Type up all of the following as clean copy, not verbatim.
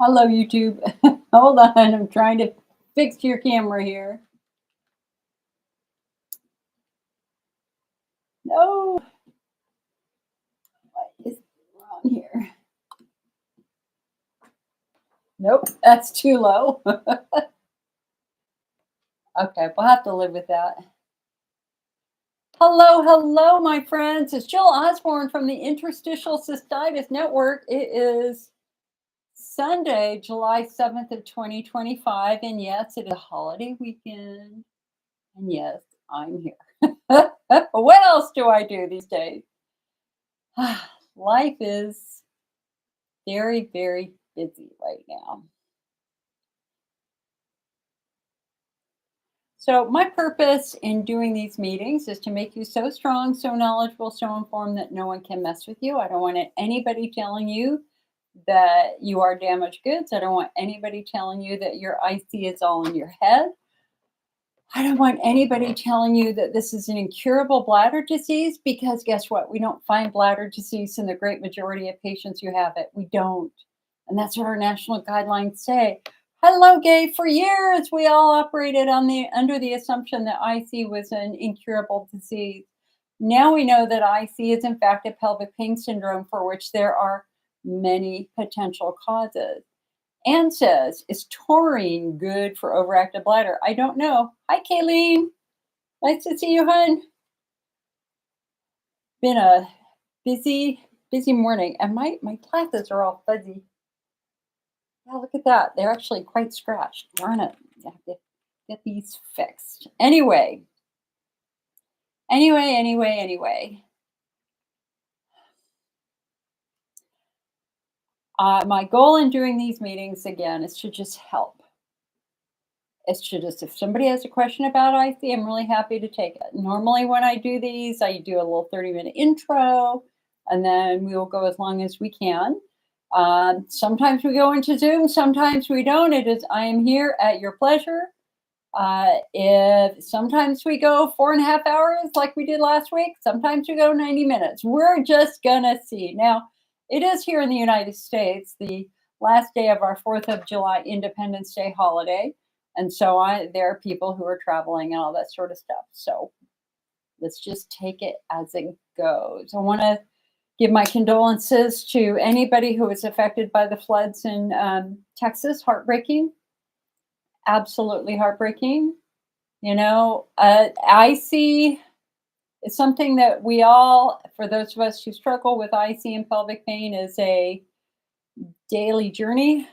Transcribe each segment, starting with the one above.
Hello, YouTube. Hold on, I'm trying to fix your camera here. No, what is wrong here? Nope, that's too low. Okay, we'll have to live with that. Hello, hello, my friends. It's Jill Osborne from the Interstitial Cystitis Network. It is Sunday, July 7th of 2025, and yes, it is a holiday weekend. And yes, I'm here. What else do I do these days? Life is very, very busy right now. So, my purpose in doing these meetings is to make you so strong, so knowledgeable, so informed that no one can mess with you. I don't want anybody telling you that you are damaged goods. I don't want anybody telling you that your IC is all in your head. I don't want anybody telling you that this is an incurable bladder disease because guess what? We don't find bladder disease in the great majority of patients who have it. We don't. And that's what our national guidelines say. Hello, gay. For years, we all operated under the assumption that IC was an incurable disease. Now we know that IC is in fact a pelvic pain syndrome for which there are many potential causes. Anne says, is taurine good for overactive bladder? I don't know. Hi, Kayleen. Nice to see you, hun. Been a busy, busy morning, and my glasses are all fuzzy. Yeah, look at that. They're actually quite scratched. Darn it. I have to get these fixed. Anyway. My goal in doing these meetings again is to just help. It's to just, if somebody has a question about IC, I'm really happy to take it. Normally, when I do these, I do a little 30-minute intro, and then we will go as long as we can. Sometimes we go into Zoom, sometimes we don't. I am here at your pleasure. If sometimes we go 4.5 hours like we did last week, sometimes we go 90 minutes. We're just gonna see. Now, it is here in the United States, the last day of our 4th of July Independence Day holiday. And so there are people who are traveling and all that sort of stuff. So let's just take it as it goes. I want to give my condolences to anybody who was affected by the floods in Texas. Heartbreaking. Absolutely heartbreaking. You know, IC is something that we all, for those of us who struggle with IC and pelvic pain, is a daily journey.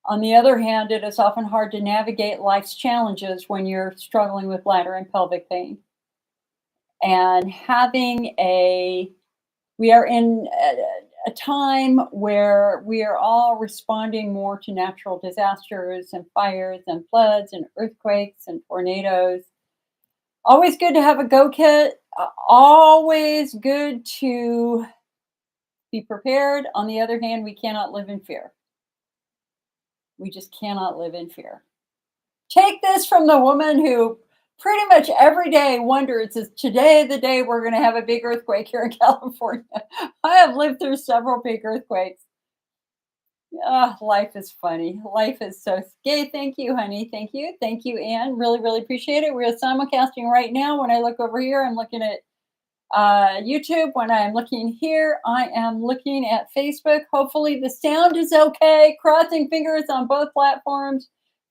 On the other hand, it is often hard to navigate life's challenges when you're struggling with bladder and pelvic pain. And we are in a time where we are all responding more to natural disasters and fires and floods and earthquakes and tornadoes. Always good to have a go kit. Always good to be prepared. On the other hand, we cannot live in fear. We just cannot live in fear. Take this from the woman who pretty much every day wonders, is today the day we're going to have a big earthquake here in California? I have lived through several big earthquakes. Life is funny. Life is so gay. Thank you, honey. Thank you. Thank you, Anne. Really, really appreciate it. We're simulcasting right now. When I look over here, I'm looking at YouTube. When I am looking here, I am looking at Facebook. Hopefully the sound is okay. Crossing fingers on both platforms.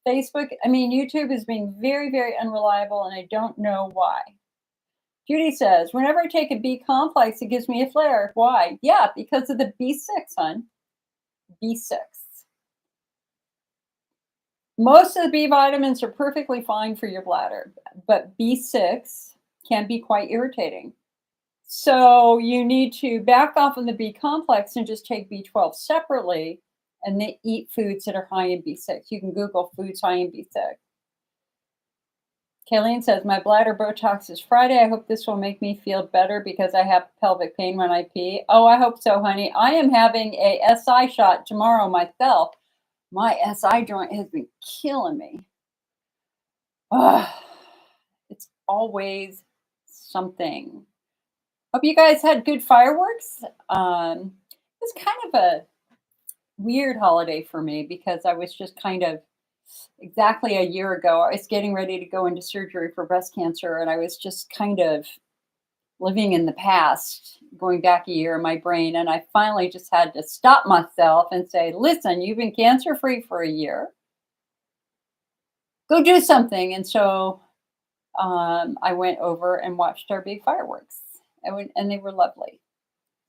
YouTube is being very, very unreliable, and I don't know why. Judy says, whenever I take a B complex, it gives me a flare. Why? Yeah, because of the B6, hon. B6. Most of the B vitamins are perfectly fine for your bladder, but B6 can be quite irritating. So you need to back off on the B complex and just take B12 separately and then eat foods that are high in B6. You can Google foods high in B6. Kayleen says, my bladder Botox is Friday. I hope this will make me feel better because I have pelvic pain when I pee. Oh, I hope so, honey. I am having a SI shot tomorrow myself. My SI joint has been killing me. It's always something. Hope you guys had good fireworks. It's kind of a weird holiday for me because I was just kind of exactly a year ago, I was getting ready to go into surgery for breast cancer, and I was just kind of living in the past, going back a year in my brain. And I finally just had to stop myself and say, listen, you've been cancer free for a year. Go do something. And so I went over and watched our big fireworks, and they were lovely.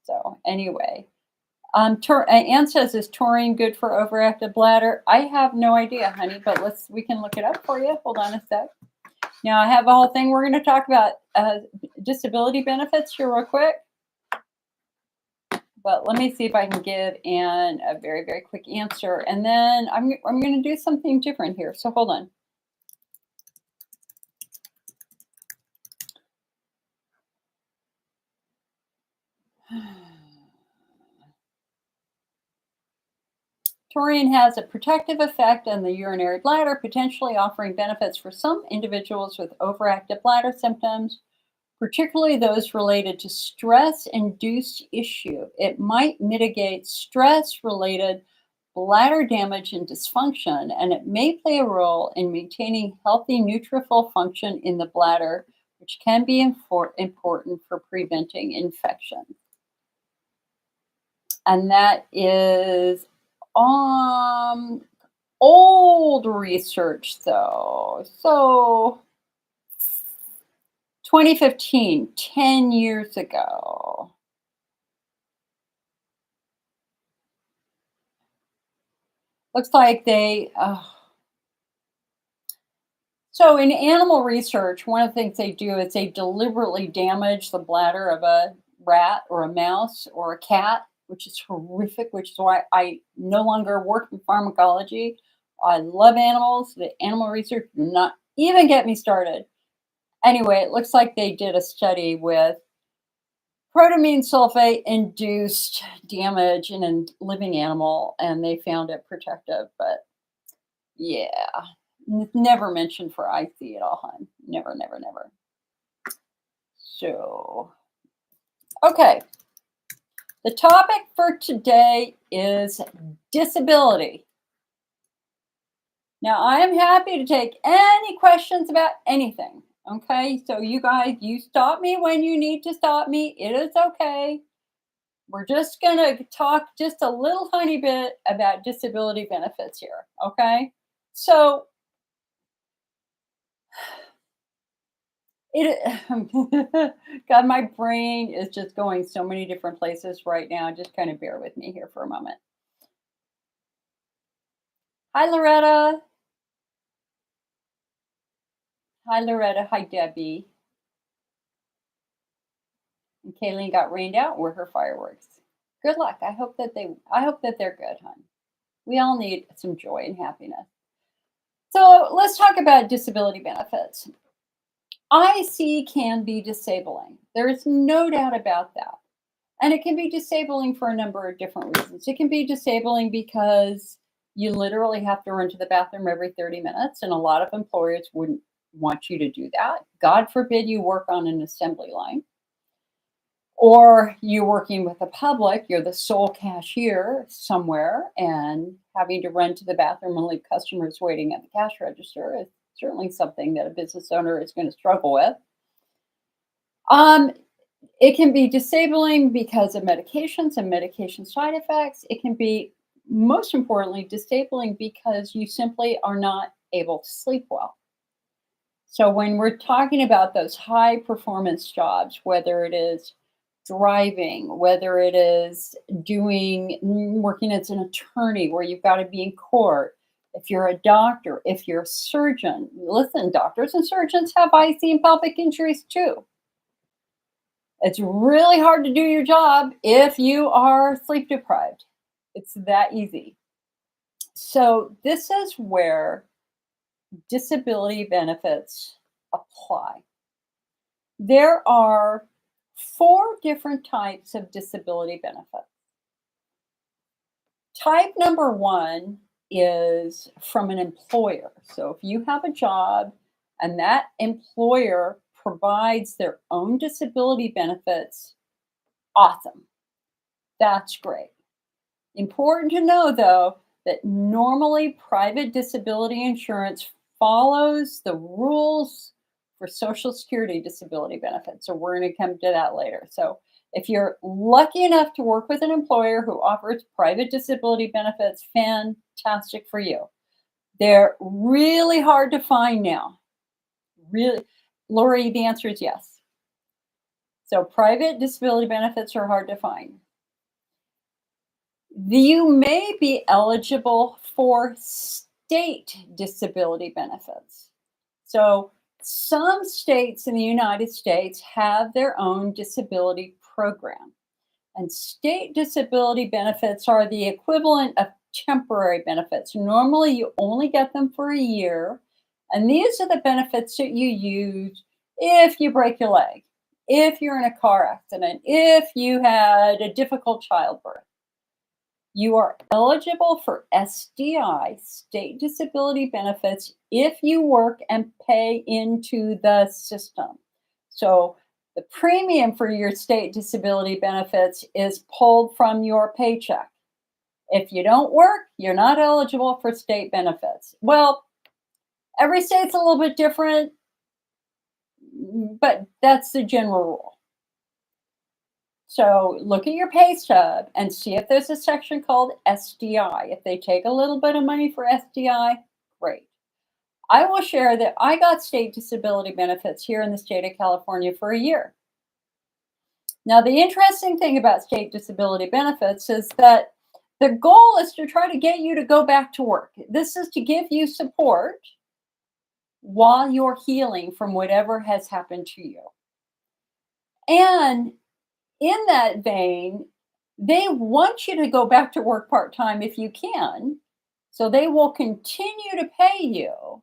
So, anyway, Anne says, is taurine good for overactive bladder? I have no idea, honey, but we can look it up for you. Hold on a sec. Now, I have a whole thing. We're going to talk about disability benefits here real quick. But let me see if I can give Anne a very, very quick answer. And then I'm going to do something different here. So hold on. Taurine has a protective effect on the urinary bladder, potentially offering benefits for some individuals with overactive bladder symptoms, particularly those related to stress-induced issue. It might mitigate stress-related bladder damage and dysfunction, and it may play a role in maintaining healthy neutrophil function in the bladder, which can be important for preventing infection. And that is old research, though. So 2015, 10 years ago. Looks like so in animal research, one of the things they do is they deliberately damage the bladder of a rat or a mouse or a cat, which is horrific, which is why I no longer work in pharmacology. I love animals. The animal research, do not even get me started. Anyway, it looks like they did a study with protamine sulfate induced damage in a living animal, and they found it protective. But yeah, never mentioned for IC at all, hon. Never, never, never. So, okay. The topic for today is disability. Now, I am happy to take any questions about anything. Okay, so you guys, you stop me when you need to stop me. It is okay. We're just going to talk just a little tiny bit about disability benefits here. Okay, so God, my brain is just going so many different places right now. Just kind of bear with me here for a moment. Hi, Loretta. Hi, Loretta. Hi, Debbie. And Kayleen got rained out. Were her fireworks? Good luck. I hope that they're good, hon. We all need some joy and happiness. So let's talk about disability benefits. IC can be disabling. There is no doubt about that. And it can be disabling for a number of different reasons. It can be disabling because you literally have to run to the bathroom every 30 minutes, and a lot of employers wouldn't want you to do that. God forbid you work on an assembly line. Or you're working with the public, you're the sole cashier somewhere, and having to run to the bathroom and leave customers waiting at the cash register is certainly something that a business owner is going to struggle with. It can be disabling because of medications and medication side effects. It can be, most importantly, disabling because you simply are not able to sleep well. So when we're talking about those high performance jobs, whether it is driving, whether it is working as an attorney where you've got to be in court, if you're a doctor, if you're a surgeon, listen, doctors and surgeons have IC and pelvic injuries too. It's really hard to do your job if you are sleep deprived. It's that easy. So this is where disability benefits apply. There are 4 different types of disability benefits. Type number 1 is from an employer. So if you have a job and that employer provides their own disability benefits, awesome. That's great. Important to know, though, that normally private disability insurance follows the rules for Social Security disability benefits. So we're going to come to that later. So if you're lucky enough to work with an employer who offers private disability benefits, fantastic for you. They're really hard to find now. Really, Lori, the answer is yes. So private disability benefits are hard to find. You may be eligible for state disability benefits. So some states in the United States have their own disability program. And state disability benefits are the equivalent of temporary benefits. Normally, you only get them for a year. And these are the benefits that you use if you break your leg, if you're in a car accident, if you had a difficult childbirth. You are eligible for SDI, state disability benefits, if you work and pay into the system. So the premium for your state disability benefits is pulled from your paycheck. If you don't work, you're not eligible for state benefits. Well, every state's a little bit different, but that's the general rule. So look at your pay stub and see if there's a section called SDI. If they take a little bit of money for SDI, great. I will share that I got state disability benefits here in the state of California for a year. Now, the interesting thing about state disability benefits is that the goal is to try to get you to go back to work. This is to give you support while you're healing from whatever has happened to you. And in that vein, they want you to go back to work part-time if you can. So they will continue to pay you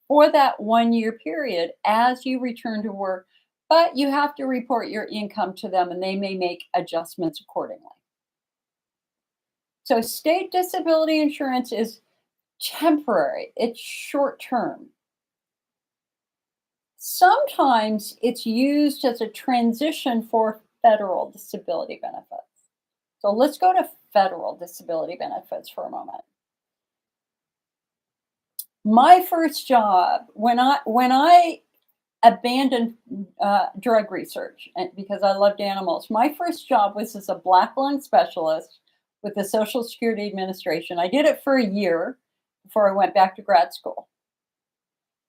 for that 1-year period as you return to work, but you have to report your income to them and they may make adjustments accordingly. So state disability insurance is temporary, it's short term. Sometimes it's used as a transition for federal disability benefits. So let's go to federal disability benefits for a moment. My first job, when I abandoned drug research because I loved animals, my first job was as a black lung specialist with the Social Security Administration. I did it for a year before I went back to grad school.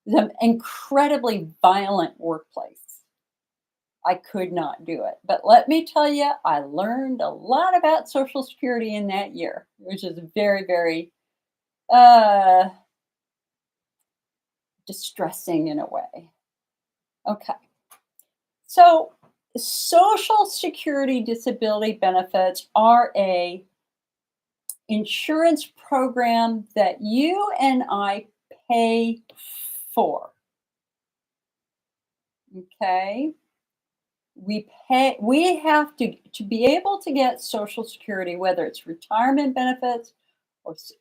It was an incredibly violent workplace. I could not do it. But let me tell you, I learned a lot about Social Security in that year, which is very, very distressing in a way. Okay. So Social Security disability benefits are a insurance program that you and I pay for. Okay? We have to be able to get Social Security, whether it's retirement benefits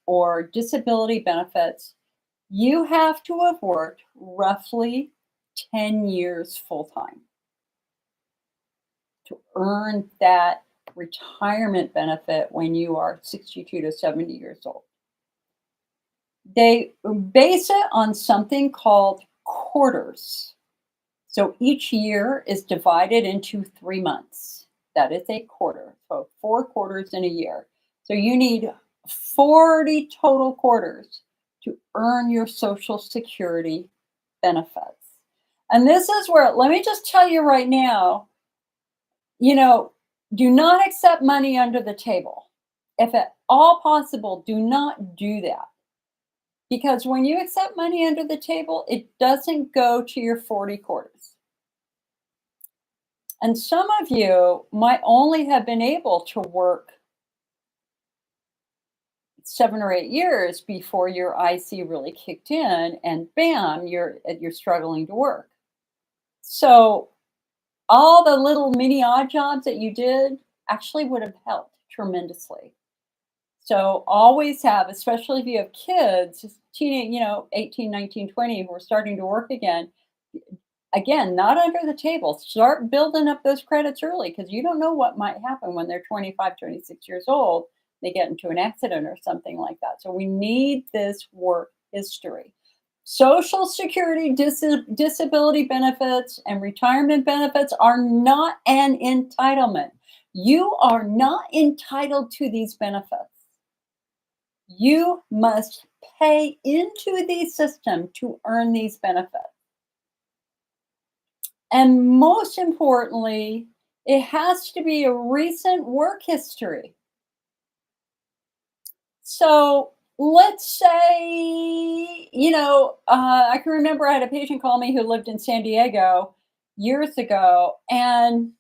or disability benefits, you have to have worked roughly 10 years full time to earn that retirement benefit when you are 62 to 70 years old. They base it on something called quarters. So each year is divided into 3 months. That is a quarter. So 4 quarters in a year. So you need 40 total quarters to earn your Social Security benefits. And this is where, let me just tell you right now, do not accept money under the table. If at all possible, do not do that. Because when you accept money under the table, it doesn't go to your 40 quarters. And some of you might only have been able to work 7 or 8 years before your IC really kicked in, and bam, you're struggling to work. So all the little mini odd jobs that you did actually would have helped tremendously. So always have, especially if you have kids, teenage, 18, 19, 20, who are starting to work again, not under the table. Start building up those credits early because you don't know what might happen when they're 25, 26 years old. they get into an accident or something like that. So we need this work history. Social Security disability benefits and retirement benefits are not an entitlement. You are not entitled to these benefits. You must pay into the system to earn these benefits. And most importantly, it has to be a recent work history. So let's say, I can remember I had a patient call me who lived in San Diego years ago, and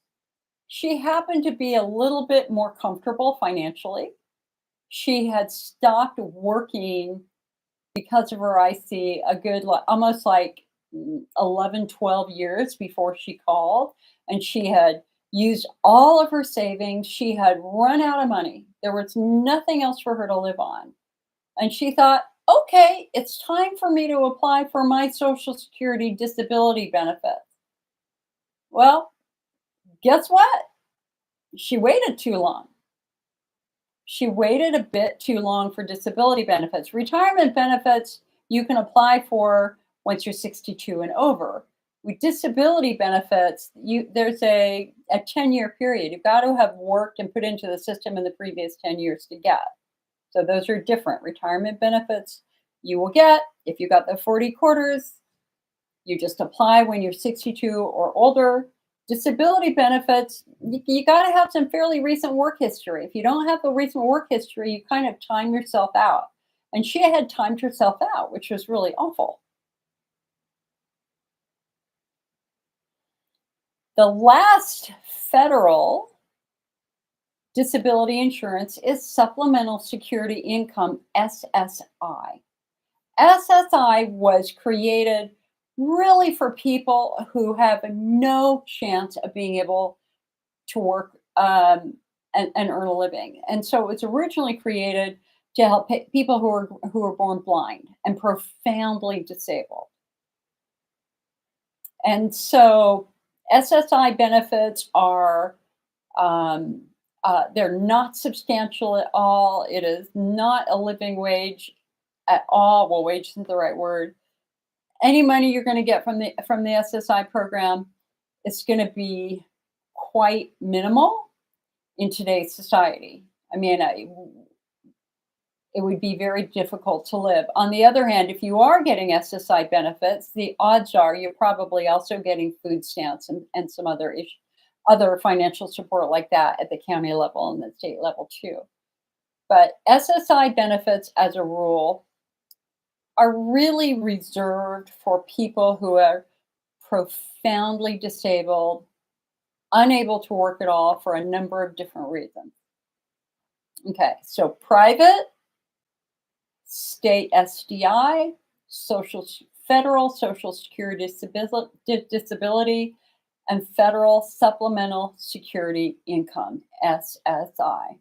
she happened to be a little bit more comfortable financially. She had stopped working because of her IC a good, almost like 11, 12 years before she called, and she had used all of her savings. She had run out of money. There was nothing else for her to live on. And she thought, okay, it's time for me to apply for my Social Security disability benefits. Well, guess what? She waited too long. She waited a bit too long for disability benefits. Retirement benefits you can apply for once you're 62 and over. With disability benefits, there's a 10-year period. You've got to have worked and put into the system in the previous 10 years to get. So those are different. Retirement benefits you will get if you got the 40 quarters. You just apply when you're 62 or older. Disability benefits, you got to have some fairly recent work history. If you don't have the recent work history, you kind of time yourself out. And she had timed herself out, which was really awful. The last federal disability insurance is Supplemental Security Income, SSI. SSI was created really for people who have no chance of being able to work and earn a living. And so it was originally created to help people who were born blind and profoundly disabled. And so SSI benefits are they're not substantial at all. It is not a living wage at all. Well, wage isn't the right word. Any money you're going to get from the SSI program is going to be quite minimal in today's society. I mean, it would be very difficult to live. On the other hand, if you are getting SSI benefits, the odds are you're probably also getting food stamps and some other financial support like that at the county level and the state level too. But SSI benefits, as a rule, are really reserved for people who are profoundly disabled, unable to work at all for a number of different reasons. Okay, so private, state SDI, federal Social Security disability, and federal Supplemental Security Income, SSI.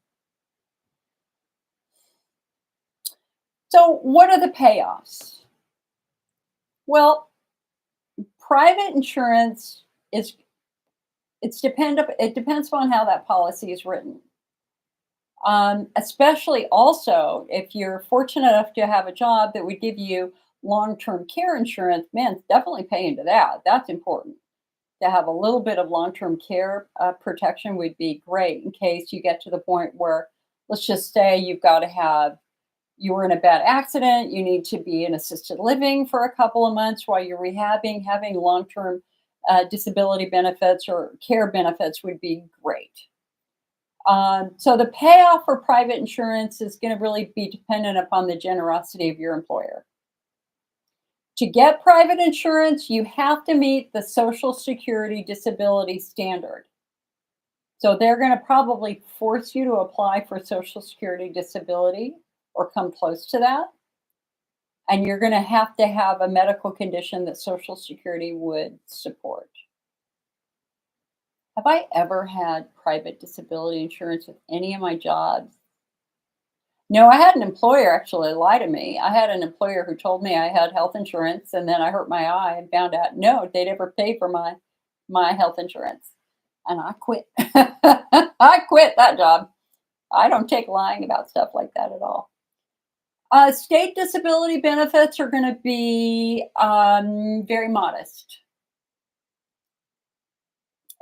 So what are the payoffs? Well, private insurance it depends upon how that policy is written. Especially also if you're fortunate enough to have a job that would give you long-term care insurance, man, definitely pay into that. That's important. To have a little bit of long-term care protection would be great in case you get to the point where, let's just say you were in a bad accident, you need to be in assisted living for a couple of months while you're rehabbing. Having long-term disability benefits or care benefits would be great. So the payoff for private insurance is going to really be dependent upon the generosity of your employer. To get private insurance, you have to meet the Social Security disability standard. So they're going to probably force you to apply for Social Security disability or come close to that. And you're going to have a medical condition that Social Security would support. Have I ever had private disability insurance with any of my jobs? No, I had an employer actually lie to me. I had an employer who told me I had health insurance, and then I hurt my eye and found out, no, they never paid for my health insurance. And I quit. I quit that job. I don't take lying about stuff like that at all. State disability benefits are going to be very modest.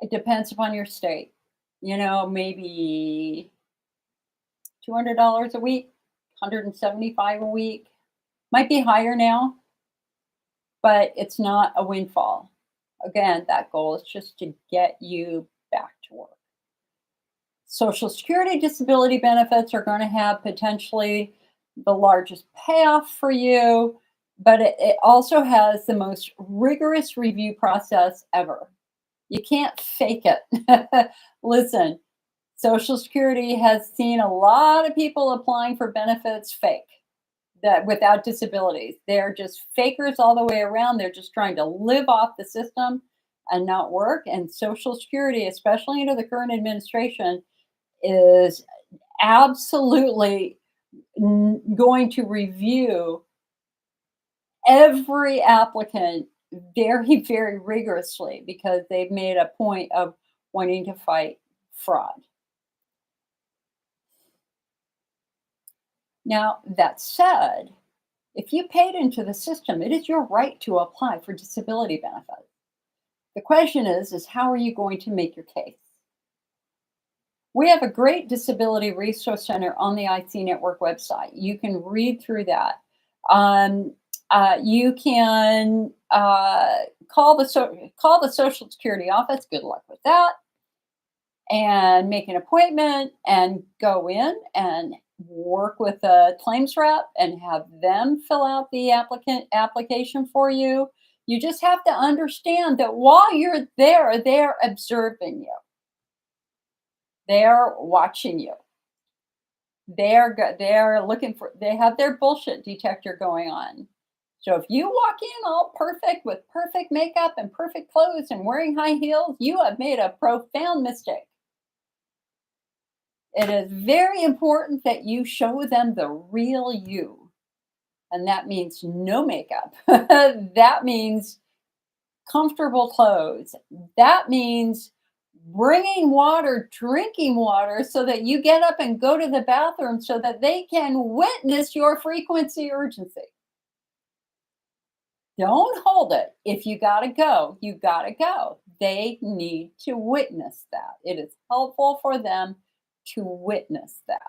It depends upon your state. Maybe $200 a week, 175 a week. Might be higher now, but it's not a windfall. Again, that goal is just to get you back to work. Social Security disability benefits are going to have potentially the largest payoff for you, but it also has the most rigorous review process ever. You can't fake it. Listen, Social Security has seen a lot of people applying for benefits fake, that without disabilities. They're just fakers all the way around. They're just trying to live off the system and not work. And Social Security, especially under the current administration, is absolutely going to review every applicant very, very rigorously because they've made a point of wanting to fight fraud. Now, that said, if you paid into the system, it is your right to apply for disability benefits. The question is how are you going to make your case? We have a great disability resource center on the IC Network website. You can read through that. You can call the Social Security office. Good luck with that. And make an appointment and go in and work with a claims rep and have them fill out the application for you. You just have to understand that while you're there, they're observing you. They're watching you. They're looking for, they have their bullshit detector going on. So if you walk in all perfect with perfect makeup and perfect clothes and wearing high heels, you have made a profound mistake. It is very important that you show them the real you. And that means no makeup. That means comfortable clothes. That means bringing water, drinking water, so that you get up and go to the bathroom so that they can witness your frequency urgency. Don't hold it. If you got to go, you got to go. They need to witness that. It is helpful for them to witness that.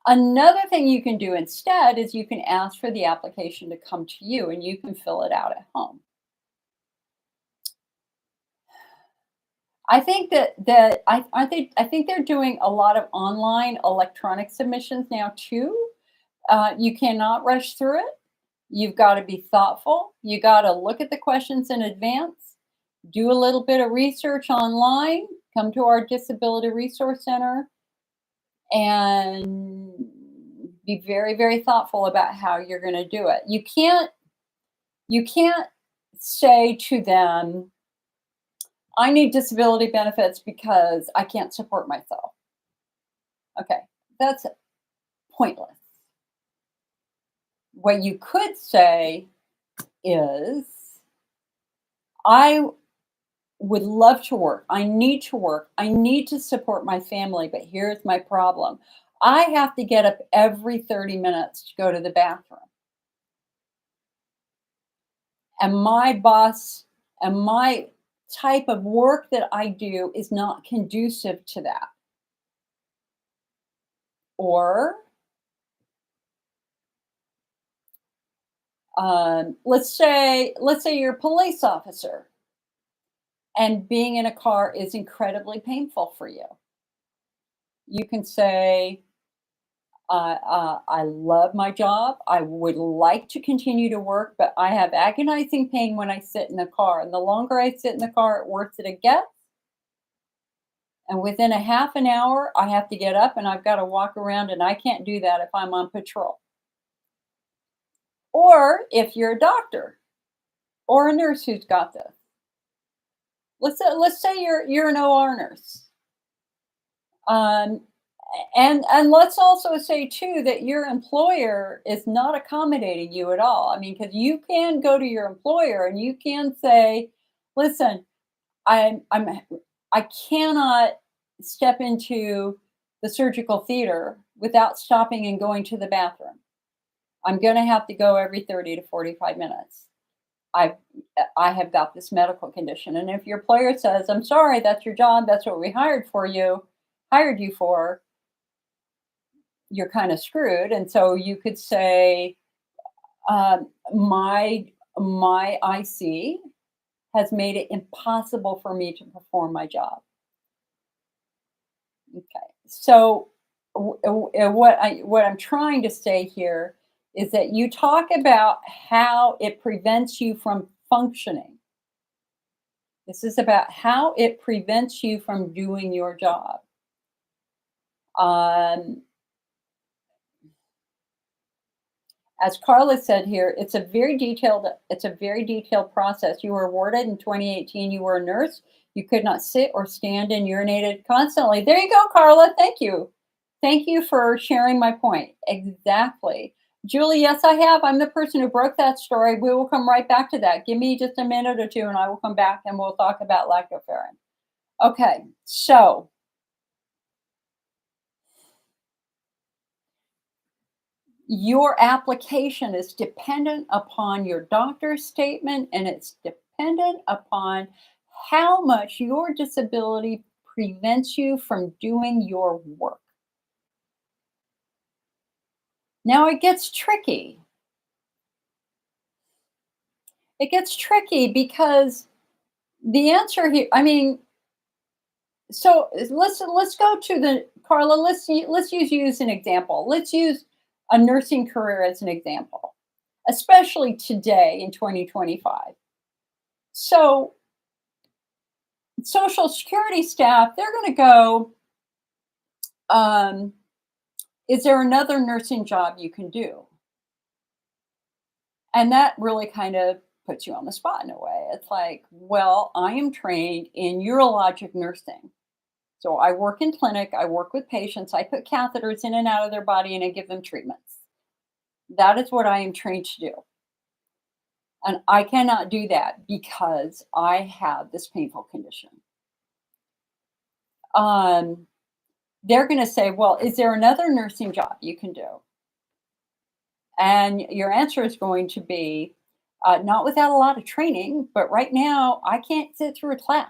Another thing you can do instead is you can ask for the application to come to you and you can fill it out at home. I think I think they're doing a lot of online electronic submissions now too. You cannot rush through it. You've got to be thoughtful. You got to look at the questions in advance, do a little bit of research online, come to our Disability Resource Center, and be very, very thoughtful about how you're going to do it. You can't say to them, I need disability benefits because I can't support myself. Okay, that's pointless. What you could say is, I would love to work. I need to work. I need to support my family, but here's my problem. I have to get up every 30 minutes to go to the bathroom. And my boss and my type of work that I do is not conducive to that. Or let's say you're a police officer and being in a car is incredibly painful for you. You can say, I love my job. I would like to continue to work, but I have agonizing pain when I sit in the car. And the longer I sit in the car, it worse it gets. And within a half an hour, I have to get up and I've got to walk around, and I can't do that if I'm on patrol. Or if you're a doctor or a nurse who's got this. Let's say you're an OR nurse. And let's also say too that your employer is not accommodating you at all. I mean, because you can go to your employer and you can say, "Listen, I cannot step into the surgical theater without stopping and going to the bathroom. I'm going to have to go every 30 to 45 minutes. I I have got this medical condition. And if your employer says, I'm sorry, that's your job, that's what we hired you for, you're kind of screwed. And so you could say, my IC has made it impossible for me to perform my job. Okay. So what I'm trying to say here is that you talk about how it prevents you from functioning. This is about how it prevents you from doing your job. Um, as Carla said here, it's a very detailed process. You were awarded in 2018. You were a nurse. You could not sit or stand and urinated constantly. There you go, Carla. Thank you. Thank you for sharing my point. Exactly. Julie, yes, I have. I'm the person who broke that story. We will come right back to that. Give me just a minute or two and I will come back and we'll talk about lactoferrin. Okay, so your application is dependent upon your doctor's statement and it's dependent upon how much your disability prevents you from doing your work. Now it gets tricky. It gets tricky because the answer here, I mean, so let's go to the Carla. Let's use you as an example. Let's use a nursing career as an example, especially today in 2025. So Social Security staff, they're going to go. Is there another nursing job you can do? And that really kind of puts you on the spot in a way. It's like, well, I am trained in urologic nursing. So I work in clinic, I work with patients, I put catheters in and out of their body and I give them treatments. That is what I am trained to do. And I cannot do that because I have this painful condition. They're going to say, well, is there another nursing job you can do? And your answer is going to be, not without a lot of training, but right now I can't sit through a class.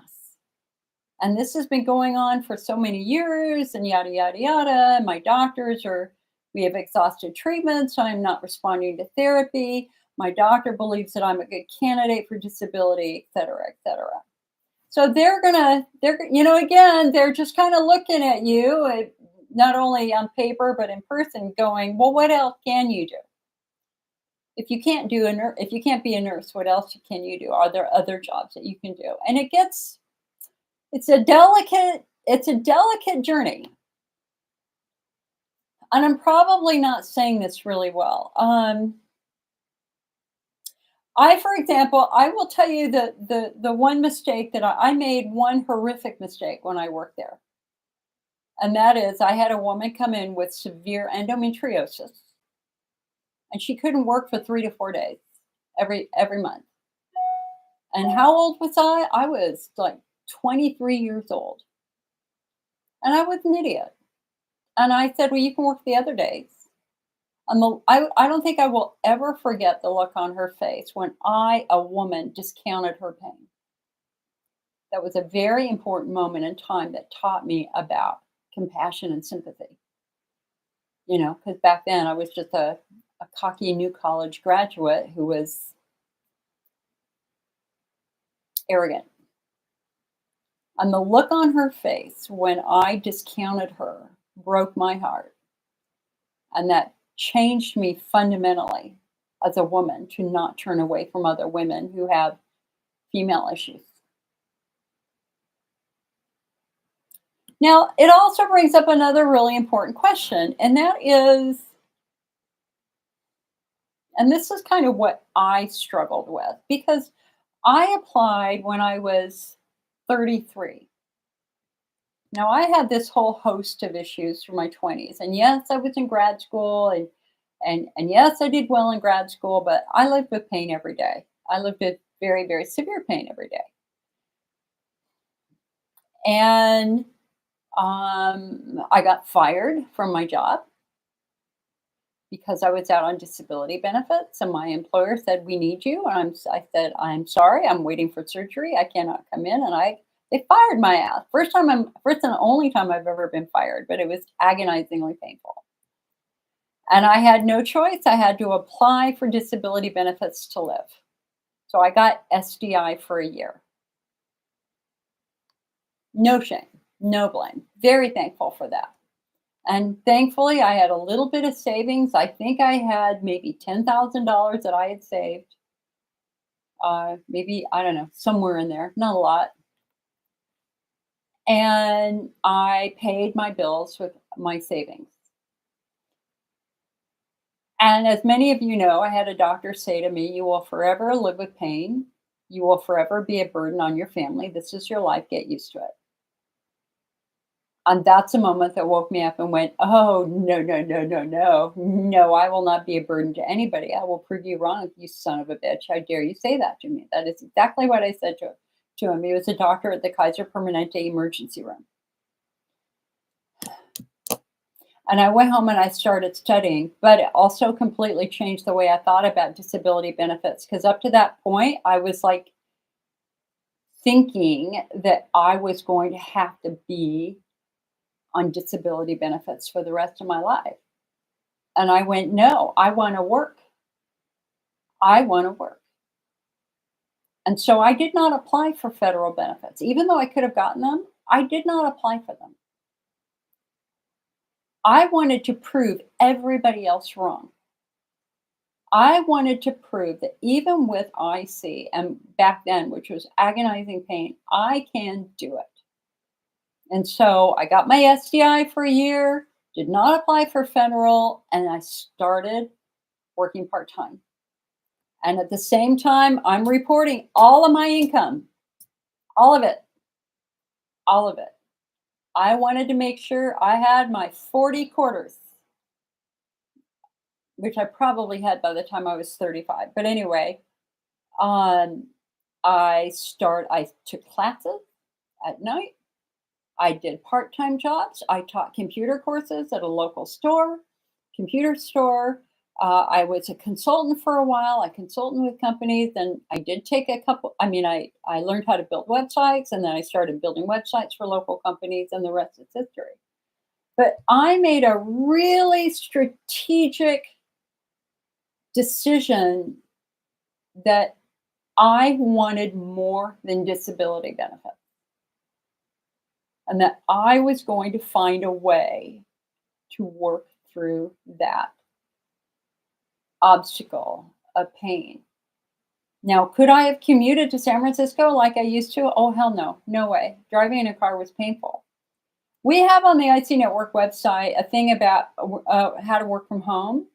And this has been going on for so many years and yada, yada, yada. My doctors we have exhausted treatment, so I'm not responding to therapy. My doctor believes that I'm a good candidate for disability, et cetera, et cetera. So again, they're just kind of looking at you, not only on paper, but in person going, well, what else can you do? If you can't if you can't be a nurse, what else can you do? Are there other jobs that you can do? And it's a delicate journey. And I'm probably not saying this really well. For example, I will tell you the one mistake that I made, one horrific mistake when I worked there. And that is I had a woman come in with severe endometriosis. And she couldn't work for 3 to 4 days every month. And how old was I? I was like 23 years old. And I was an idiot. And I said, well, you can work the other days. And I don't think I will ever forget the look on her face when a woman, discounted her pain. That was a very important moment in time that taught me about compassion and sympathy. Because back then I was just a cocky new college graduate who was arrogant. And the look on her face when I discounted her broke my heart. And that changed me fundamentally as a woman to not turn away from other women who have female issues. Now, it also brings up another really important question, and that is, and this is kind of what I struggled with, because I applied when I was 33. Now, I had this whole host of issues through my 20s. And yes, I was in grad school, and yes, I did well in grad school, but I lived with pain every day. I lived with very, very severe pain every day. And I got fired from my job because I was out on disability benefits, and my employer said, "We need you." And I said, "I'm sorry, I'm waiting for surgery. I cannot come in." And they fired my ass. First and only time I've ever been fired, but it was agonizingly painful. And I had no choice. I had to apply for disability benefits to live. So I got SDI for a year. No shame, no blame. Very thankful for that. And thankfully, I had a little bit of savings. I think I had maybe $10,000 that I had saved. Maybe, I don't know, somewhere in there, not a lot. And I paid my bills with my savings. And as many of you know, I had a doctor say to me, "You will forever live with pain. You will forever be a burden on your family. This is your life. Get used to it." And that's a moment that woke me up and went, "Oh, no, no, no, no, no. No, I will not be a burden to anybody. I will prove you wrong, you son of a bitch. How dare you say that to me?" That is exactly what I said to him. He was a doctor at the Kaiser Permanente emergency room. And I went home and I started studying, but it also completely changed the way I thought about disability benefits. Because up to that point, I was like thinking that I was going to have to be on disability benefits for the rest of my life. And I went, "No, I want to work. I want to work." And so I did not apply for federal benefits. Even though I could have gotten them, I did not apply for them. I wanted to prove everybody else wrong. I wanted to prove that even with IC and back then, which was agonizing pain, I can do it. And so I got my SDI for a year, did not apply for federal, and I started working part time. And at the same time, I'm reporting all of my income, all of it, all of it. I wanted to make sure I had my 40 quarters, which I probably had by the time I was 35. But anyway, um, I took classes at night. I did part-time jobs. I taught computer courses at a local computer store. I was a consultant for a while. I consulted with companies, and I did take a couple. I mean, I learned how to build websites, and then I started building websites for local companies, and the rest is history. But I made a really strategic decision that I wanted more than disability benefits, and that I was going to find a way to work through that obstacle of pain. Now, could I have commuted to San Francisco like I used to? Oh, hell no. No way. Driving in a car was painful. We have on the IC Network website a thing about how to work from home.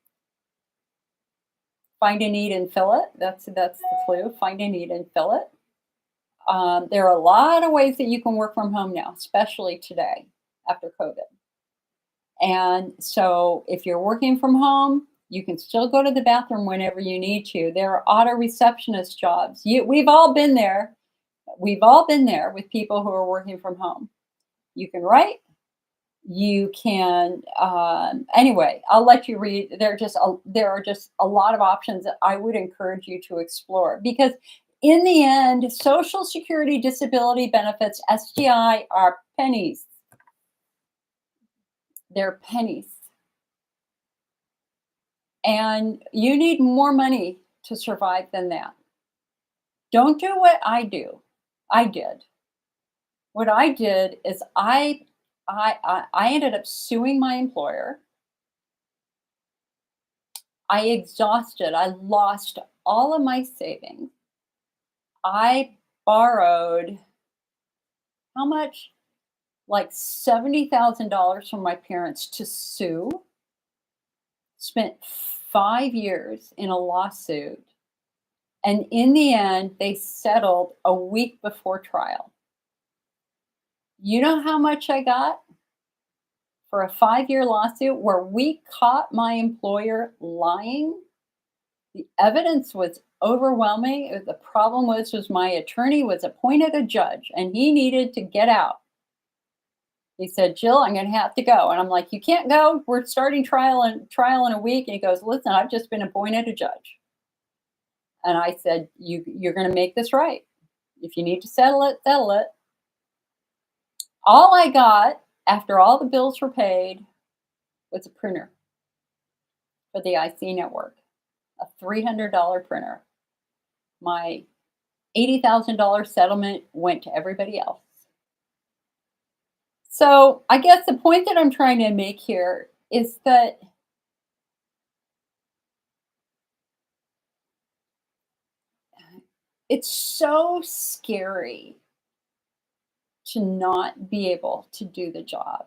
Find a need and fill it. That's the clue. Find a need and fill it. There are a lot of ways that you can work from home now, especially today after COVID. And so if you're working from home, you can still go to the bathroom whenever you need to. There are auto receptionist jobs. We've all been there. We've all been there with people who are working from home. You can write. You can anyway. I'll let you read. There are just a lot of options that I would encourage you to explore, because in the end, Social Security disability benefits, SGI, are pennies. They're pennies. And you need more money to survive than that. Don't do what I did. What I did is I ended up suing my employer. I lost all of my savings. I borrowed how much? Like $70,000 from my parents to sue. Spent 5 years in a lawsuit. And in the end, they settled a week before trial. You know how much I got for a 5-year lawsuit where we caught my employer lying? The evidence was overwhelming. The problem was my attorney was appointed a judge, and he needed to get out. He said, Jill, I'm going to have to go. And I'm like, you can't go. We're starting trial in a week. And he goes, listen, I've just been appointed a judge. And I said, you're going to make this right. If you need to settle it, settle it. All I got after all the bills were paid was a printer for the IC network, a $300 printer. My $80,000 settlement went to everybody else. So I guess the point that I'm trying to make here is that it's so scary to not be able to do the job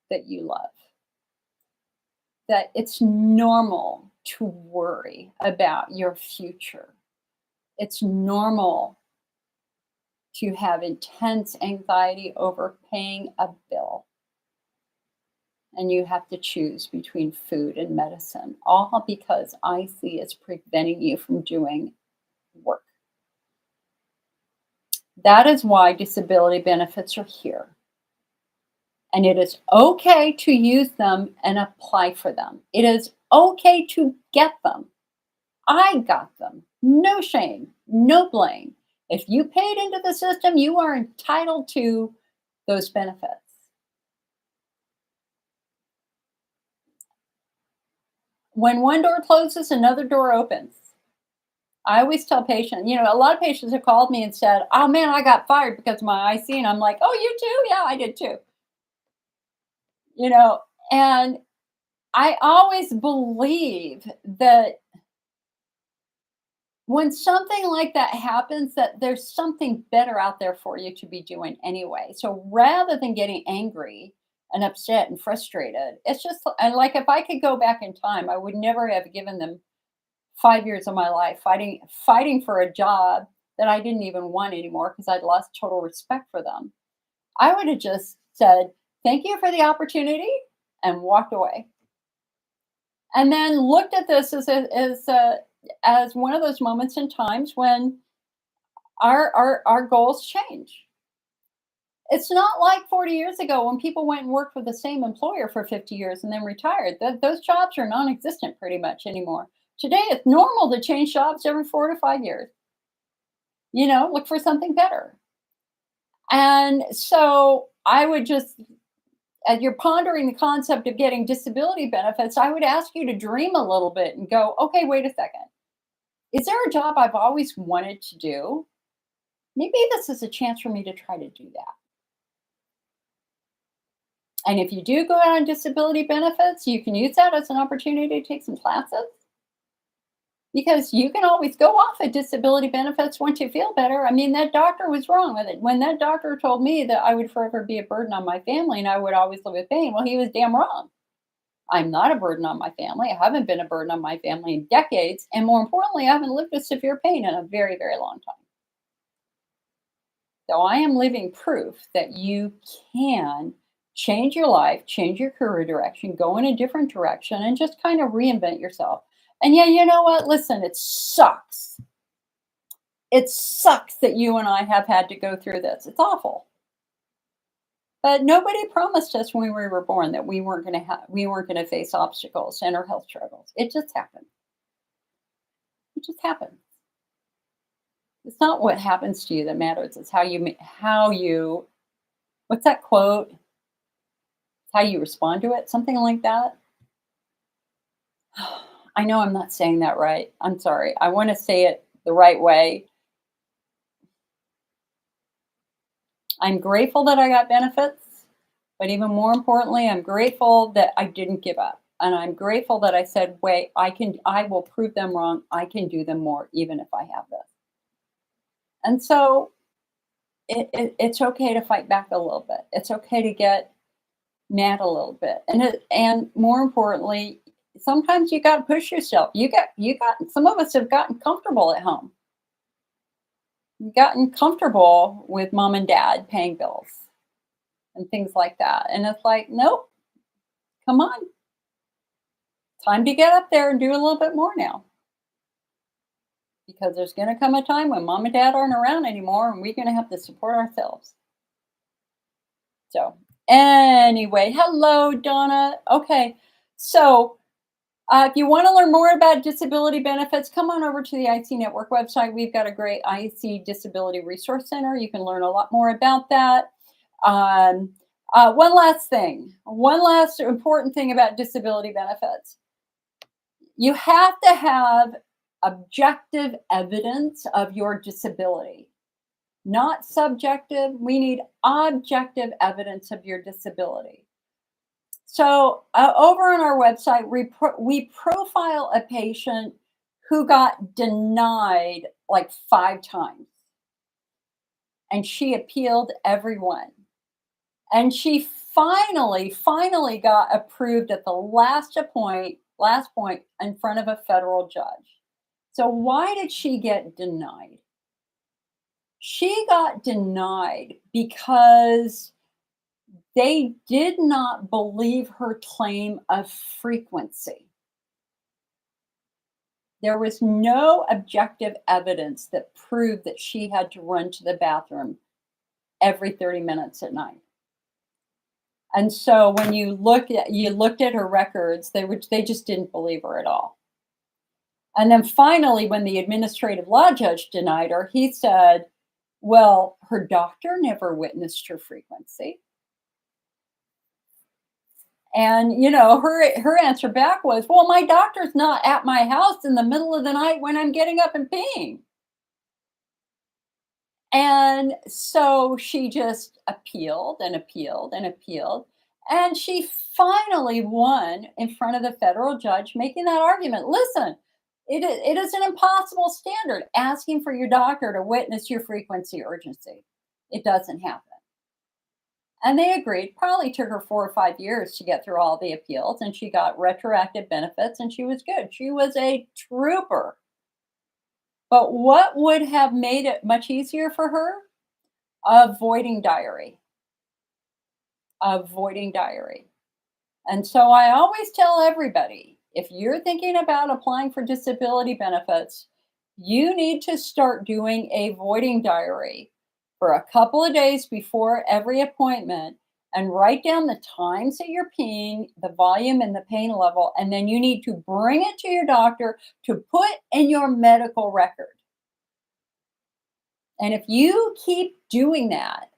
that you love, that it's normal to worry about your future. It's normal to have intense anxiety over paying a bill. And you have to choose between food and medicine, all because IC is preventing you from doing work. That is why disability benefits are here. And it is okay to use them and apply for them. It is okay to get them. I got them. No shame, no blame. If you paid into the system, you are entitled to those benefits. When one door closes, another door opens. I always tell patients, a lot of patients have called me and said, oh man, I got fired because of my IC. And I'm like, oh, you too? Yeah, I did too. And I always believe that when something like that happens, that there's something better out there for you to be doing anyway. So rather than getting angry and upset and frustrated, it's just, and like if I could go back in time, I would never have given them 5 years of my life fighting for a job that I didn't even want anymore because I'd lost total respect for them. I would have just said, thank you for the opportunity and walked away. And then looked at this as one of those moments in times when our goals change. It's not like 40 years ago when people went and worked for the same employer for 50 years and then retired. Those jobs are non-existent pretty much anymore. Today, it's normal to change jobs every 4 to 5 years. Look for something better. And so I would just, as you're pondering the concept of getting disability benefits, I would ask you to dream a little bit and go, okay, wait a second. Is there a job I've always wanted to do? Maybe this is a chance for me to try to do that. And if you do go out on disability benefits, you can use that as an opportunity to take some classes. Because you can always go off of disability benefits once you feel better. I mean, that doctor was wrong with it. When that doctor told me that I would forever be a burden on my family and I would always live with pain, well, he was damn wrong. I'm not a burden on my family. I haven't been a burden on my family in decades. And more importantly, I haven't lived with severe pain in a very, very long time. So I am living proof that you can change your life, change your career direction, go in a different direction, and just kind of reinvent yourself. And yeah, you know what? Listen, it sucks. It sucks that you and I have had to go through this. It's awful. But nobody promised us when we were born that we weren't going to face obstacles and our health struggles. It just happened. It just happened. It's not what happens to you that matters. It's how you what's that quote? How you respond to it, something like that. I know I'm not saying that right. I'm sorry. I want to say it the right way. I'm grateful that I got benefits, but even more importantly, I'm grateful that I didn't give up. And I'm grateful that I said, wait, I will prove them wrong. I can do them more, even if I have this. And so it's okay to fight back a little bit. It's okay to get mad a little bit. And more importantly, sometimes you got to push yourself. Some of us have gotten comfortable at home. You've gotten comfortable with mom and dad paying bills and things like that. And it's like, nope, come on. Time to get up there and do a little bit more now. Because there's going to come a time when mom and dad aren't around anymore and we're going to have to support ourselves. So anyway, hello, Donna. Okay, so if you want to learn more about disability benefits, come on over to the IC Network website. We've got a great IC Disability Resource Center. You can learn a lot more about that. One last important thing about disability benefits. You have to have objective evidence of your disability, not subjective. We need objective evidence of your disability. So over on our website, we profile a patient who got denied like 5 times, and she appealed every one. And she finally got approved at the last point in front of a federal judge. So why did she get denied? She got denied because they did not believe her claim of frequency. There was no objective evidence that proved that she had to run to the bathroom every 30 minutes at night. And so when you looked at her records, they just didn't believe her at all. And then finally, when the administrative law judge denied her, he said, well, her doctor never witnessed her frequency. And, her answer back was, well, my doctor's not at my house in the middle of the night when I'm getting up and peeing. And so she just appealed and appealed and appealed. And she finally won in front of the federal judge, making that argument. Listen, it is an impossible standard asking for your doctor to witness your frequency urgency. It doesn't happen. And they agreed. Probably took her 4 or 5 years to get through all the appeals, and she got retroactive benefits, and she was good. She was a trooper. But what would have made it much easier for her? Avoiding diary. Avoiding diary. And so I always tell everybody, if you're thinking about applying for disability benefits, you need to start doing a voiding diary for a couple of days before every appointment and write down the times that you're peeing, the volume and the pain level, and then you need to bring it to your doctor to put in your medical record. And if you keep doing that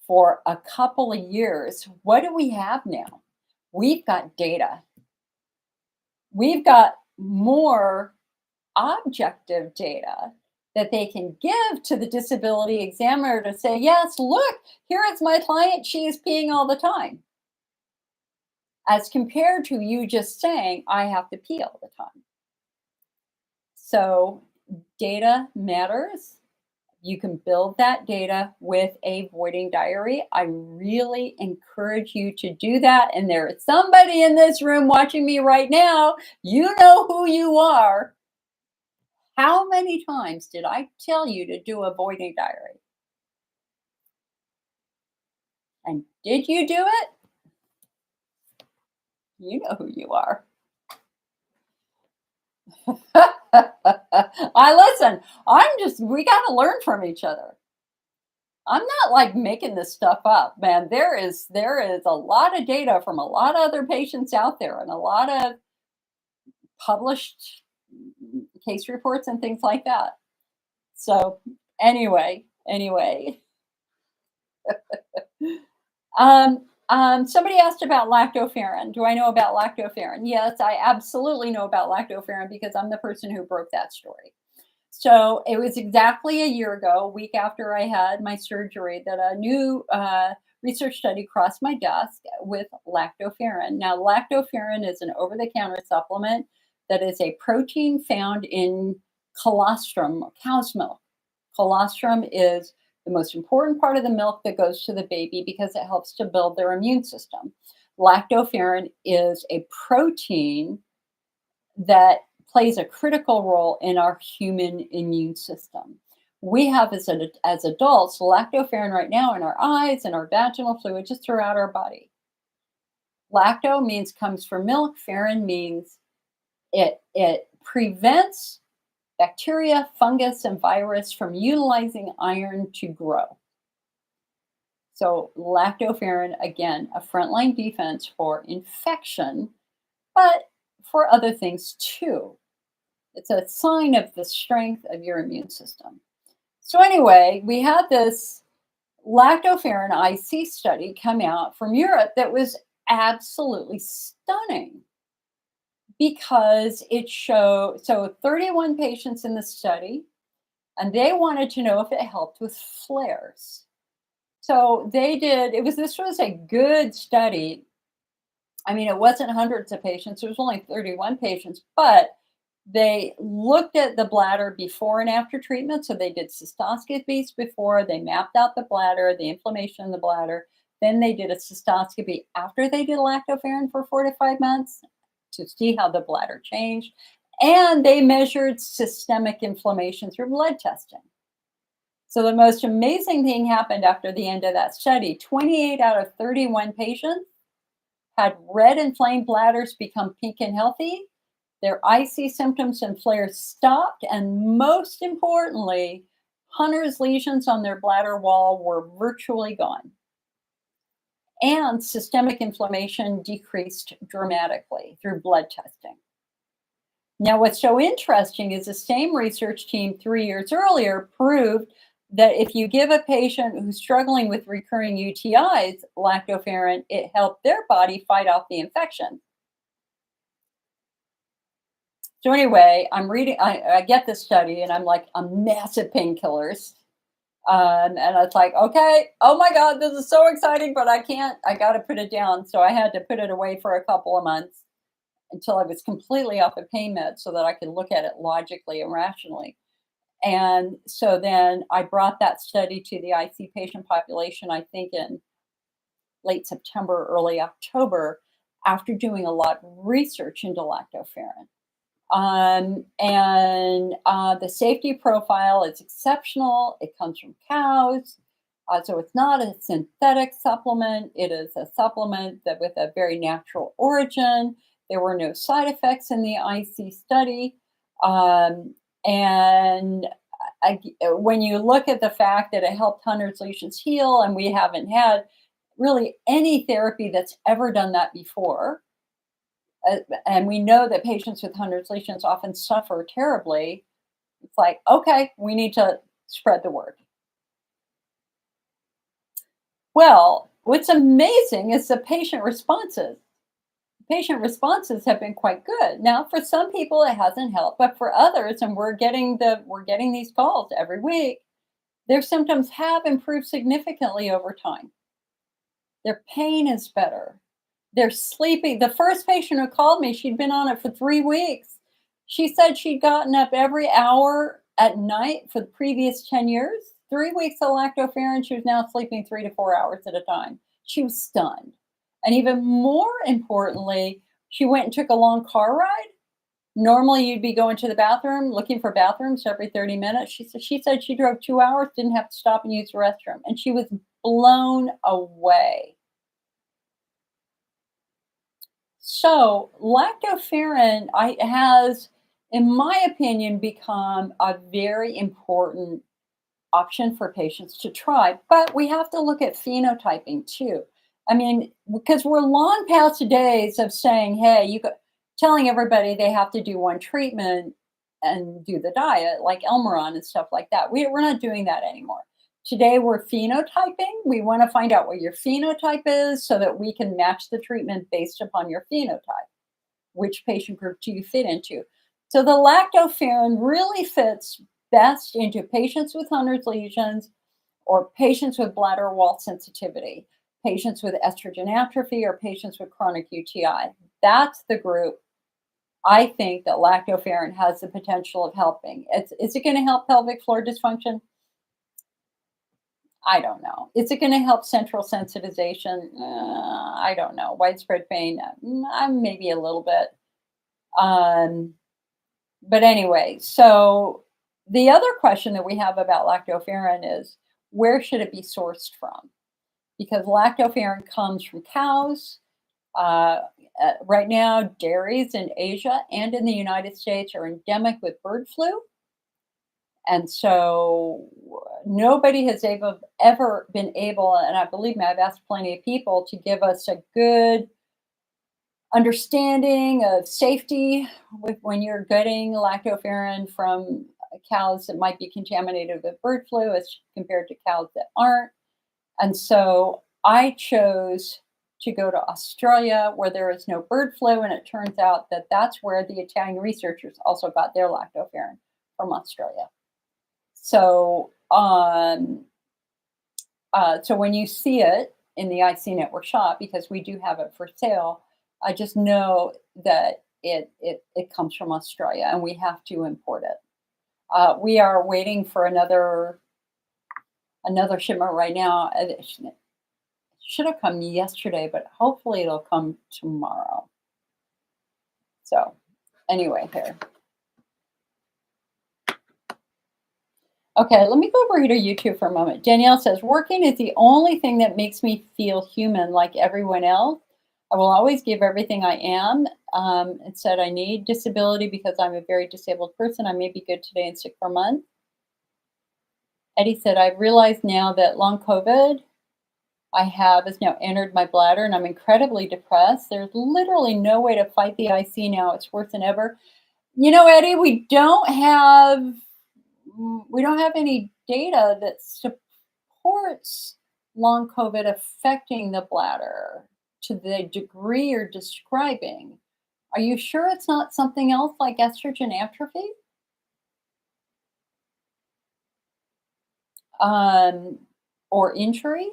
for a couple of years, what do we have now? We've got data. We've got more objective data that they can give to the disability examiner to say, yes, look, here is my client. She is peeing all the time. As compared to you just saying, I have to pee all the time. So data matters. You can build that data with a voiding diary. I really encourage you to do that. And there is somebody in this room watching me right now. You know who you are. How many times did I tell you to do a voiding diary? And did you do it? You know who you are. We got to learn from each other. I'm not like making this stuff up, man. There is a lot of data from a lot of other patients out there and a lot of published case reports and things like that. So anyway. Somebody asked about lactoferrin. Do I know about lactoferrin? Yes, I absolutely know about lactoferrin because I'm the person who broke that story. So it was exactly a year ago, a week after I had my surgery, that a new research study crossed my desk with lactoferrin. Now, lactoferrin is an over-the-counter supplement that is a protein found in colostrum, cow's milk. Colostrum is the most important part of the milk that goes to the baby because it helps to build their immune system. Lactoferrin is a protein that plays a critical role in our human immune system. We have, as adults, lactoferrin right now in our eyes and our vaginal fluid, just throughout our body. Lacto means comes from milk. Ferrin means it prevents bacteria, fungus, and virus from utilizing iron to grow. So lactoferrin, again, a frontline defense for infection, but for other things too. It's a sign of the strength of your immune system. So anyway, we had this lactoferrin IC study come out from Europe that was absolutely stunning because it showed, so 31 patients in the study, and they wanted to know if it helped with flares. So they did, this was a good study. I mean, it wasn't hundreds of patients, it was only 31 patients, but they looked at the bladder before and after treatment. So they did cystoscopies before, they mapped out the bladder, the inflammation in the bladder. Then they did a cystoscopy after they did lactoferrin for 4 to 5 months to see how the bladder changed. And they measured systemic inflammation through blood testing. So the most amazing thing happened after the end of that study. 28 out of 31 patients had red inflamed bladders become pink and healthy. Their IC symptoms and flares stopped, and most importantly, Hunner's lesions on their bladder wall were virtually gone. And systemic inflammation decreased dramatically through blood testing. Now, what's so interesting is the same research team 3 years earlier proved that if you give a patient who's struggling with recurring UTIs lactoferrin, it helped their body fight off the infection. So anyway, I'm reading, I get this study and I'm like, a massive painkillers. And I was like, okay, oh my God, this is so exciting, but I got to put it down. So I had to put it away for a couple of months until I was completely off of pain meds so that I could look at it logically and rationally. And so then I brought that study to the IC patient population, I think in late September, early October, after doing a lot of research into lactoferrin. The safety profile is exceptional. It comes from cows. So it's not a synthetic supplement. It is a supplement that with a very natural origin. There were no side effects in the IC study. When you look at the fact that it helped Hunner's lesions heal, and we haven't had really any therapy that's ever done that before, and we know that patients with Hunner's lesions often suffer terribly, it's like, okay, we need to spread the word. Well, what's amazing is the patient responses. Patient responses have been quite good. Now, for some people, it hasn't helped, but for others, and we're getting these calls every week, their symptoms have improved significantly over time. Their pain is better. They're sleeping. The first patient who called me, she'd been on it for 3 weeks. She said she'd gotten up every hour at night for the previous 10 years. 3 weeks of lactoferrin, she was now sleeping 3 to 4 hours at a time. She was stunned. And even more importantly, she went and took a long car ride. Normally, you'd be going to the bathroom, looking for bathrooms every 30 minutes. She said she drove 2 hours, didn't have to stop and use the restroom. And she was blown away. So lactoferrin has, in my opinion, become a very important option for patients to try. But we have to look at phenotyping too. I mean, because we're long past the days of saying, hey, telling everybody they have to do one treatment and do the diet like Elmeron and stuff like that. We're not doing that anymore. Today we're phenotyping. We want to find out what your phenotype is so that we can match the treatment based upon your phenotype. Which patient group do you fit into? So the lactoferrin really fits best into patients with Hunner's lesions or patients with bladder wall sensitivity, patients with estrogen atrophy, or patients with chronic UTI. That's the group I think that lactoferrin has the potential of helping. Is it going to help pelvic floor dysfunction? I don't know. Is it going to help central sensitization? I don't know. Widespread pain? Maybe a little bit. But anyway, so the other question that we have about lactoferrin is, where should it be sourced from? Because lactoferrin comes from cows. Right now, dairies in Asia and in the United States are endemic with bird flu. And so nobody has ever been able, and I believe me, I've asked plenty of people to give us a good understanding of safety with when you're getting lactoferrin from cows that might be contaminated with bird flu as compared to cows that aren't. And so I chose to go to Australia where there is no bird flu. And it turns out that that's where the Italian researchers also got their lactoferrin from Australia. So, so when you see it in the IC Network shop, because we do have it for sale, I just know that it comes from Australia and we have to import it. We are waiting for another shipment right now. It should have come yesterday, but hopefully it'll come tomorrow. So anyway, here. Okay, let me go over here to YouTube for a moment. Danielle says, working is the only thing that makes me feel human like everyone else. I will always give everything I am. It said, I need disability because I'm a very disabled person. I may be good today and sick for a month. Eddie said, I've realized now that long COVID I have has now entered my bladder and I'm incredibly depressed. There's literally no way to fight the IC now. It's worse than ever. You know, Eddie, we don't have any data that supports long COVID affecting the bladder to the degree you're describing. Are you sure it's not something else like estrogen atrophy? Or injury?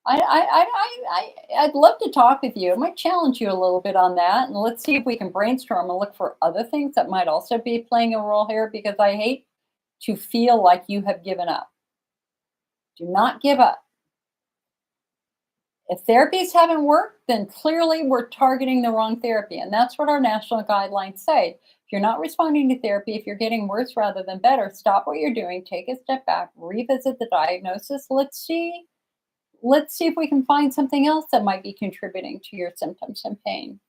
I'd love to talk with you. I might challenge you a little bit on that, and let's see if we can brainstorm and look for other things that might also be playing a role here, because I hate to feel like you have given up. Do not give up. If therapies haven't worked, then clearly we're targeting the wrong therapy, and that's what our national guidelines say. If you're not responding to therapy, if you're getting worse rather than better, stop what you're doing, take a step back, revisit the diagnosis. Let's see if we can find something else that might be contributing to your symptoms and pain.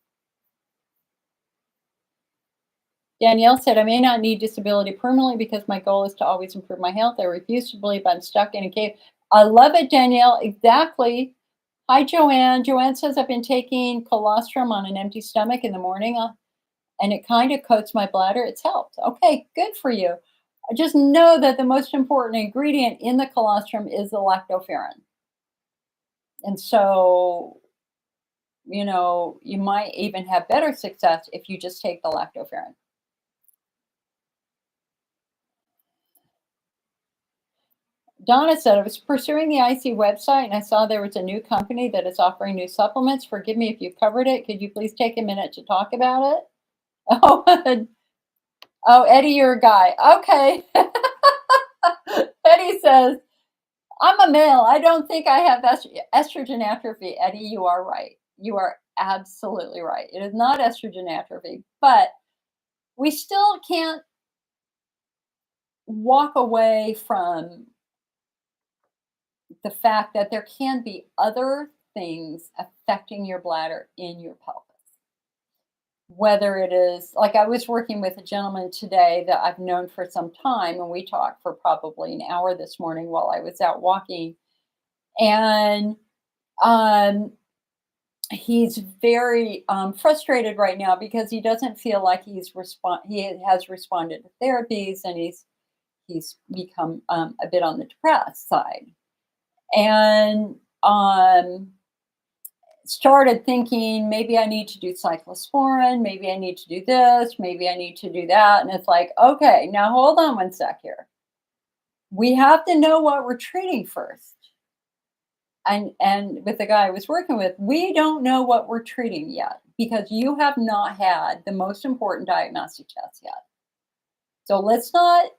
Danielle said, I may not need disability permanently because my goal is to always improve my health. I refuse to believe I'm stuck in a cave. I love it, Danielle. Exactly. Hi, Joanne. Joanne says, I've been taking colostrum on an empty stomach in the morning, and it kind of coats my bladder. It's helped. Okay, good for you. I just know that the most important ingredient in the colostrum is the lactoferrin. And so, you know, you might even have better success if you just take the lactoferrin. Donna said, I was pursuing the IC website and I saw there was a new company that is offering new supplements. Forgive me if you covered it. Could you please take a minute to talk about it? Oh, oh, Eddie, you're a guy. Okay. Eddie says, I'm a male. I don't think I have estrogen atrophy. Eddie, you are right. You are absolutely right. It is not estrogen atrophy, but we still can't walk away from the fact that there can be other things affecting your bladder in your pelvis. Whether it is, like I was working with a gentleman today that I've known for some time, and we talked for probably an hour this morning while I was out walking. And he's very frustrated right now because he doesn't feel like he has responded to therapies, and he's become a bit on the depressed side. And started thinking, maybe I need to do cyclosporin, maybe I need to do this, maybe I need to do that. And it's like, okay, now hold on one sec here. We have to know what we're treating first. And with the guy I was working with, we don't know what we're treating yet because you have not had the most important diagnostic test yet. So let's not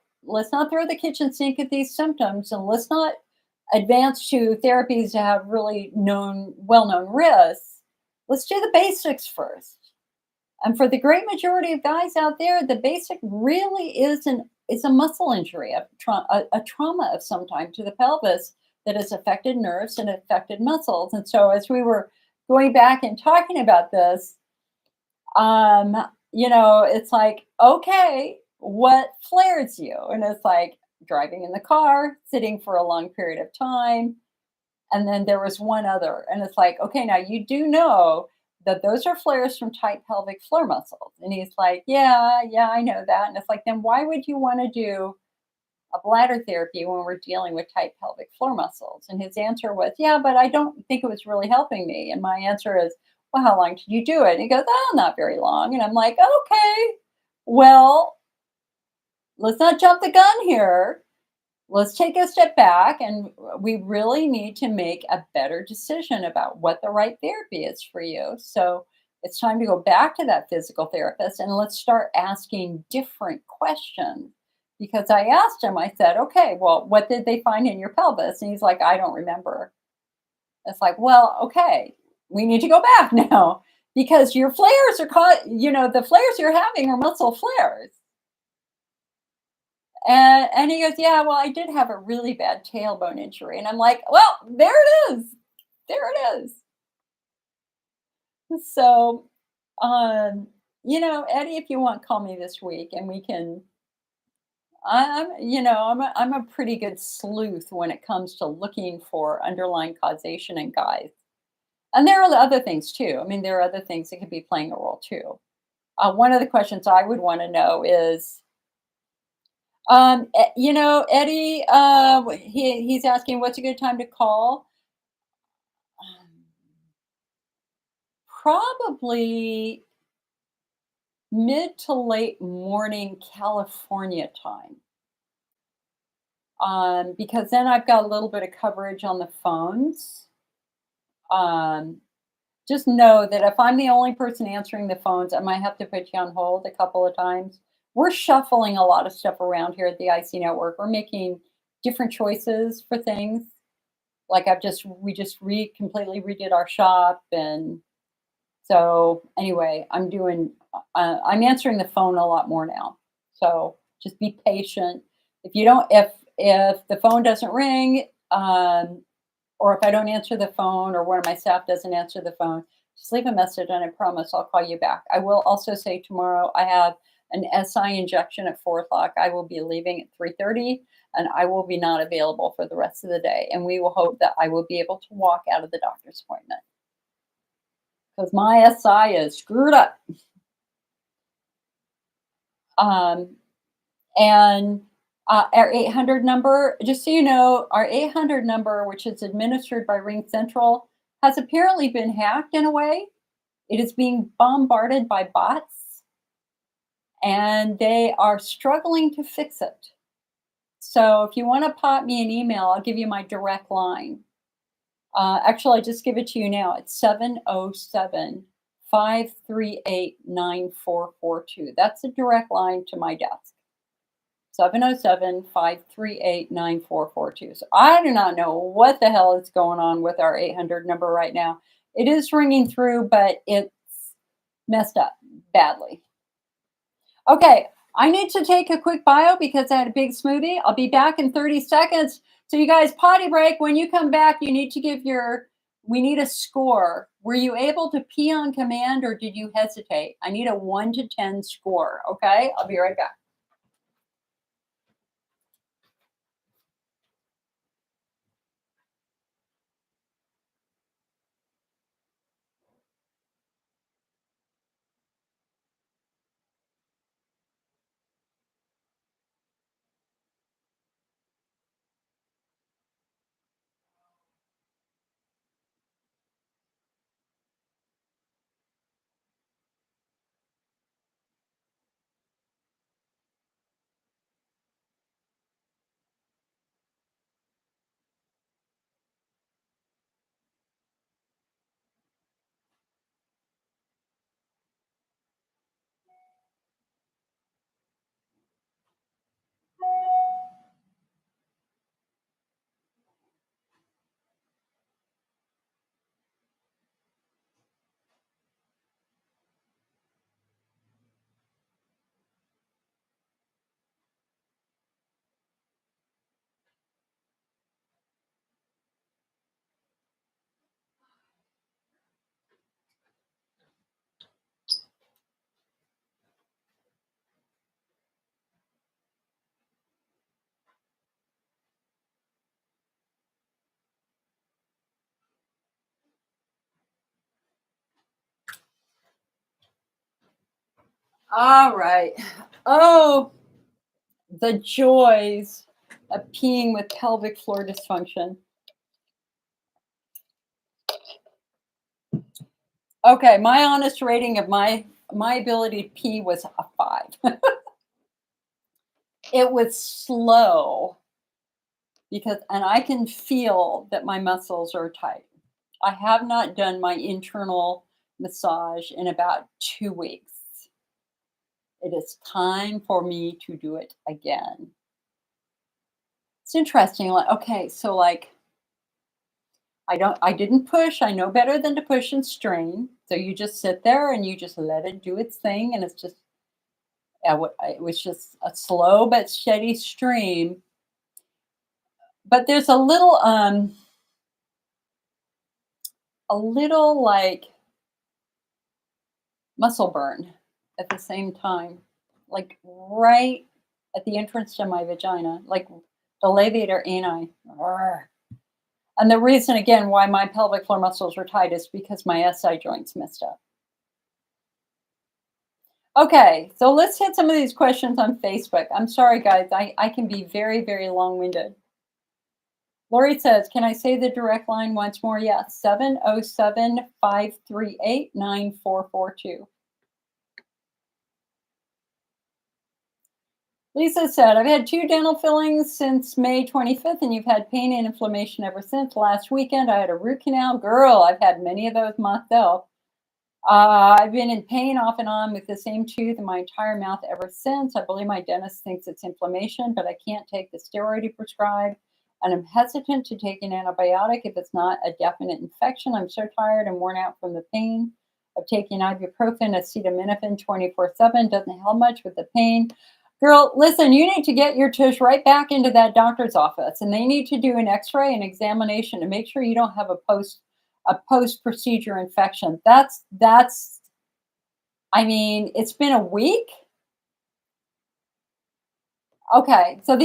throw the kitchen sink at these symptoms, and let's not advance to therapies that have really well-known risks. Let's do the basics first. And for the great majority of guys out there, the basic really is a muscle injury, a trauma of some type to the pelvis that has affected nerves and affected muscles. And so as we were going back and talking about this, you know, it's like, okay, what flares you? And it's like, driving in the car, sitting for a long period of time, and then there was one other. And it's like, okay, now you do know that those are flares from tight pelvic floor muscles. And he's like, yeah, I know that. And it's like, then why would you want to do a bladder therapy when we're dealing with tight pelvic floor muscles? And his answer was, yeah, but I don't think it was really helping me. And my answer is, well, how long did you do it? And he goes, oh, not very long. And I'm like, okay, well, let's not jump the gun here. Let's take a step back, and we really need to make a better decision about what the right therapy is for you. So it's time to go back to that physical therapist and let's start asking different questions. Because I asked him, I said, okay, well, what did they find in your pelvis? And he's like, I don't remember. It's like, well, okay, we need to go back now because your flares are the flares you're having are muscle flares. And he goes, "Yeah, well, I did have a really bad tailbone injury." And I'm like, "Well, there it is. There it is." So, Eddie, if you want, call me this week and we can. I'm a pretty good sleuth when it comes to looking for underlying causation in guys. And there are other things too. I mean, there are other things that could be playing a role too. One of the questions I would want to know is, Eddie, he's asking what's a good time to call. Um, Probably mid to late morning California time. Because then I've got a little bit of coverage on the phones. Um, just know that if I'm the only person answering the phones, I might have to put you on hold a couple of times. We're shuffling a lot of stuff around here at the IC Network. We're making different choices for things. Like we just completely redid our shop, and so anyway, I'm answering the phone a lot more now. So just be patient. If the phone doesn't ring, or if I don't answer the phone, or one of my staff doesn't answer the phone, just leave a message and I promise I'll call you back. I will also say tomorrow I have an SI injection at 4 o'clock. I will be leaving at 3:30 and I will be not available for the rest of the day. And we will hope that I will be able to walk out of the doctor's appointment because my SI is screwed up. Um, and our 800 number, just so you know, our 800 number, which is administered by Ring Central, has apparently been hacked in a way. It is being bombarded by bots, and they are struggling to fix it. So if you want to pop me an email, I'll give you my direct line. Actually, I just give it to you now. It's 707-538-9442. That's a direct line to my desk. 707-538-9442. So I do not know what the hell is going on with our 800 number right now. It is ringing through, but it's messed up badly. Okay, I need to take a quick bio because I had a big smoothie. I'll be back in 30 seconds. So you guys, potty break. When you come back, you need to we need a score. Were you able to pee on command or did you hesitate? I need a 1 to 10 score. Okay, I'll be right back. All right. Oh, the joys of peeing with pelvic floor dysfunction. Okay, my honest rating of my ability to pee was a 5. It was slow because and I can feel that my muscles are tight. I have not done my internal massage in about 2 weeks. It is time for me to do it again. It's interesting, like, okay, so, like, I didn't push, I know better than to push and strain, so you just sit there and you just let it do its thing, and it's just it was just a slow but steady stream, but there's a little, like, muscle burn at the same time, like, right at the entrance to my vagina, like, the levator ani. Arrgh. And the reason, again, why my pelvic floor muscles were tight is because my SI joints messed up. Okay, so let's hit some of these questions on Facebook. I'm sorry, guys. I can be very, very long winded. Lori says, can I say the direct line once more? Yes, 707-538-9442. Lisa said, I've had 2 dental fillings since May 25th, and you've had pain and inflammation ever since. Last weekend, I had a root canal. Girl, I've had many of those myself. I've been in pain off and on with the same tooth in my entire mouth ever since. I believe my dentist thinks it's inflammation, but I can't take the steroid he prescribed. And I'm hesitant to take an antibiotic if it's not a definite infection. I'm so tired and worn out from the pain of taking ibuprofen, acetaminophen 24/7. Doesn't help much with the pain. Girl, listen, you need to get your tush right back into that doctor's office, and they need to do an x-ray and examination to make sure you don't have a post-procedure infection. That's I mean, it's been a week. Okay, so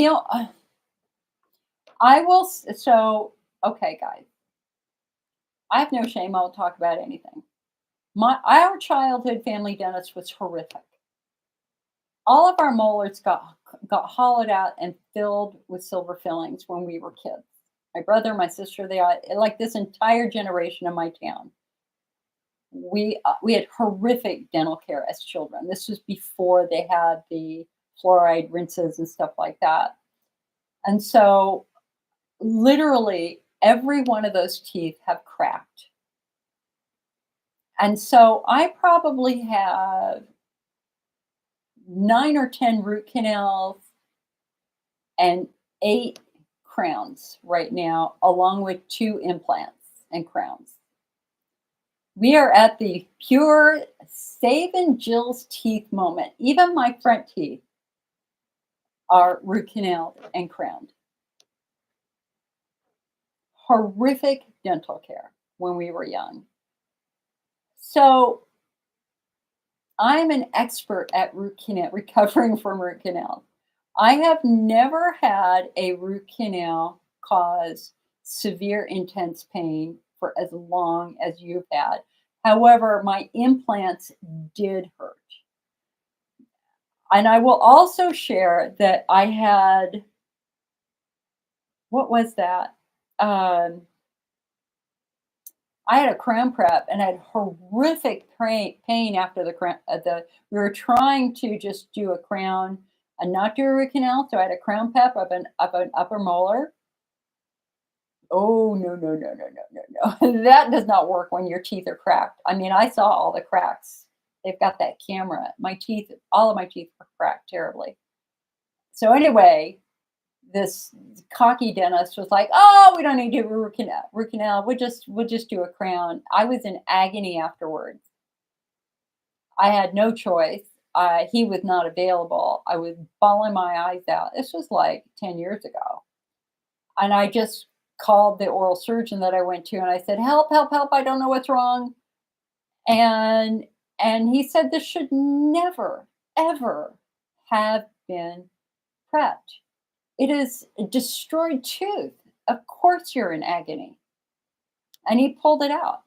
I will so okay, guys. I have no shame. I'll talk about anything. Our childhood family dentist was horrific. All of our molars got hollowed out and filled with silver fillings when we were kids. My brother, my sister, they all, like this entire generation of my town. We had horrific dental care as children. This was before they had the fluoride rinses and stuff like that. And so literally every one of those teeth have cracked. And so I probably have 9 or 10 root canals and 8 crowns right now, along with 2 implants and crowns. We are at the pure saving Jill's teeth moment. Even my front teeth are root canaled and crowned. Horrific dental care when we were young. So I'm an expert at root canal, recovering from root canals. I have never had a root canal cause severe, intense pain for as long as you've had. However, my implants did hurt. And I will also share that I had, what was that? I had a crown prep and I had horrific pain after the crown. We were trying to just do a crown and not do a root canal, so I had a crown prep of an upper molar. Oh no no no no no no no! That does not work when your teeth are cracked. I mean, I saw all the cracks. They've got that camera. My teeth, all of my teeth were cracked terribly. So anyway, this cocky dentist was like, "Oh, we don't need to do a root canal. Root canal. We'll just do a crown." I was in agony afterwards. I had no choice. He was not available. I was bawling my eyes out. This was like 10 years ago, and I just called the oral surgeon that I went to, and I said, "Help! Help! Help! I don't know what's wrong." And he said this should never ever have been prepped. It is a destroyed tooth. Of course you're in agony. And he pulled it out.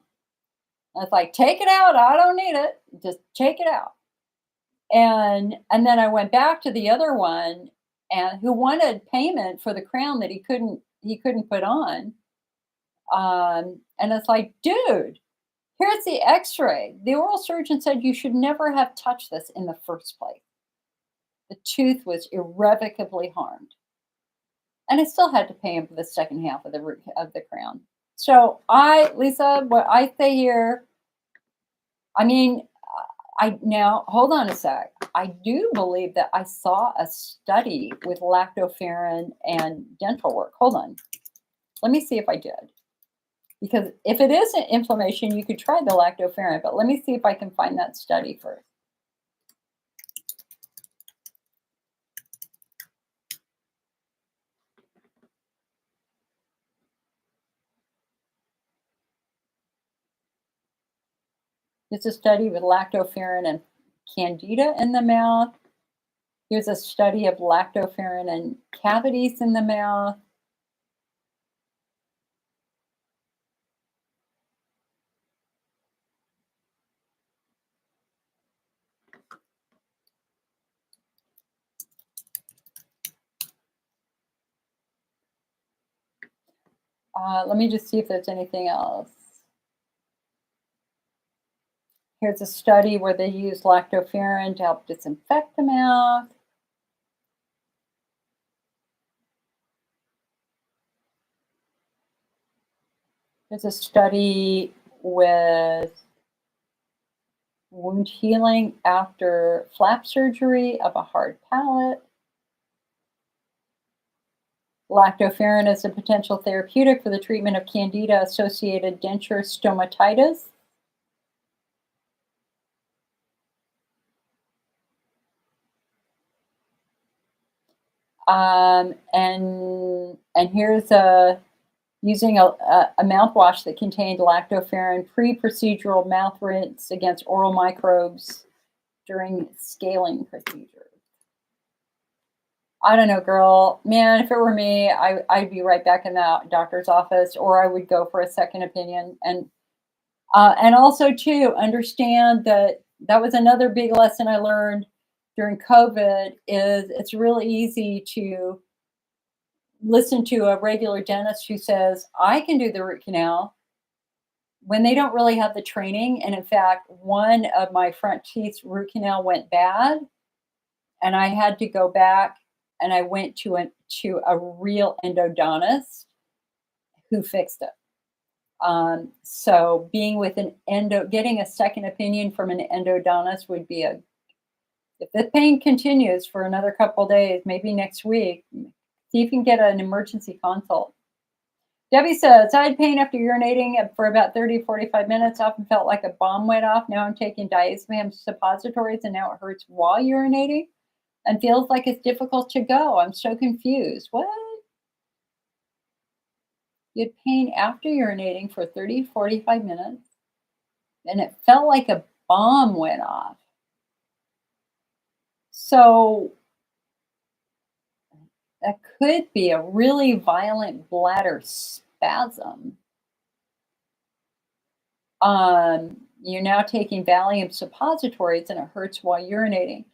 I was like, take it out. I don't need it. Just take it out. And then I went back to the other one, and who wanted payment for the crown that he couldn't put on. And it's like, dude, here's the X-ray. The oral surgeon said you should never have touched this in the first place. The tooth was irrevocably harmed, and I still had to pay him for the second half of the crown. So Lisa, what I say here, I mean, I now hold on a sec. I do believe that I saw a study with lactoferrin and dental work. Hold on. Let me see if I did. Because if it is an inflammation, you could try the lactoferrin, but let me see if I can find that study first. It's a study with lactoferrin and candida in the mouth. Here's a study of lactoferrin and cavities in the mouth. Let me just see if there's anything else. Here's a study where they use lactoferrin to help disinfect the mouth. There's a study with wound healing after flap surgery of a hard palate. Lactoferrin is a potential therapeutic for the treatment of candida-associated denture stomatitis. And here's using a mouthwash that contained lactoferrin pre-procedural mouth rinse against oral microbes during scaling procedures. I don't know, girl. Man, if it were me, I'd be right back in the doctor's office, or I would go for a second opinion. And also, too, understand that was another big lesson I learned during COVID is it's really easy to listen to a regular dentist who says, I can do the root canal when they don't really have the training. And in fact, one of my front teeth's root canal went bad, and I had to go back, and I went to a real endodontist who fixed it. So being with getting a second opinion from an endodontist would be if the pain continues for another couple days, maybe next week, see if you can get an emergency consult. Debbie says, I had pain after urinating for about 30 to 45 minutes. Often felt like a bomb went off. Now I'm taking diazepam suppositories, and now it hurts while urinating and feels like it's difficult to go. I'm so confused. What? You had pain after urinating for 30 to 45 minutes, and it felt like a bomb went off. So that could be a really violent bladder spasm. You're now taking Valium suppositories, and it hurts while urinating.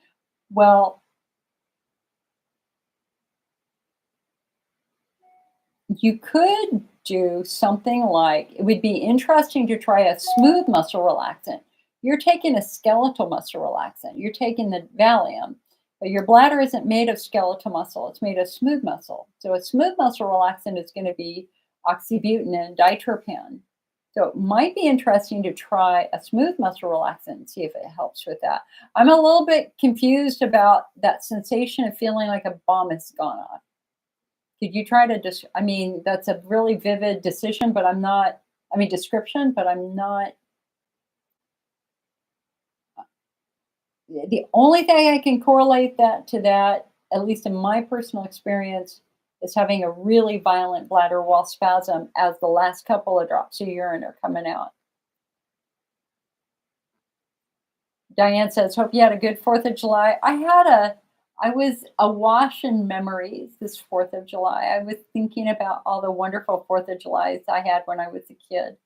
Well, you could do something like, it would be interesting to try a smooth muscle relaxant. You're taking a skeletal muscle relaxant. You're taking the Valium, but your bladder isn't made of skeletal muscle. It's made of smooth muscle. So a smooth muscle relaxant is going to be oxybutynin and ditropin. So it might be interesting to try a smooth muscle relaxant and see if it helps with that. I'm a little bit confused about that sensation of feeling like a bomb has gone off. Could you try to just, I mean, that's a really vivid description, but I'm not, the only thing I can correlate that to that, at least in my personal experience, is having a really violent bladder wall spasm as the last couple of drops of urine are coming out. Diane says, hope you had a good 4th of July. I was awash in memories this 4th of July. I was thinking about all the wonderful 4th of Julys I had when I was a kid.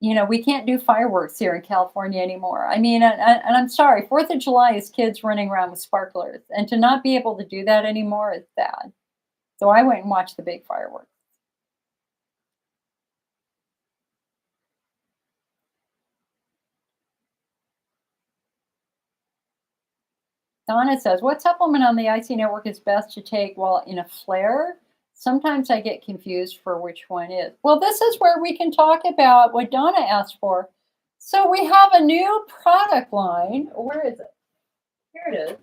We can't do fireworks here in California anymore. I mean, and I'm sorry, 4th of July is kids running around with sparklers, and to not be able to do that anymore is sad. So I went and watched the big fireworks. Donna says, what supplement on the IC network is best to take while in a flare? Sometimes I get confused for which one is. Well, this is where we can talk about what Donna asked for. So we have a new product line. Where is it? Here it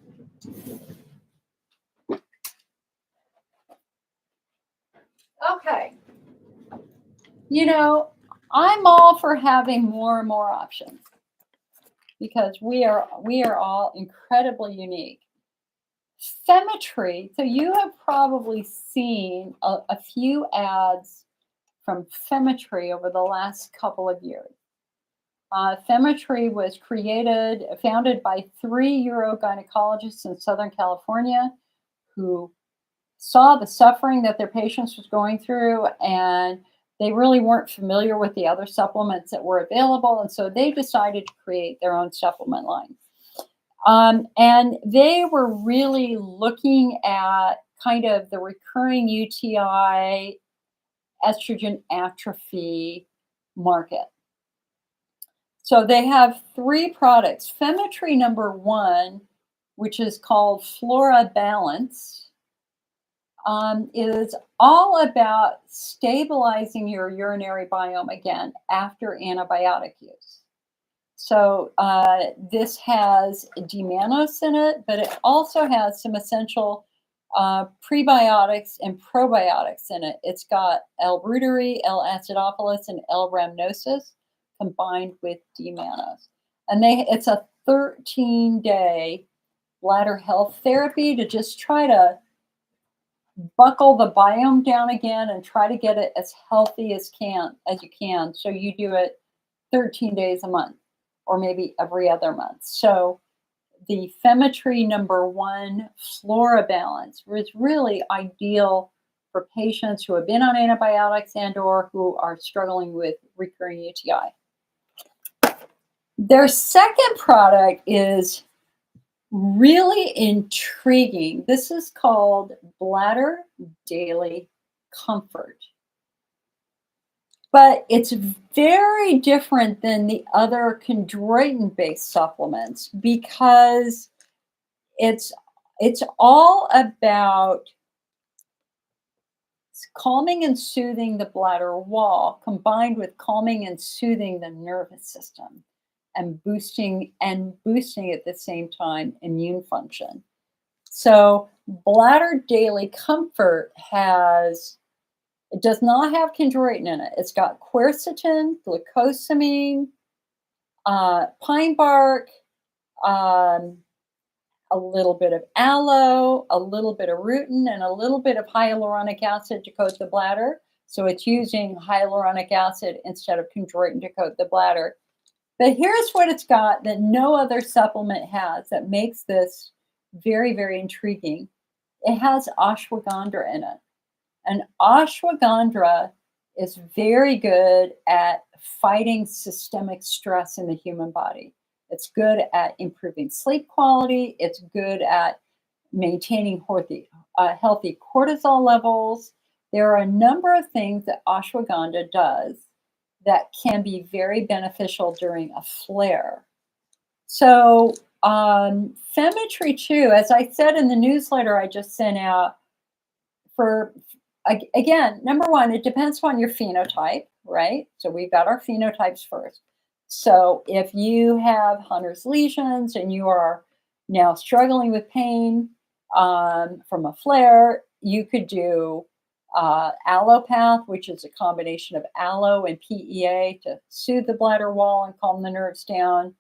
is. Okay. I'm all for having more and more options because we are all incredibly unique. Femetry. So you have probably seen a few ads from Femetry over the last couple of years. Femetry was founded by 3 urogynecologists in Southern California who saw the suffering that their patients was going through, and they really weren't familiar with the other supplements that were available, and so they decided to create their own supplement line. And they were really looking at kind of the recurring UTI, estrogen atrophy market. So they have 3 products. Femetry number 1, which is called Flora Balance, is all about stabilizing your urinary biome again after antibiotic use. So this has D-mannose in it, but it also has some essential prebiotics and probiotics in it. It's got L-reuteri, L-acidophilus, and L-rhamnosus combined with D-mannose. And it's a 13-day bladder health therapy to just try to buckle the biome down again and try to get it as healthy as you can. So you do it 13 days a month or maybe every other month. So the Femetry number 1 Flora Balance is really ideal for patients who have been on antibiotics and or who are struggling with recurring UTI. Their second product is really intriguing. This is called Bladder Daily Comfort. But it's very different than the other chondroitin-based supplements because it's all about calming and soothing the bladder wall combined with calming and soothing the nervous system and boosting at the same time immune function. So Bladder Daily Comfort it does not have chondroitin in it. It's got quercetin, glucosamine, pine bark, a little bit of aloe, a little bit of rutin, and a little bit of hyaluronic acid to coat the bladder. So it's using hyaluronic acid instead of chondroitin to coat the bladder. But here's what it's got that no other supplement has that makes this very, very intriguing. It has ashwagandha in it. And ashwagandha is very good at fighting systemic stress in the human body. It's good at improving sleep quality. It's good at maintaining healthy cortisol levels. There are a number of things that ashwagandha does that can be very beneficial during a flare. So Femetry 2, as I said in the newsletter I just sent out, again, number 1, it depends on your phenotype, right? So we've got our phenotypes first. So if you have Hunner's lesions and you are now struggling with pain from a flare, you could do Allopath, which is a combination of aloe and PEA to soothe the bladder wall and calm the nerves down.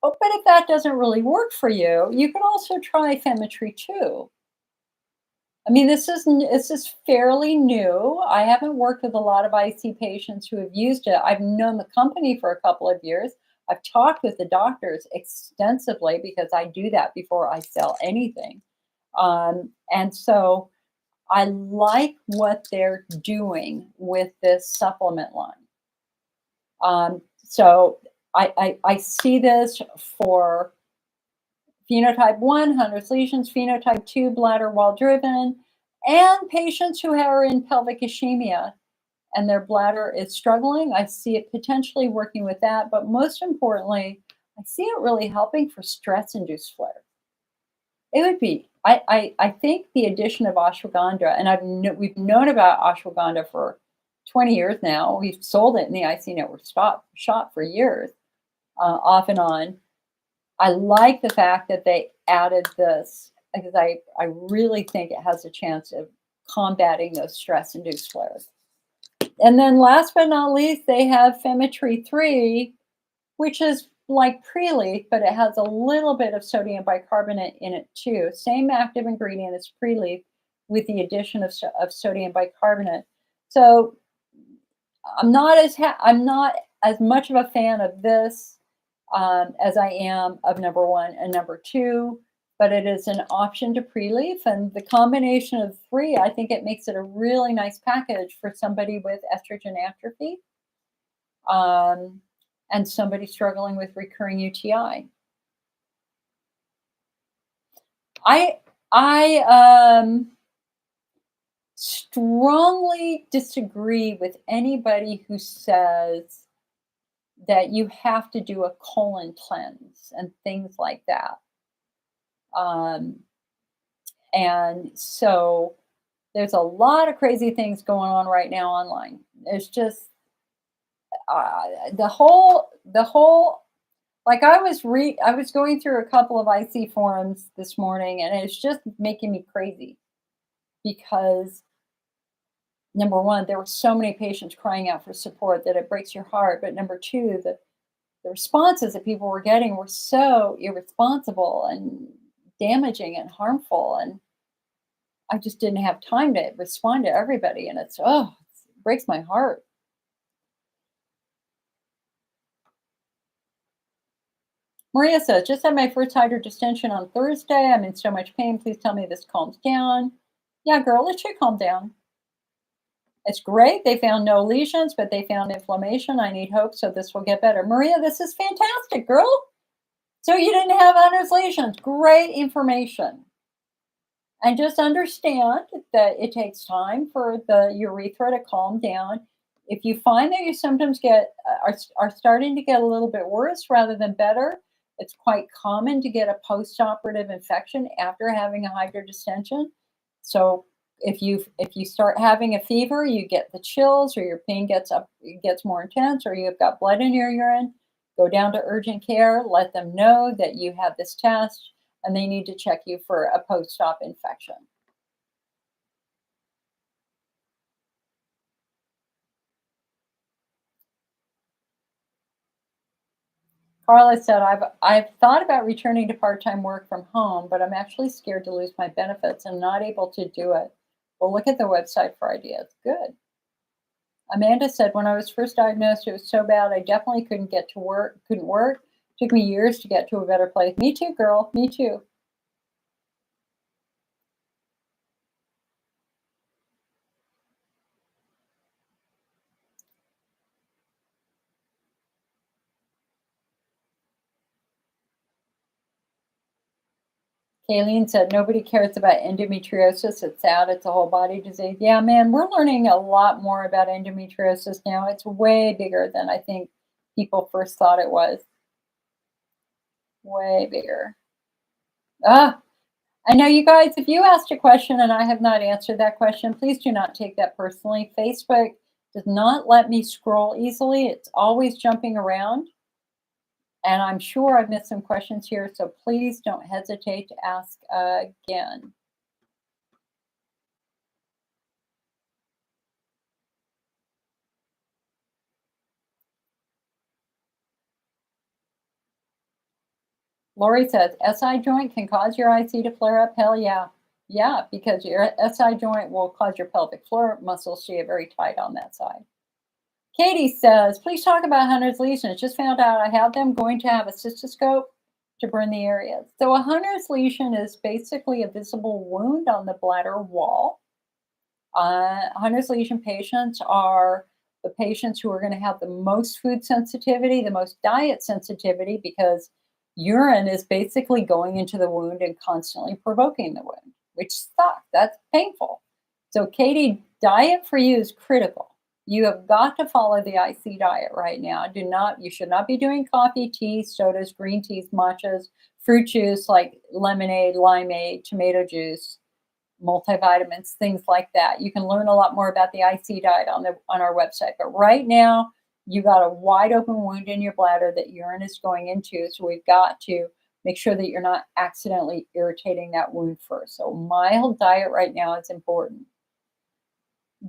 Oh, but if that doesn't really work for you, you can also try Femetry 2. I mean, this is fairly new. I haven't worked with a lot of IC patients who have used it. I've known the company for a couple of years. I've talked with the doctors extensively because I do that before I sell anything. And so I like what they're doing with this supplement line. So I see this for phenotype 1, Hunner's lesions, phenotype 2, bladder wall driven, and patients who are in pelvic ischemia and their bladder is struggling. I see it potentially working with that, but most importantly, I see it really helping for stress induced flares. It would be. I think the addition of ashwagandha, and we've known about ashwagandha for 20 years now. We've sold it in the IC Network shop for years, off and on. I like the fact that they added this because I really think it has a chance of combating those stress-induced flares. And then last but not least, they have Femitry 3, which is like pre-leaf, but it has a little bit of sodium bicarbonate in it too. Same active ingredient as pre-leaf with the addition of sodium bicarbonate. So I'm not as much of a fan of this as I am of number 1 and number 2, but it is an option to pre-leaf, and the combination of 3, I think it makes it a really nice package for somebody with estrogen atrophy. And somebody struggling with recurring UTI. I strongly disagree with anybody who says that you have to do a colon cleanse and things like that. And so there's a lot of crazy things going on right now online. There's just the whole like I was going through a couple of IC forums this morning, and it's just making me crazy because number 1, there were so many patients crying out for support that it breaks your heart. But number 2, the responses that people were getting were so irresponsible and damaging and harmful, and I just didn't have time to respond to everybody, and it breaks my heart. Maria says, just had my first hydrodistension on Thursday. I'm in so much pain. Please tell me this calms down. Yeah, girl, it should calm down. It's great. They found no lesions, but they found inflammation. I need hope, so this will get better. Maria, this is fantastic, girl. So you didn't have Hunner's lesions. Great information. And just understand that it takes time for the urethra to calm down. If you find that your symptoms are starting to get a little bit worse rather than better, it's quite common to get a post-operative infection after having a hydrodistension. So if you start having a fever, you get the chills, or your pain gets more intense, or you've got blood in your urine, go down to urgent care, let them know that you have this test, and they need to check you for a post-op infection. Carla said, I've thought about returning to part-time work from home, but I'm actually scared to lose my benefits and not able to do it. Well, look at the website for ideas. Good. Amanda said, when I was first diagnosed, it was so bad I definitely couldn't work. Took me years to get to a better place. Me too, girl. Me too. Kayleen said, nobody cares about endometriosis. It's sad. It's a whole body disease. Yeah, man, we're learning a lot more about endometriosis now. It's way bigger than I think people first thought it was. Way bigger. I know, you guys, if you asked a question and I have not answered that question, please do not take that personally. Facebook does not let me scroll easily. It's always jumping around. And I'm sure I've missed some questions here, so please don't hesitate to ask again. Lori says, SI joint can cause your IC to flare up? Hell yeah. Yeah, because your SI joint will cause your pelvic floor muscles to get very tight on that side. Katie says, please talk about Hunner's lesions. Just found out I have them. Going to have a cystoscope to burn the areas. So a Hunner's lesion is basically a visible wound on the bladder wall. Hunner's lesion patients are the patients who are going to have the most food sensitivity, the most diet sensitivity, because urine is basically going into the wound and constantly provoking the wound, which sucks. That's painful. So, Katie, diet for you is critical. You have got to follow the IC diet right now. You should not be doing coffee, tea, sodas, green teas, matchas, fruit juice like lemonade, limeade, tomato juice, multivitamins, things like that. You can learn a lot more about the IC diet on our website. But right now, you got a wide open wound in your bladder that urine is going into. So we've got to make sure that you're not accidentally irritating that wound first. So mild diet right now is important.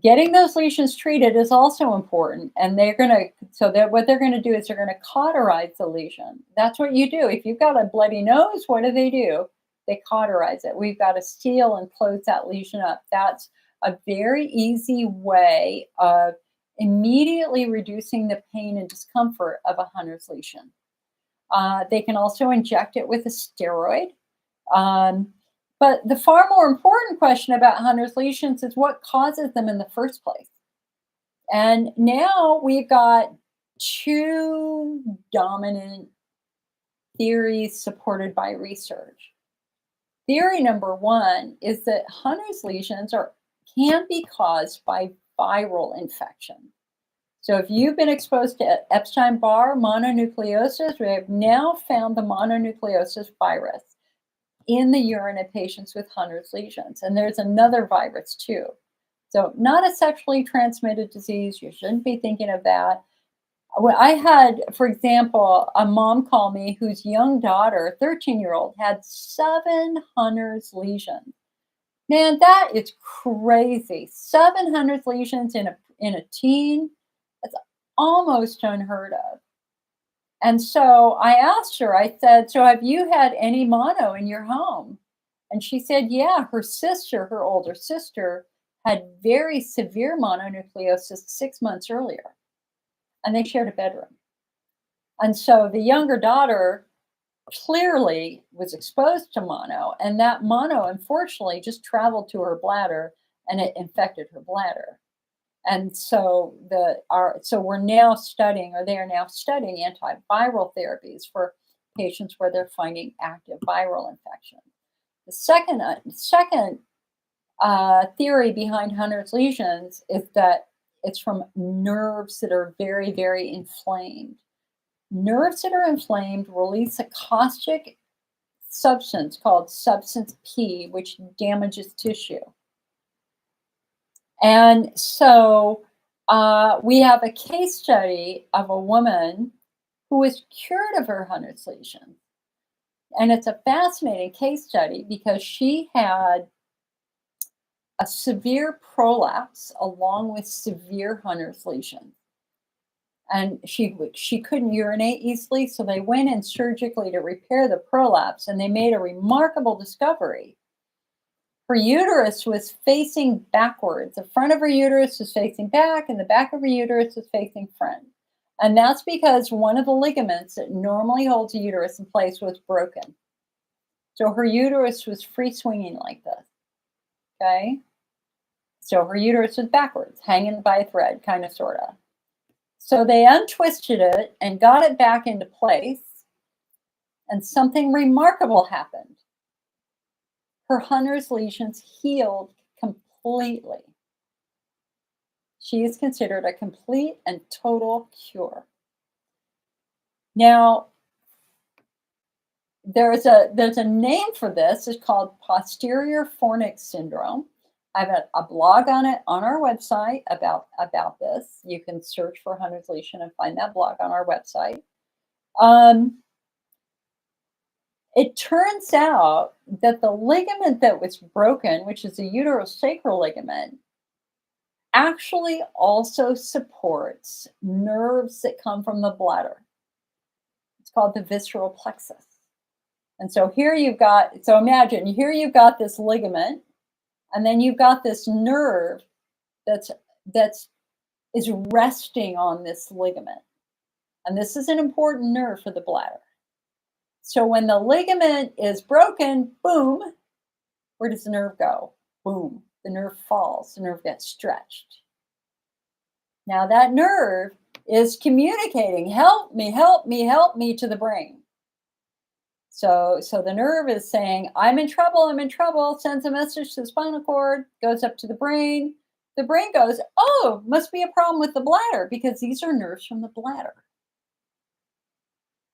Getting those lesions treated is also important. And what they're going to do is they're going to cauterize the lesion. That's what you do. If you've got a bloody nose, what do? They cauterize it. We've got to seal and close that lesion up. That's a very easy way of immediately reducing the pain and discomfort of a Hunner's lesion. They can also inject it with a steroid. But the far more important question about Hunner's lesions is what causes them in the first place. And now we've got two dominant theories supported by research. Theory number one is that Hunner's lesions can be caused by viral infection. So if you've been exposed to Epstein-Barr mononucleosis, we have now found the mononucleosis virus in the urine of patients with Hunner's lesions. And there's another virus too. So not a sexually transmitted disease. You shouldn't be thinking of that. I had, for example, a mom call me whose young daughter, 13-year-old, had 7 Hunner's lesions. Man, that is crazy. 7 Hunner's lesions in a teen. That's almost unheard of. And so I asked her, I said, so have you had any mono in your home? And she said, yeah, her older sister, had very severe mononucleosis 6 months earlier. And they shared a bedroom. And so the younger daughter clearly was exposed to mono, and that mono, unfortunately, just traveled to her bladder and it infected her bladder. And so they are now studying antiviral therapies for patients where they're finding active viral infection. The second theory behind Hunner's lesions is that it's from nerves that are very, very inflamed. Nerves that are inflamed release a caustic substance called substance P, which damages tissue. And so we have a case study of a woman who was cured of her Hunner's lesion. And it's a fascinating case study because she had a severe prolapse along with severe Hunner's lesion. And she couldn't urinate easily, so they went in surgically to repair the prolapse, and they made a remarkable discovery. Her uterus was facing backwards. The front of her uterus was facing back, and the back of her uterus was facing front. And that's because one of the ligaments that normally holds a uterus in place was broken. So her uterus was free swinging like this. Okay? So her uterus was backwards, hanging by a thread, kind of, sort of. So they untwisted it and got it back into place, and something remarkable happened. Her Hunner's lesions healed completely. She is considered a complete and total cure. Now, there's a name for this. It's called posterior fornix syndrome. I have a blog on it on our website about this. You can search for Hunner's lesion and find that blog on our website. It turns out that the ligament that was broken, which is a uterosacral ligament, actually also supports nerves that come from the bladder. It's called the visceral plexus. And so imagine, here you've got this ligament, and then you've got this nerve that's resting on this ligament. And this is an important nerve for the bladder. So when the ligament is broken, boom, where does the nerve go? Boom, the nerve falls, the nerve gets stretched. Now that nerve is communicating, help me, help me, help me to the brain. So the nerve is saying, I'm in trouble, sends a message to the spinal cord, goes up to the brain. The brain goes, oh, must be a problem with the bladder because these are nerves from the bladder.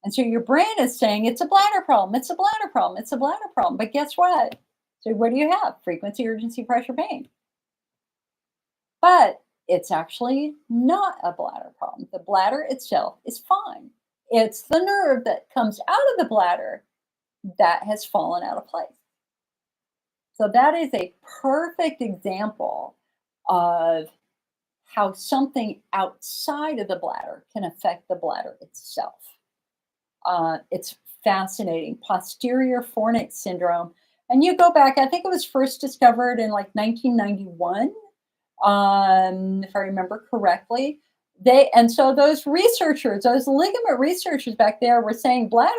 And so your brain is saying, it's a bladder problem, it's a bladder problem, it's a bladder problem. But guess what? So what do you have? Frequency, urgency, pressure, pain. But it's actually not a bladder problem. The bladder itself is fine. It's the nerve that comes out of the bladder that has fallen out of place. So that is a perfect example of how something outside of the bladder can affect the bladder itself. It's fascinating. Posterior fornix syndrome. And you go back, I think it was first discovered in like 1991, if I remember correctly. So those researchers, those ligament researchers back there were saying, bladder,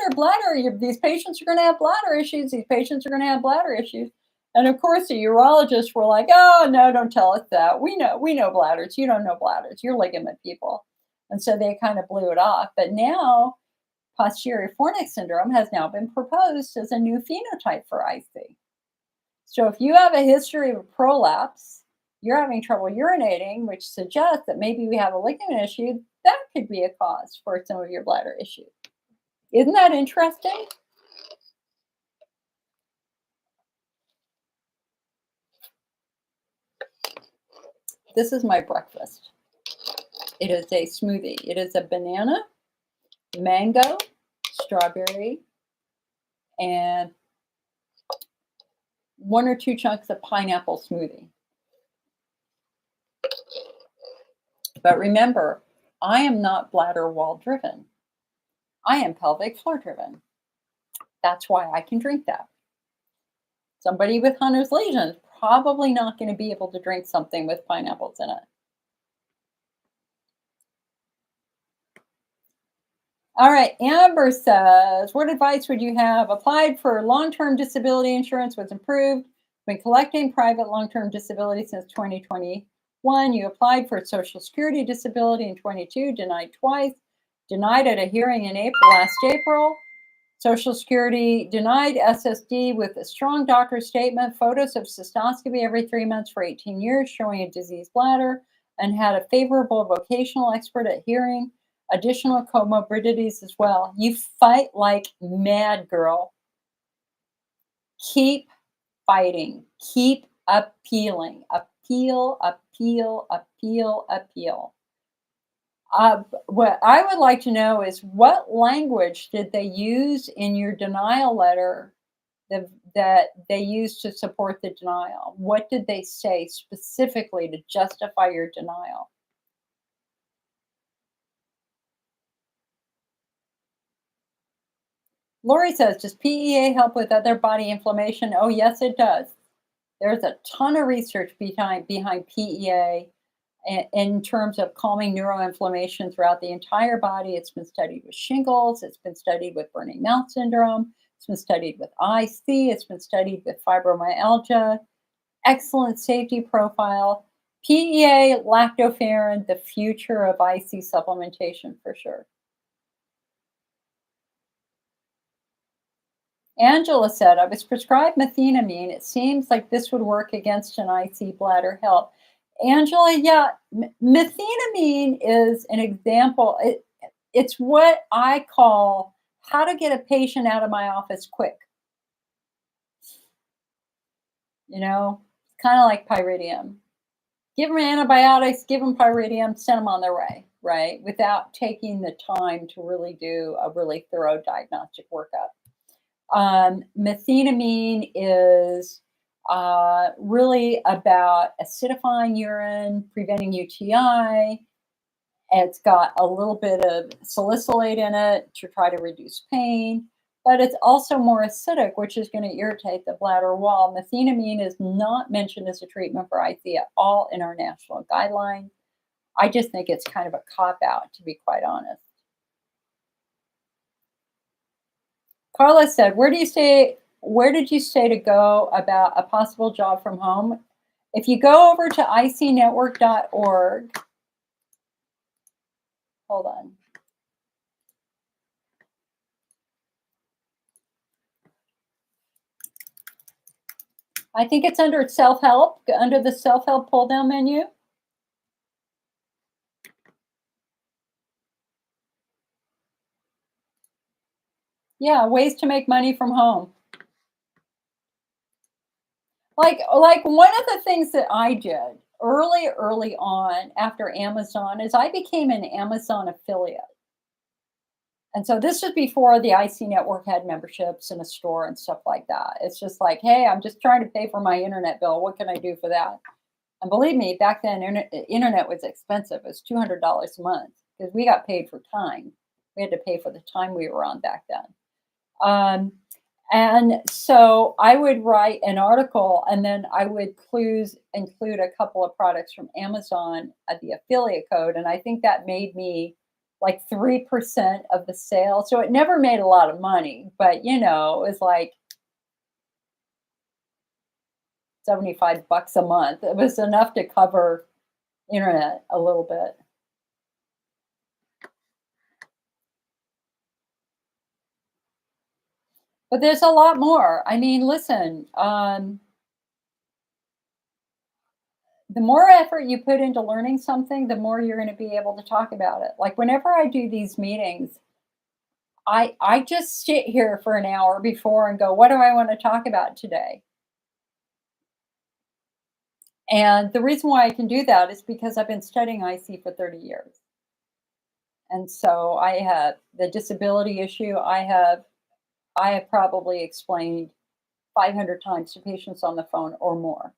these patients are going to have bladder issues. These patients are going to have bladder issues. And of course, the urologists were like, oh, no, don't tell us that. We know bladders. You don't know bladders. You're ligament people. And so they kind of blew it off. But now posterior fornix syndrome has now been proposed as a new phenotype for IC. So if you have a history of prolapse, you're having trouble urinating, which suggests that maybe we have a ligament issue, that could be a cause for some of your bladder issues. Isn't that interesting? This is my breakfast. It is a smoothie. It is a banana, mango, strawberry, and 1 or 2 chunks of pineapple smoothie. But remember, I am not bladder wall driven. I am pelvic floor driven. That's why I can drink that. Somebody with Hunter's lesion is probably not going to be able to drink something with pineapples in it. All right, Amber says, what advice would you have? Applied for long-term disability insurance, was approved. Been collecting private long-term disability since 2021. You applied for Social Security disability in 22, denied twice. Denied at a hearing in last April. Social Security denied SSD with a strong doctor statement, photos of cystoscopy every 3 months for 18 years showing a diseased bladder, and had a favorable vocational expert at hearing. Additional comorbidities as well. You fight like mad, girl. Keep fighting. Keep appealing. Appeal, appeal, appeal, appeal. What I would like to know is what language did they use in your denial letter that they used to support the denial? What did they say specifically to justify your denial? Lori says, does PEA help with other body inflammation? Oh, yes, it does. There's a ton of research behind PEA in terms of calming neuroinflammation throughout the entire body. It's been studied with shingles. It's been studied with burning mouth syndrome. It's been studied with IC. It's been studied with fibromyalgia. Excellent safety profile. PEA, lactoferrin, the future of IC supplementation for sure. Angela said, I was prescribed methenamine. It seems like this would work against an IC bladder health. Angela, yeah, methenamine is an example. It's what I call how to get a patient out of my office quick. You know, it's kind of like pyridium. Give them antibiotics, give them pyridium, send them on their way, right? Without taking the time to really do a really thorough diagnostic workup. Methenamine is really about acidifying urine, preventing UTI. It's got a little bit of salicylate in it to try to reduce pain, but it's also more acidic, which is going to irritate the bladder wall. Methenamine is not mentioned as a treatment for IC at all in our national guidelines. I just think it's kind of a cop-out, to be quite honest. Carla said, where did you say to go about a possible job from home? If you go over to icnetwork.org Hold on. I think it's under self-help, under the self-help pull-down menu. Yeah, ways to make money from home. Like one of the things that I did early on after Amazon is I became an Amazon affiliate. And so this was before the IC network had memberships in a store and stuff like that. It's just like, hey, I'm just trying to pay for my internet bill. What can I do for that? And believe me, back then, internet was expensive. It was $200 a month because we got paid for time. We had to pay for the time we were on back then. And so I would write an article and then I would include a couple of products from Amazon at the affiliate code. And I think that made me like 3% of the sale. So it never made a lot of money, but it was like 75 bucks a month. It was enough to cover internet a little bit. But there's a lot more. I mean, listen, the more effort you put into learning something, the more you're going to be able to talk about it. Like whenever I do these meetings, I just sit here for an hour before and go, what do I want to talk about today? And the reason why I can do that is because I've been studying IC for 30 years. And so I have the disability issue. I have probably explained 500 times to patients on the phone or more.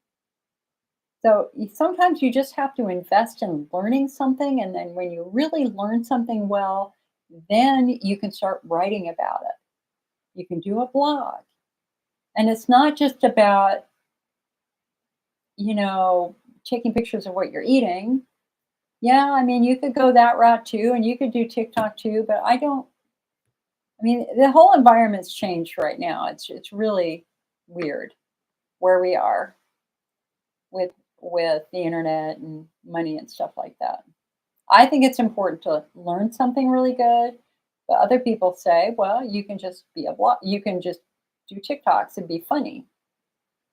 So sometimes you just have to invest in learning something. And then when you really learn something well, then you can start writing about it. You can do a blog. And it's not just about, taking pictures of what you're eating. Yeah, I mean, you could go that route too, and you could do TikTok too, but the whole environment's changed right now. It's really weird where we are with the internet and money and stuff like that. I think it's important to learn something really good, but other people say, well, you can just be a blog, you can just do TikToks and be funny.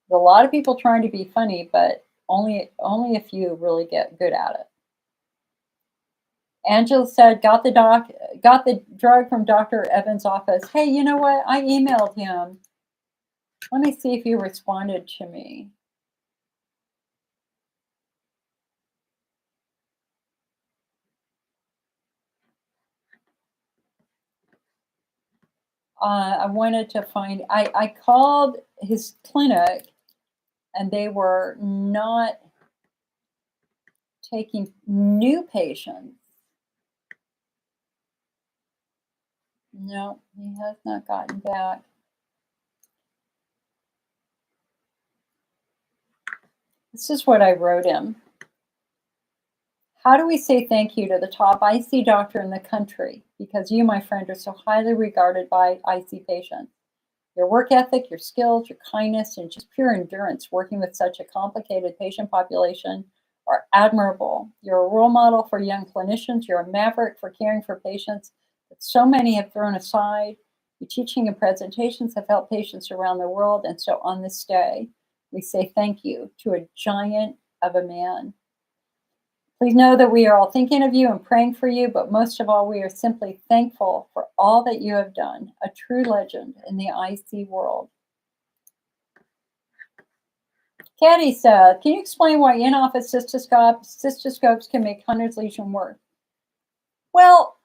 There's a lot of people trying to be funny, but only a few really get good at it. Angela said, got the drug from Dr. Evans' office. Hey, you know what? I emailed him. Let me see if he responded to me. I wanted to find, I called his clinic and they were not taking new patients. No, he has not gotten back. This is what I wrote him. How do we say thank you to the top IC doctor in the country? Because you, my friend, are so highly regarded by IC patients. Your work ethic, your skills, your kindness, and just pure endurance working with such a complicated patient population are admirable. You're a role model for young clinicians. You're a maverick for caring for patients that so many have thrown aside. Your teaching and presentations have helped patients around the world. And so on this day, we say thank you to a giant of a man. Please know that we are all thinking of you and praying for you, but most of all, we are simply thankful for all that you have done, a true legend in the IC world. Caddy said, can you explain why in-office cystoscopes can make Hunter's lesion worse? Well,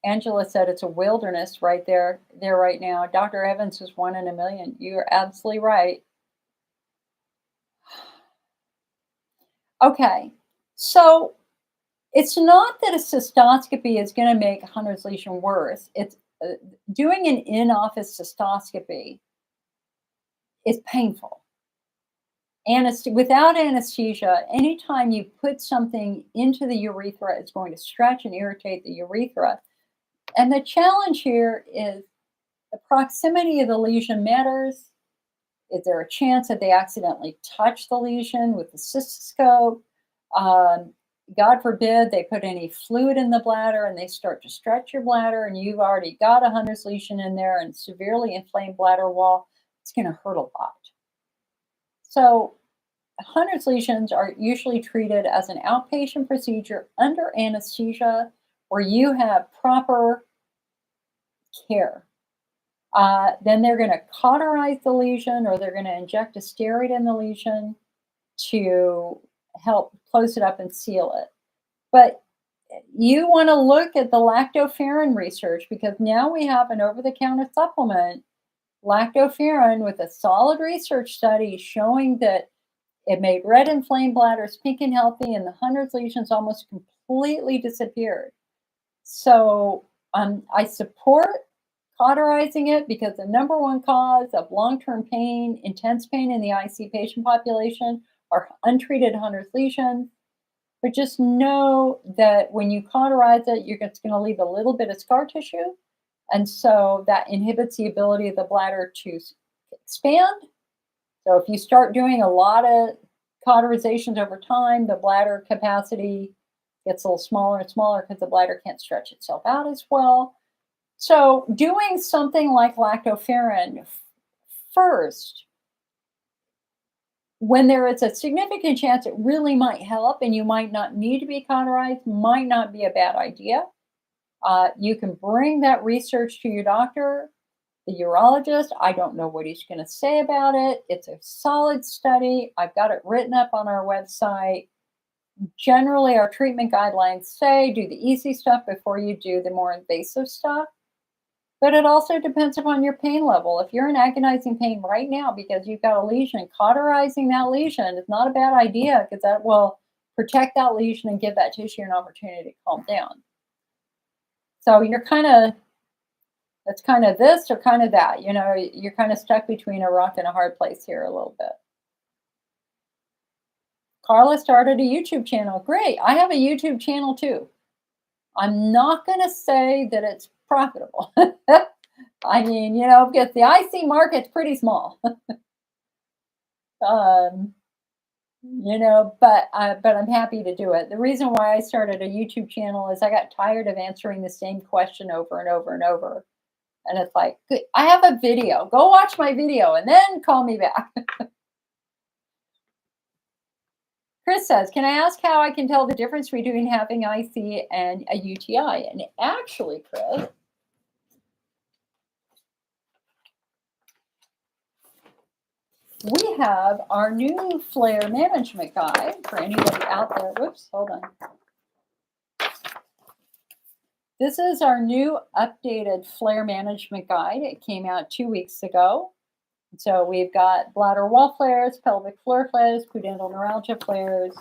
Angela said it's a wilderness right there right now. Dr. Evans is 1 in a million. You're absolutely right. Okay, so it's not that a cystoscopy is going to make Hunter's lesion worse. It's doing an in-office cystoscopy is painful. Without anesthesia, anytime you put something into the urethra, it's going to stretch and irritate the urethra. And the challenge here is the proximity of the lesion matters. Is there a chance that they accidentally touch the lesion with the cystoscope? God forbid they put any fluid in the bladder and they start to stretch your bladder and you've already got a Hunter's lesion in there and severely inflamed bladder wall. It's going to hurt a lot. So Hunter's lesions are usually treated as an outpatient procedure under anesthesia where you have proper care. Then they're going to cauterize the lesion or they're going to inject a steroid in the lesion to help close it up and seal it. But you want to look at the lactoferrin research because now we have an over-the-counter supplement, lactoferrin, with a solid research study showing that it made red inflamed bladders pink and healthy, and the Hunter's lesions almost completely disappeared. So I support cauterizing it because the number one cause of long-term pain, intense pain in the IC patient population are untreated Hunter's lesions. But just know that when you cauterize it, it's going to leave a little bit of scar tissue. And so that inhibits the ability of the bladder to expand. So if you start doing a lot of cauterizations over time, the bladder capacity gets a little smaller and smaller because the bladder can't stretch itself out as well. So doing something like lactoferrin first, when there is a significant chance it really might help and you might not need to be cauterized, might not be a bad idea. You can bring that research to your doctor, the urologist. I don't know what he's going to say about it. It's a solid study. I've got it written up on our website. Generally, our treatment guidelines say do the easy stuff before you do the more invasive stuff. But it also depends upon your pain level. If you're in agonizing pain right now because you've got a lesion, cauterizing that lesion is not a bad idea because that will protect that lesion and give that tissue an opportunity to calm down. So you're it's kind of this or kind of that. You're kind of stuck between a rock and a hard place here a little bit. Carla started a YouTube channel. Great. I have a YouTube channel too. I'm not going to say that it's profitable. I mean, because the IC market's pretty small. But I'm happy to do it. The reason why I started a YouTube channel is I got tired of answering the same question over and over and over. And it's like, I have a video. Go watch my video and then call me back. Chris says, can I ask how I can tell the difference between having IC and a UTI? And actually, Chris, we have our new flare management guide for anybody out there. Whoops, hold on. This is our new updated flare management guide. It came out 2 weeks ago. So we've got bladder wall flares, pelvic floor flares, pudendal neuralgia flares,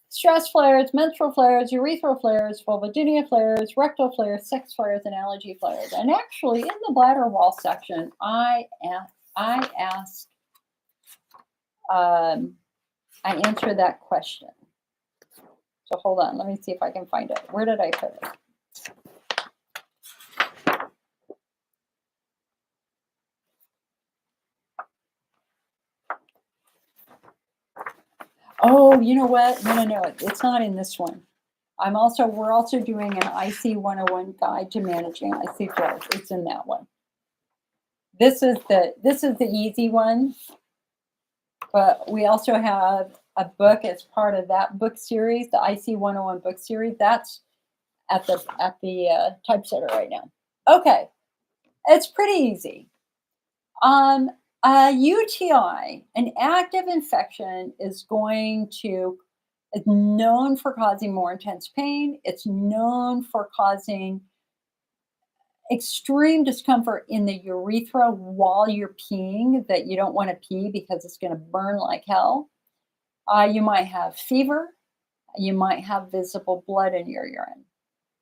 stress flares, menstrual flares, urethral flares, vulvodynia flares, rectal flares, sex flares, and allergy flares. And actually, in the bladder wall section, I answer that question. So hold on, let me see if I can find it. Where did I put it? Oh, you know what? No. It's not in this one. We're also doing an IC 101 guide to managing IC flares. It's in that one. This is the easy one, but we also have a book as part of that book series, the IC 101 book series. That's at the typesetter right now. Okay, it's pretty easy. A UTI, an active infection, is known for causing more intense pain. It's known for causing extreme discomfort in the urethra while you're peeing, that you don't want to pee because it's going to burn like hell. You might have fever. You might have visible blood in your urine.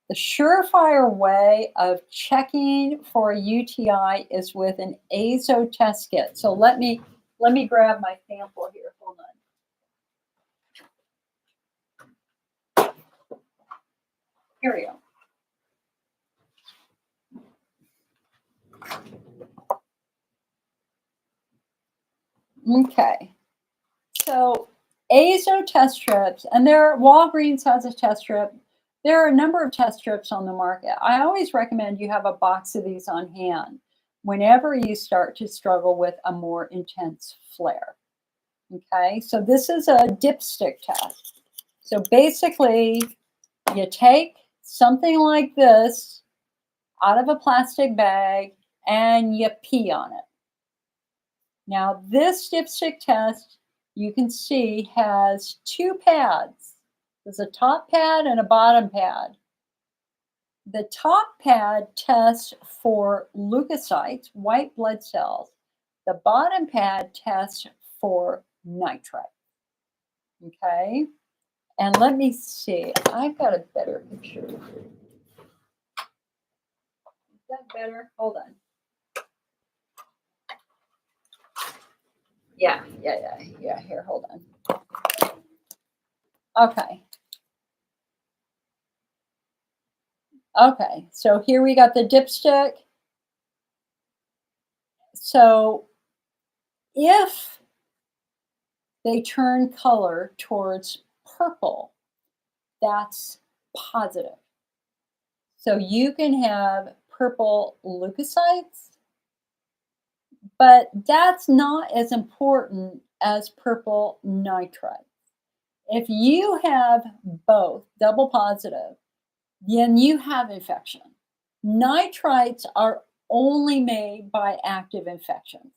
The surefire way of checking for a UTI is with an azo test kit. So let me grab my sample here. Hold on. Here we go. Okay. So azo test strips, and Walgreens has a test strip. There are a number of test strips on the market. I always recommend you have a box of these on hand whenever you start to struggle with a more intense flare. Okay, so this is a dipstick test. So basically, you take something like this out of a plastic bag and you pee on it. Now, this dipstick test, you can see, has two pads. There's a top pad and a bottom pad. The top pad tests for leukocytes, white blood cells. The bottom pad tests for nitrite. Okay? And let me see. I've got a better picture. Is that better? Hold on. Yeah. Here, hold on. Okay. Okay, so here we got the dipstick. So if they turn color towards purple, that's positive. So you can have purple leukocytes, but that's not as important as purple nitrite. If you have both double positive, then you have infection. Nitrites are only made by active infections.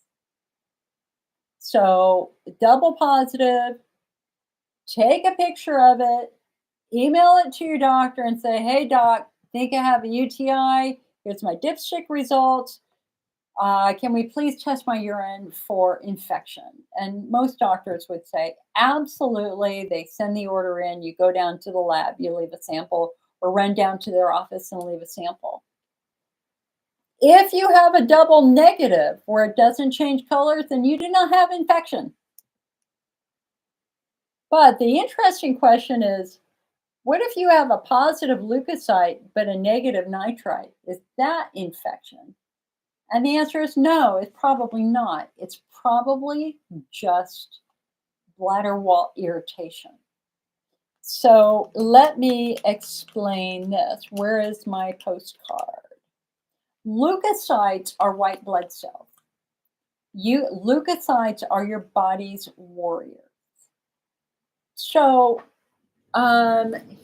So double positive, take a picture of it, email it to your doctor and say, hey doc, think I have a UTI. Here's my dipstick results. Can we please test my urine for infection? And most doctors would say, absolutely. They send the order in, you go down to the lab, you leave a sample, or run down to their office and leave a sample. If you have a double negative where it doesn't change colors, then you do not have infection. But the interesting question is, what if you have a positive leukocyte but a negative nitrite? Is that infection? And the answer is no, it's probably not. It's probably just bladder wall irritation. So let me explain this. Where is my postcard? Leukocytes are white blood cells. Leukocytes are your body's warriors. So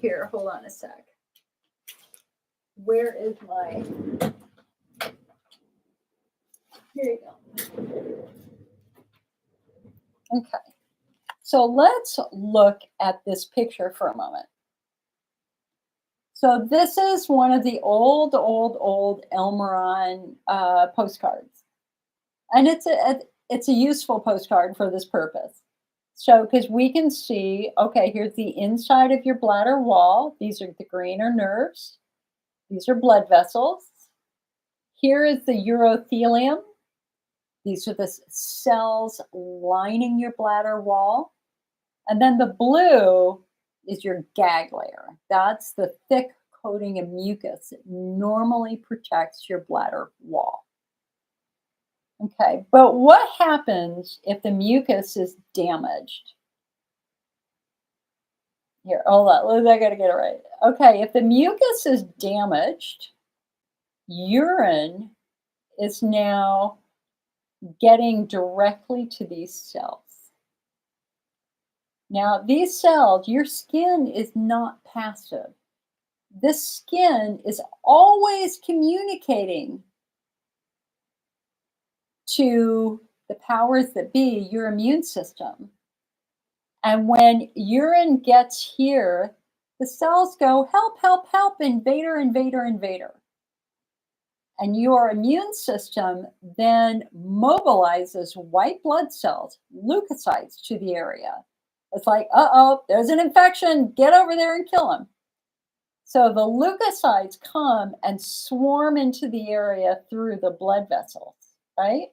here, hold on a sec. Where is my, here you go. Okay, so let's look at this picture for a moment. So this is one of the old Elmeron postcards. And it's a useful postcard for this purpose. So, because we can see, okay, here's the inside of your bladder wall. These are the green are nerves. These are blood vessels. Here is the urothelium. These are the cells lining your bladder wall. And then the blue is your gag layer. That's the thick coating of mucus that normally protects your bladder wall. Okay, but what happens if the mucus is damaged? Here, hold on, I gotta get it right. Okay, if the mucus is damaged, urine is now getting directly to these cells. Now, these cells, your skin is not passive. This skin is always communicating to the powers that be, your immune system. And when urine gets here, the cells go, help, help, help, invader, invader, invader. And your immune system then mobilizes white blood cells, leukocytes, to the area. It's like, uh-oh, there's an infection. Get over there and kill them. So the leukocytes come and swarm into the area through the blood vessels, right?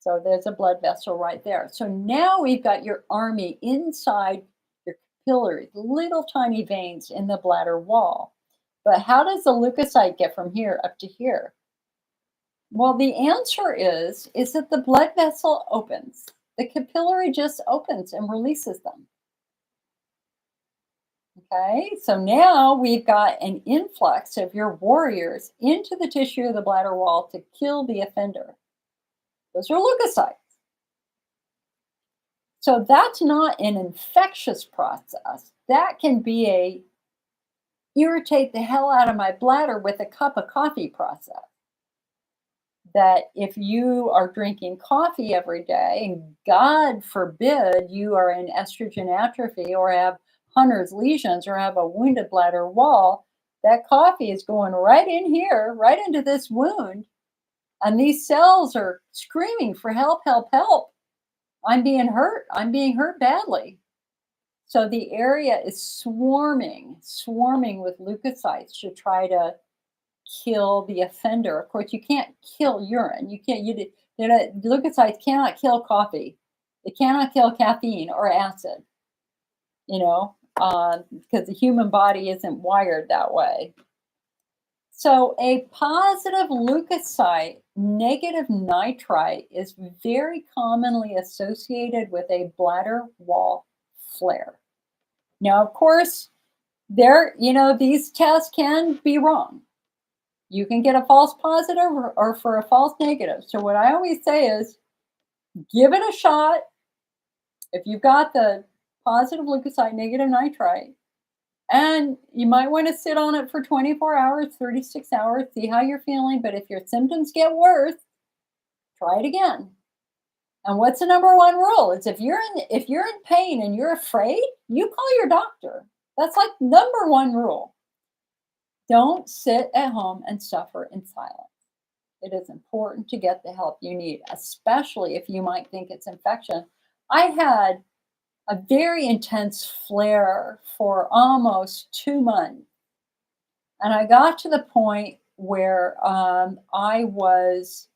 So there's a blood vessel right there. So now we've got your army inside your capillaries, little tiny veins in the bladder wall. But how does the leukocyte get from here up to here? Well, the answer is that the blood vessel opens. The capillary just opens and releases them. Okay, so now we've got an influx of your warriors into the tissue of the bladder wall to kill the offender. Those are leukocytes. So that's not an infectious process. That can be a irritate the hell out of my bladder with a cup of coffee process. That if you are drinking coffee every day, and God forbid you are in estrogen atrophy or have Hunner's lesions or have a wounded bladder wall, that coffee is going right in here, right into this wound. And these cells are screaming for help, help, help. I'm being hurt. I'm being hurt badly. So the area is swarming with leukocytes to try to kill the offender. Of course, you can't kill urine. You can't. Leukocytes cannot kill coffee. They cannot kill caffeine or acid. Because the human body isn't wired that way. So a positive leukocyte, negative nitrite, is very commonly associated with a bladder wall flare. Now, of course, these tests can be wrong. You can get a false positive or for a false negative. So what I always say is, give it a shot. If you've got the positive leukocyte, negative nitrite, and you might want to sit on it for 24 hours, 36 hours, see how you're feeling. But if your symptoms get worse, try it again. And what's the number one rule? It's if you're in pain and you're afraid, you call your doctor. That's like number one rule. Don't sit at home and suffer in silence. It is important to get the help you need, especially if you might think it's infection. I had a very intense flare for almost 2 months. And I got to the point where I was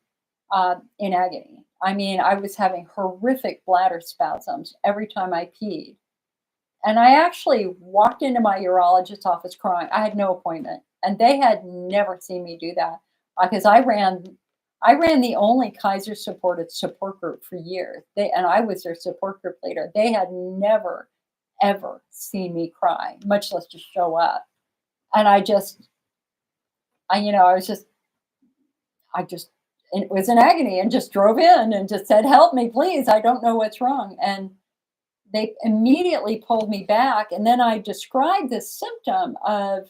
in agony. I mean, I was having horrific bladder spasms every time I peed. And I actually walked into my urologist's office crying. I had no appointment. And they had never seen me do that because I ran the only Kaiser supported support group for years. And I was their support group leader. They had never, ever seen me cry, much less just show up. And I was in agony and just drove in and just said, help me, please. I don't know what's wrong. And they immediately pulled me back. And then I described this symptom of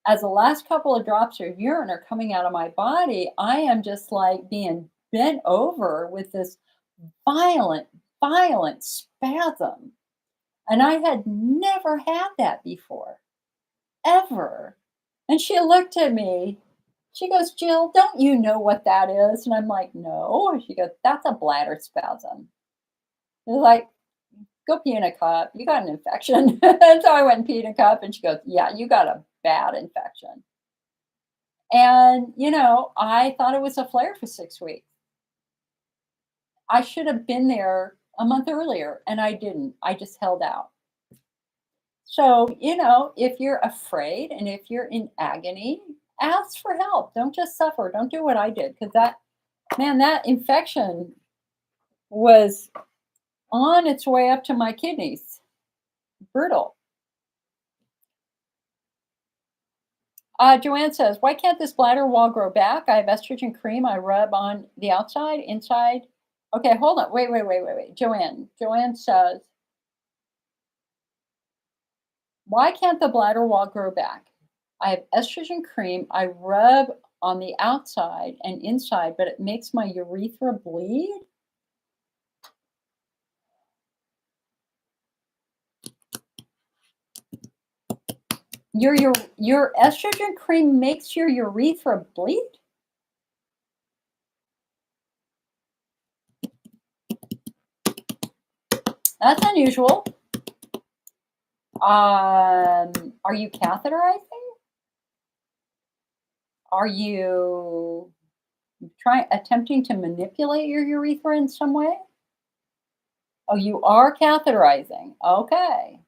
as the last couple of drops of urine are coming out of my body, I am just like being bent over with this violent spasm. And I had never had that before, ever. And she looked at me. She goes, Jill, don't you know what that is? And I'm like, no. And she goes, that's a bladder spasm. It's like, go pee in a cup. You got an infection. And so I went and peed in a cup. And she goes, yeah, you got a bad infection. And, I thought it was a flare for 6 weeks. I should have been there a month earlier, and I didn't. I just held out. So, if you're afraid and if you're in agony, ask for help. Don't just suffer. Don't do what I did, because that infection was on its way up to my kidneys. Brutal. Joanne says, why can't this bladder wall grow back? I have estrogen cream I rub on the outside, inside. Okay, hold on. Wait. Joanne says, why can't the bladder wall grow back? I have estrogen cream I rub on the outside and inside, but it makes my urethra bleed? Your estrogen cream makes your urethra bleed? That's unusual. Are you catheterizing? Are you attempting to manipulate your urethra in some way? Oh, you are catheterizing. Okay.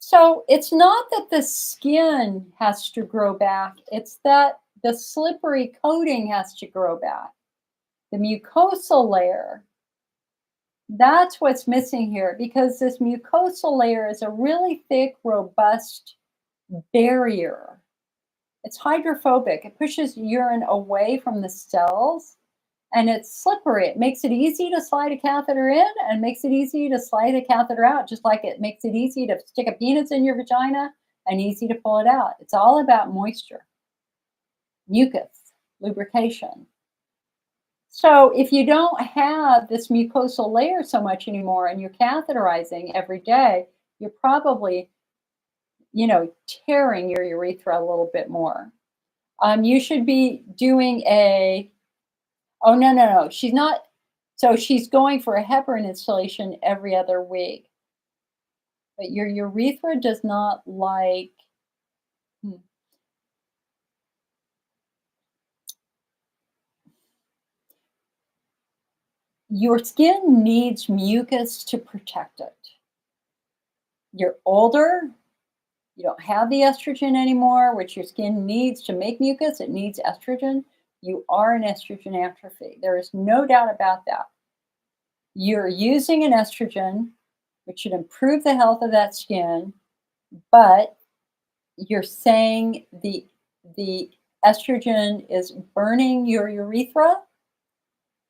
So it's not that the skin has to grow back, it's that the slippery coating has to grow back. The mucosal layer, that's what's missing here, because this mucosal layer is a really thick, robust barrier. It's hydrophobic. It pushes urine away from the cells, and it's slippery. It makes it easy to slide a catheter in and makes it easy to slide a catheter out, just like it makes it easy to stick a penis in your vagina and easy to pull it out. It's all about moisture, mucus, lubrication. So if you don't have this mucosal layer so much anymore and you're catheterizing every day, you're probably, tearing your urethra a little bit more. You should be doing oh, no. She's not. So she's going for a heparin installation every other week. But your urethra does not like, hmm, your skin needs mucus to protect it. You're older, you don't have the estrogen anymore, which your skin needs to make mucus. It needs estrogen. You are in estrogen atrophy. There is no doubt about that. You're using an estrogen, which should improve the health of that skin, but you're saying the estrogen is burning your urethra.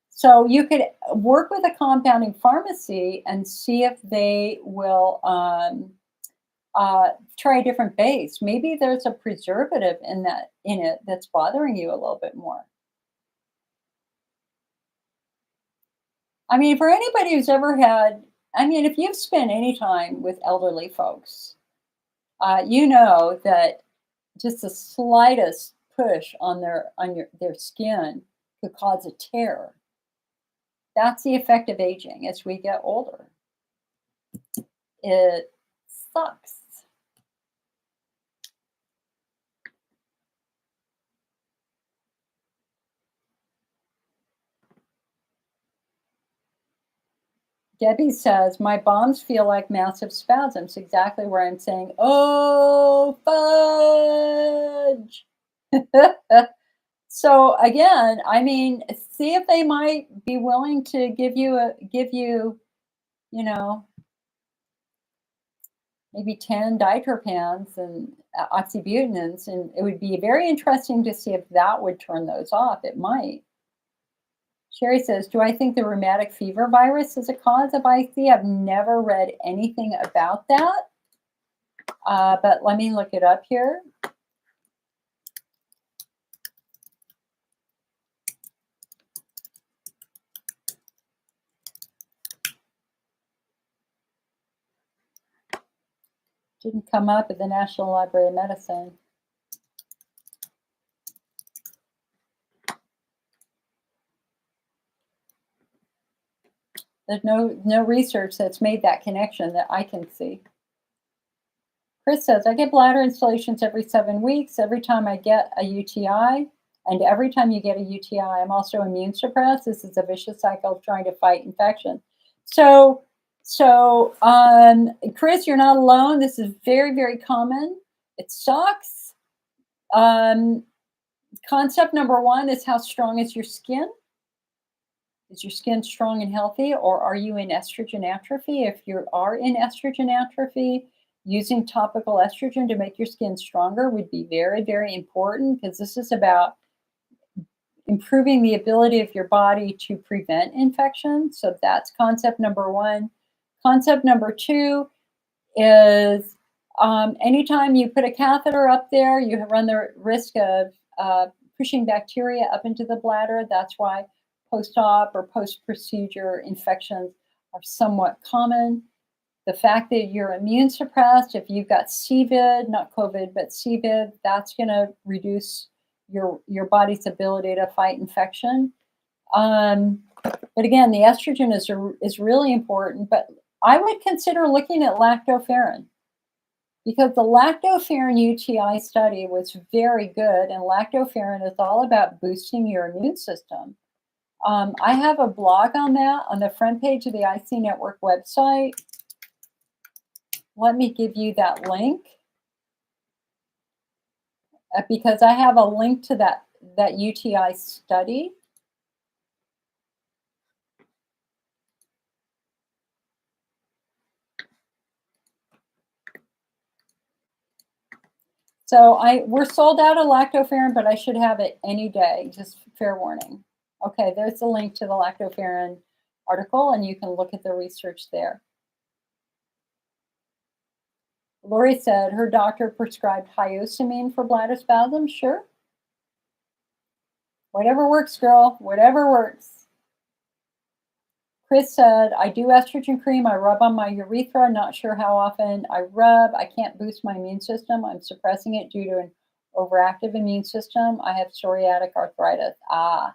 So you could work with a compounding pharmacy and see if they will try a different base. Maybe there's a preservative in it that's bothering you a little bit more. I mean, for anybody who's ever had, if you've spent any time with elderly folks, you know that just the slightest push on their skin could cause a tear. That's the effect of aging as we get older. It sucks. Debbie says, my bombs feel like massive spasms, exactly where I'm saying, oh, fudge. So again, see if they might be willing to give you, maybe 10 ditripans and oxybutanins, and it would be very interesting to see if that would turn those off. It might. Sherry says, do I think the rheumatic fever virus is a cause of IC? I've never read anything about that, but let me look it up here. Didn't come up at the National Library of Medicine. There's no research that's made that connection that I can see. Chris says, I get bladder installations every 7 weeks. Every time I get a UTI, and every time you get a UTI, I'm also immune suppressed. This is a vicious cycle of trying to fight infection. So, Chris, you're not alone. This is very, very common. It sucks. Concept number one is, how strong is your skin? Is your skin strong and healthy, or are you in estrogen atrophy? If you are in estrogen atrophy, using topical estrogen to make your skin stronger would be very, very important, because this is about improving the ability of your body to prevent infection. So that's concept number one. Concept number two is, anytime you put a catheter up there, you run the risk of pushing bacteria up into the bladder. That's why post-op or post-procedure infections are somewhat common. The fact that you're immune suppressed, if you've got CVID, not COVID, but CVID, that's going to reduce your body's ability to fight infection. But again, the estrogen is really important. But I would consider looking at lactoferrin, because the lactoferrin UTI study was very good, and lactoferrin is all about boosting your immune system. I have a blog on that on the front page of the IC Network website. Let me give you that link, because I have a link to that UTI study. So we're sold out of lactoferrin, but I should have it any day, just fair warning. Okay, there's the link to the lactoferrin article, and you can look at the research there. Lori said her doctor prescribed hyoscine for bladder spasms. Sure. Whatever works, girl. Whatever works. Chris said, I do estrogen cream. I rub on my urethra. Not sure how often I rub. I can't boost my immune system. I'm suppressing it due to an overactive immune system. I have psoriatic arthritis. I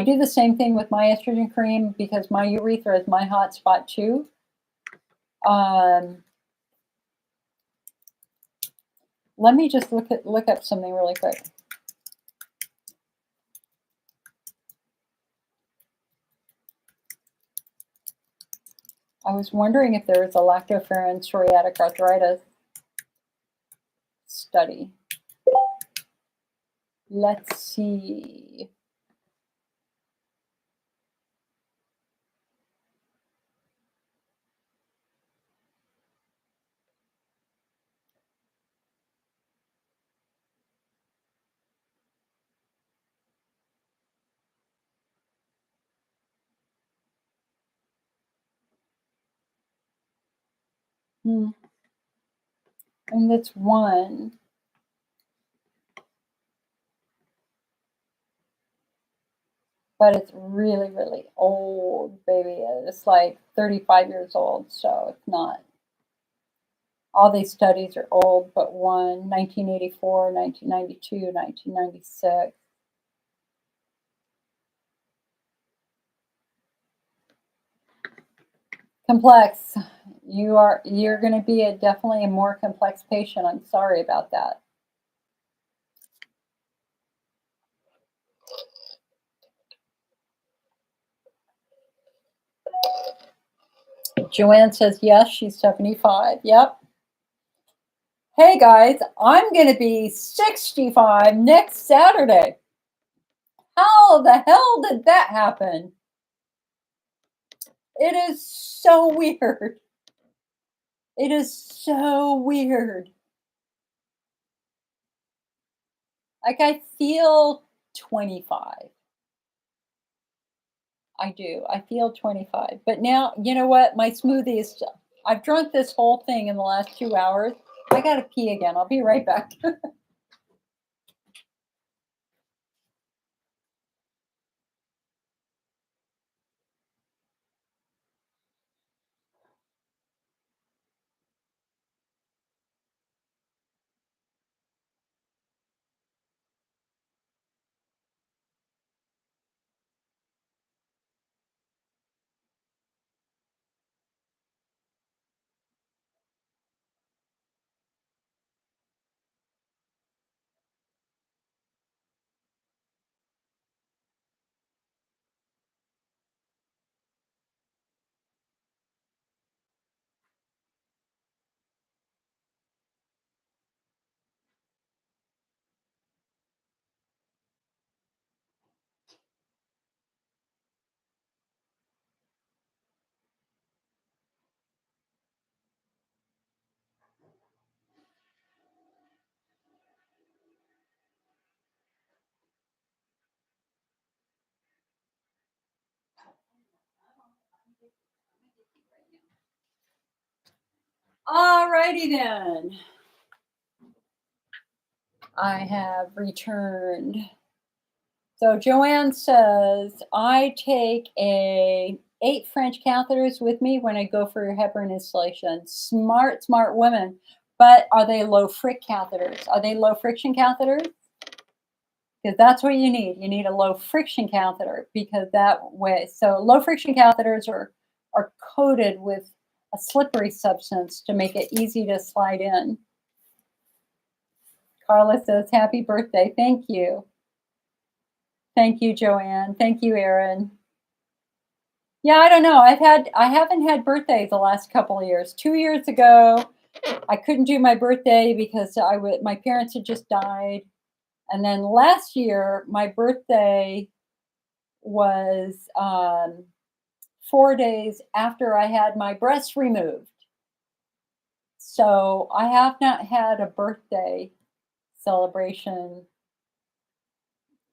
do the same thing with my estrogen cream because my urethra is my hot spot too. Let me just look up something really quick. I was wondering if there was a lactoferrin psoriatic arthritis study. Let's see. And that's one. But it's really, really old, baby. It's like 35 years old, so it's not. All these studies are old, but one, 1984, 1992, 1996. Complex. You're going to be definitely a more complex patient. I'm sorry about that. Joanne says yes, she's 75. Yep. Hey guys, I'm going to be 65 next Saturday. How the hell did that happen? It is so weird. It is so weird. Like I feel 25. I do. I feel 25. But now, you know what? My smoothie is, I've drunk this whole thing in the last 2 hours. I got to pee again. I'll be right back. All righty then. I have returned. So Joanne says, I take 8 French catheters with me when I go for heparin installation. Smart, smart women. But are they low fric catheters? Are they low friction catheters? Because that's what you need. You need a low friction catheter because that way, so low friction catheters are coated with a slippery substance to make it easy to slide in. Carla says, happy birthday. Thank you. Thank you, Joanne. Thank you, Erin. Yeah, I don't know. I haven't had birthdays the last couple of years. 2 years ago, I couldn't do my birthday because my parents had just died. And then last year, my birthday was 4 days after I had my breast removed. So I have not had a birthday celebration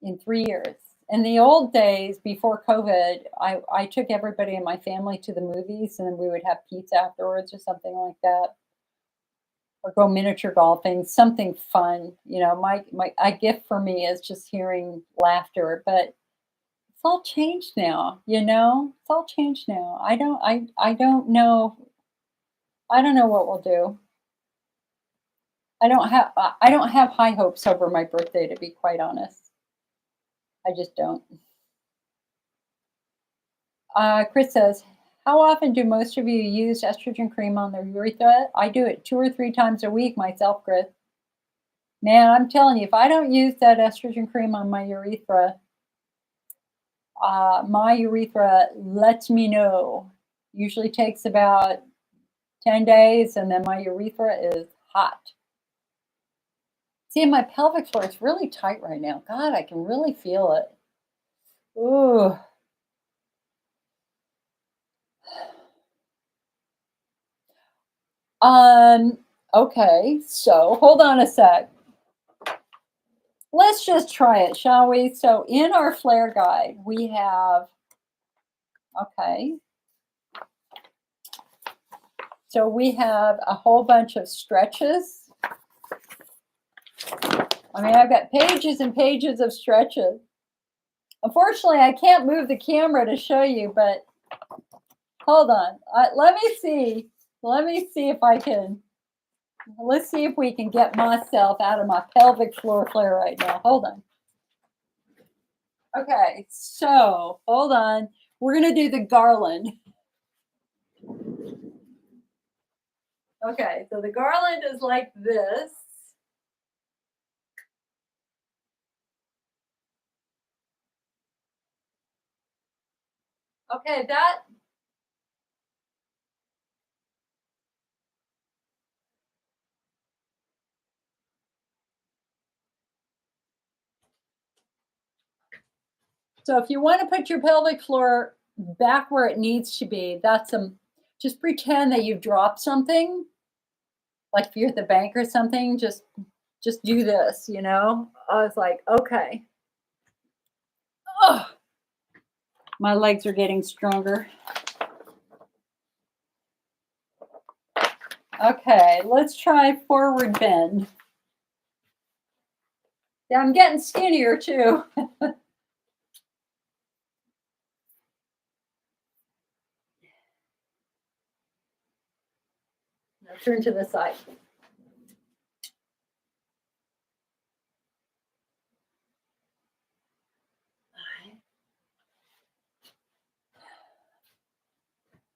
in 3 years. In the old days before COVID, I took everybody in my family to the movies and then we would have pizza afterwards or something like that, or go miniature golfing, something fun. You know, my a gift for me is just hearing laughter, but it's all changed now, you know? It's all changed now. I don't know. I don't know what we'll do. I don't have high hopes over my birthday, to be quite honest. I just don't. Chris says, how often do most of you use estrogen cream on the urethra? I do it 2 or 3 times a week myself, Chris. Man, I'm telling you, if I don't use that estrogen cream on my urethra lets me know. Usually takes about 10 days, and then my urethra is hot. See, my pelvic floor is really tight right now. God, I can really feel it. Ooh. Um, okay, so hold on a sec. Let's just try it, shall we? So in our flare guide, we have, okay, so we have a whole bunch of stretches. I mean, I've got pages and pages of stretches. Unfortunately, I can't move the camera to show you, but hold on. Let me see. Let me see if I can. Let's see if we can get myself out of my pelvic floor flare right now. Hold on. Okay, so hold on. We're going to do the garland. Okay, so the garland is like this. Okay, so if you want to put your pelvic floor back where it needs to be, just pretend that you've dropped something. Like if you're at the bank or something, just do this, you know? I was like, okay. Oh, my legs are getting stronger. Okay, let's try forward bend. Yeah, I'm getting skinnier too. Now turn to the side.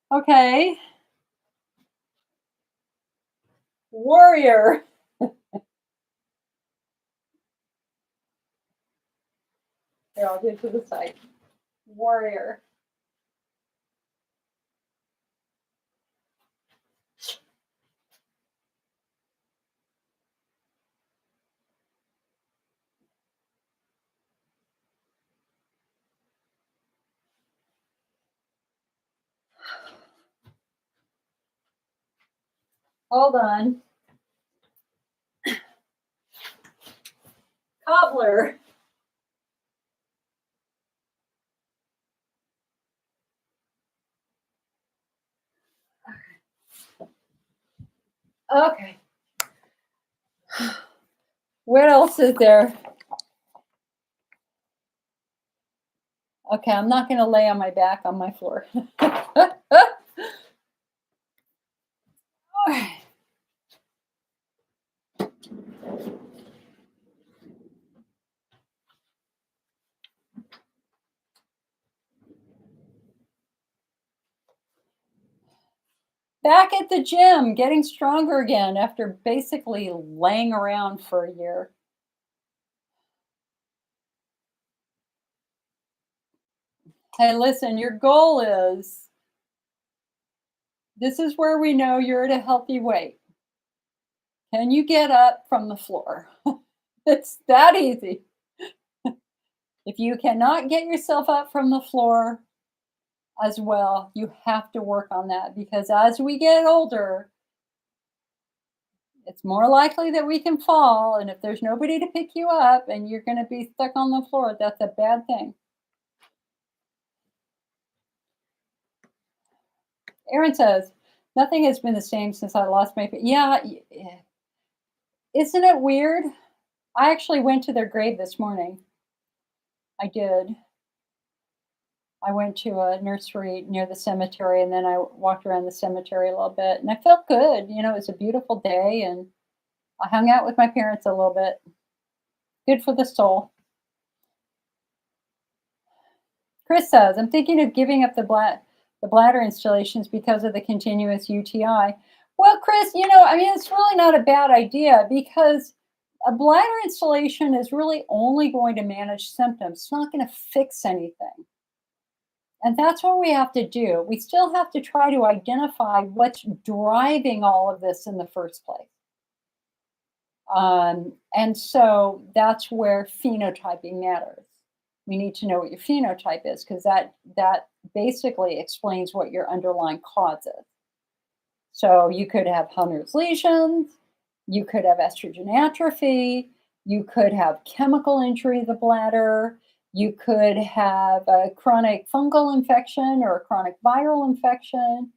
Okay. Warrior. Here, I'll do it to the side. Warrior. Hold on. Cobbler. Okay. What else is there? Okay, I'm not going to lay on my back on my floor. Back at the gym, getting stronger again after basically laying around for a year. Hey, listen, your goal is this is where we know you're at a healthy weight. Can you get up from the floor? It's that easy. If you cannot get yourself up from the floor as well, you have to work on that because as we get older, It's more likely that we can fall, and if there's nobody to pick you up and you're going to be stuck on the floor, that's a bad thing. Aaron says, nothing has been the same since I lost my. Yeah, isn't it weird? I actually went to their grave this morning. I did. I went to a nursery near the cemetery and then I walked around the cemetery a little bit and I felt good. You know, it was a beautiful day and I hung out with my parents a little bit. Good for the soul. Chris says, I'm thinking of giving up the bladder installations because of the continuous UTI. Well, Chris, I mean, it's really not a bad idea because a bladder installation is really only going to manage symptoms. It's not going to fix anything. And that's what we have to do. We still have to try to identify what's driving all of this in the first place. And so that's where phenotyping matters. We need to know what your phenotype is because that basically explains what your underlying cause is. So you could have Hunner's lesions, you could have estrogen atrophy, you could have chemical injury of the bladder, you could have a chronic fungal infection or a chronic viral infection,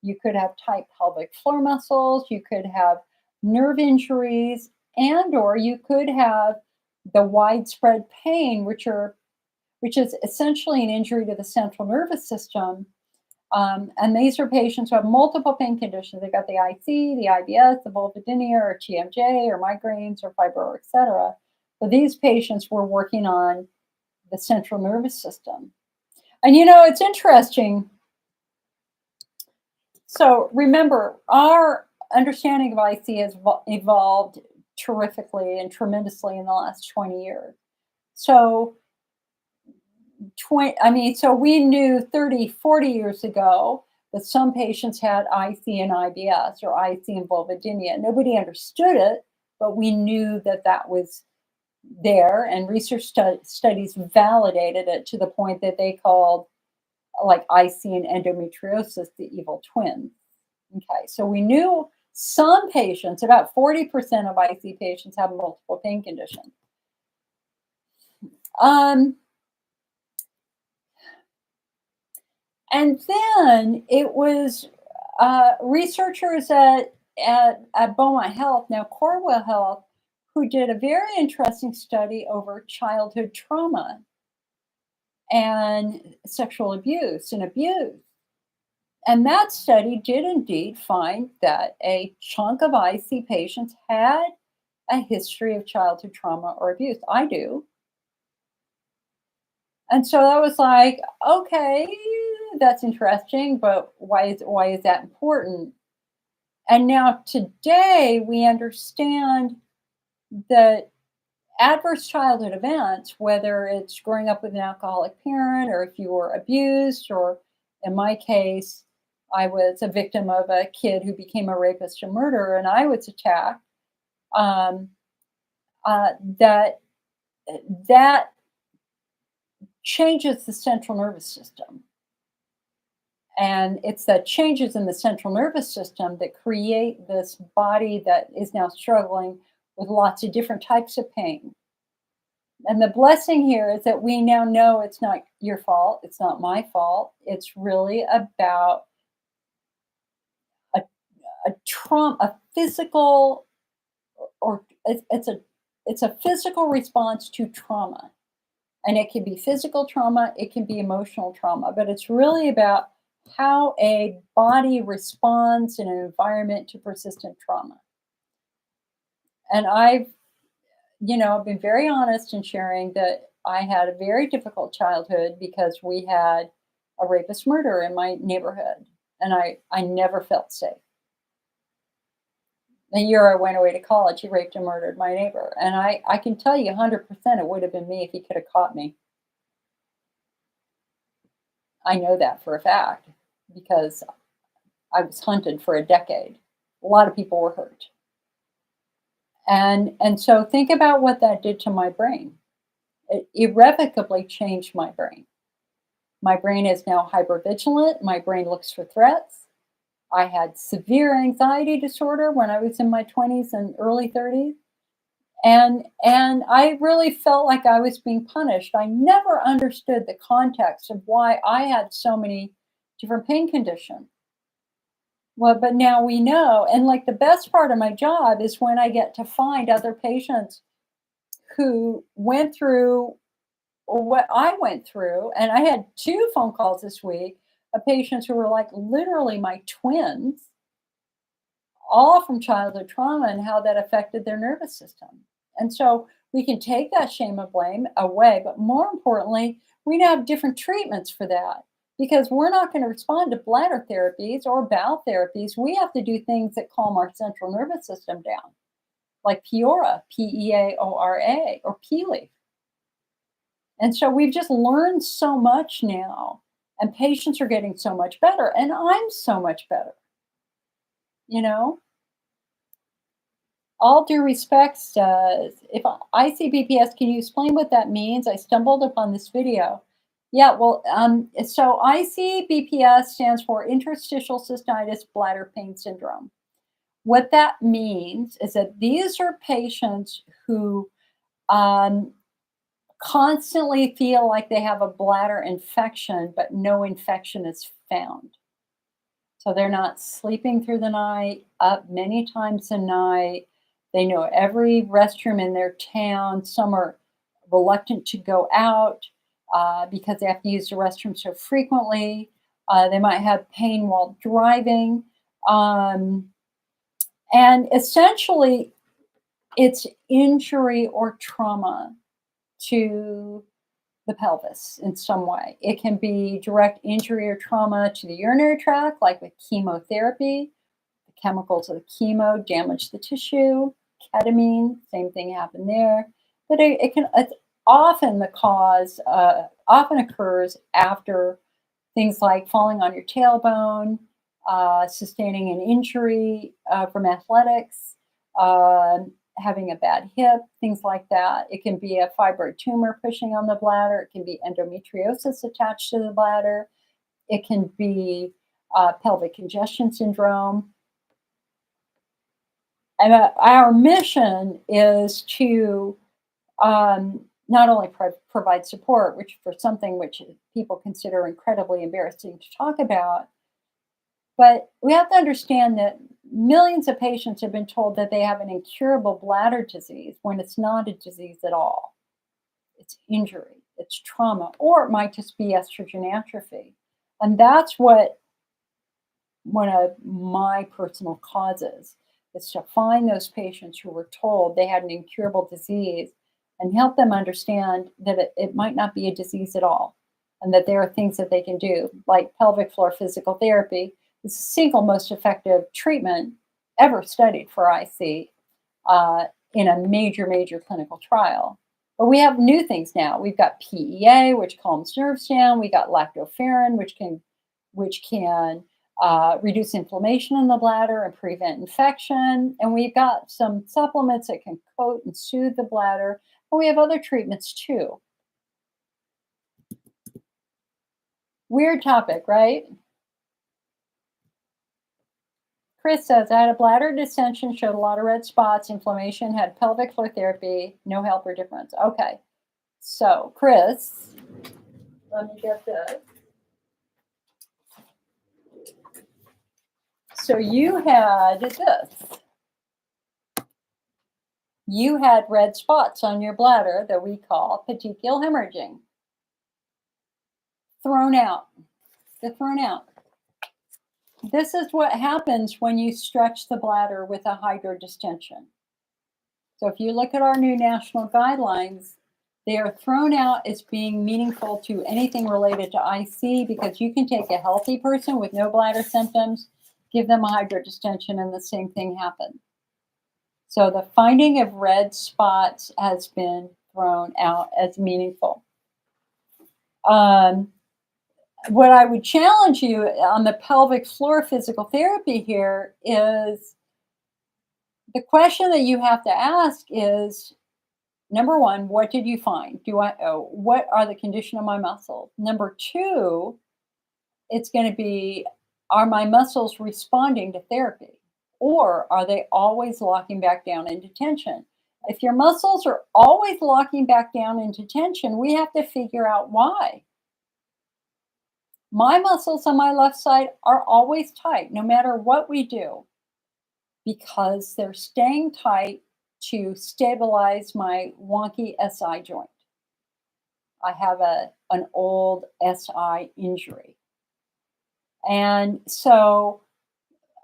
you could have tight pelvic floor muscles, you could have nerve injuries, and or you could have the widespread pain, which is essentially an injury to the central nervous system. And these are patients who have multiple pain conditions. They've got the IC, the IBS, the vulvodynia, or TMJ, or migraines, or fibro, etc. But these patients were working on the central nervous system. And it's interesting. So remember, our understanding of IC has evolved terrifically and tremendously in the last 20 years. So we knew 30, 40 years ago that some patients had IC and IBS or IC and vulvodynia. Nobody understood it, but we knew that was there, and research studies validated it to the point that they called like IC and endometriosis the evil twins. Okay, so we knew some patients, about 40% of IC patients, have multiple pain conditions. And then it was researchers at Beaumont Health, now Corewell Health, who did a very interesting study over childhood trauma and sexual abuse and abuse. And that study did indeed find that a chunk of IC patients had a history of childhood trauma or abuse. I do. And so I was like, okay, that's interesting, but why is that important? And now today we understand that adverse childhood events, whether it's growing up with an alcoholic parent or if you were abused, or in my case, I was a victim of a kid who became a rapist and murderer and I was attacked, that changes the central nervous system. And it's the changes in the central nervous system that create this body that is now struggling with lots of different types of pain. And the blessing here is that we now know it's not your fault. It's not my fault. It's really about a trauma, a physical, or it's a physical response to trauma. And it can be physical trauma, it can be emotional trauma, but it's really about how a body responds in an environment to persistent trauma. And I've been very honest in sharing that I had a very difficult childhood because we had a rapist murderer in my neighborhood, and I never felt safe. The year I went away to college, he raped and murdered my neighbor. And I can tell you 100% it would have been me if he could have caught me. I know that for a fact because I was hunted for a decade. A lot of people were hurt. And so think about what that did to my brain. It irrevocably changed my brain. My brain is now hypervigilant. My brain looks for threats. I had severe anxiety disorder when I was in my 20s and early 30s. And I really felt like I was being punished. I never understood the context of why I had so many different pain conditions. Well, but now we know. And like the best part of my job is when I get to find other patients who went through what I went through. And I had two phone calls this week of patients who were like literally my twins, all from childhood trauma and how that affected their nervous system. And so we can take that shame and blame away, but more importantly, we now have different treatments for that because we're not going to respond to bladder therapies or bowel therapies. We have to do things that calm our central nervous system down, like Peora, Peaora, or P-leaf. And so we've just learned so much now, and patients are getting so much better, and I'm so much better, you know? All due respects, if I see BPS, can you explain what that means? I stumbled upon this video. Yeah, well, so ICBPS stands for interstitial cystitis bladder pain syndrome. What that means is that these are patients who um, constantly feel like they have a bladder infection, but no infection is found. So they're not sleeping through the night, up many times a night. They know every restroom in their town. Some are reluctant to go out because they have to use the restroom so frequently. They might have pain while driving. Um, and essentially, it's injury or trauma to the pelvis in some way. It can be direct injury or trauma to the urinary tract, like with chemotherapy. The chemicals of the chemo damage the tissue. Ketamine, same thing happened there. But it's often the cause, often occurs after things like falling on your tailbone, sustaining an injury from athletics, uh, having a bad hip, things like that. It can be a fibroid tumor pushing on the bladder. It can be endometriosis attached to the bladder. It can be pelvic congestion syndrome. And our mission is to not only provide support, which for something which people consider incredibly embarrassing to talk about, but we have to understand that millions of patients have been told that they have an incurable bladder disease when it's not a disease at all. It's injury, it's trauma, or it might just be estrogen atrophy. And that's what one of my personal causes is to find those patients who were told they had an incurable disease and help them understand that it might not be a disease at all and that there are things that they can do, like pelvic floor physical therapy. It's the single most effective treatment ever studied for IC in a major clinical trial. But we have new things now. We've got PEA, which calms nerves down. We got lactoferrin, which can reduce inflammation in the bladder and prevent infection. And we've got some supplements that can coat and soothe the bladder. And we have other treatments too. Weird topic, right? Chris says, I had a bladder distension, showed a lot of red spots, inflammation, had pelvic floor therapy, no help or difference. Okay. So, Chris, let me get this. So you had this. You had red spots on your bladder that we call petechial hemorrhaging. Thrown out. They're thrown out. This is what happens when you stretch the bladder with a hydrodistension. So if you look at our new national guidelines, they are thrown out as being meaningful to anything related to IC because you can take a healthy person with no bladder symptoms, give them a hydrodistension, and the same thing happens. So the finding of red spots has been thrown out as meaningful. What I would challenge you on the pelvic floor physical therapy here is the question that you have to ask is, number one, what did you find? What are the condition of my muscles? Number two, it's going to be Are my muscles responding to therapy? Or are they always locking back down into tension? If your muscles are always locking back down into tension, we have to figure out why. My muscles on my left side are always tight, no matter what we do, because they're staying tight to stabilize my wonky SI joint. I have an old SI injury. And so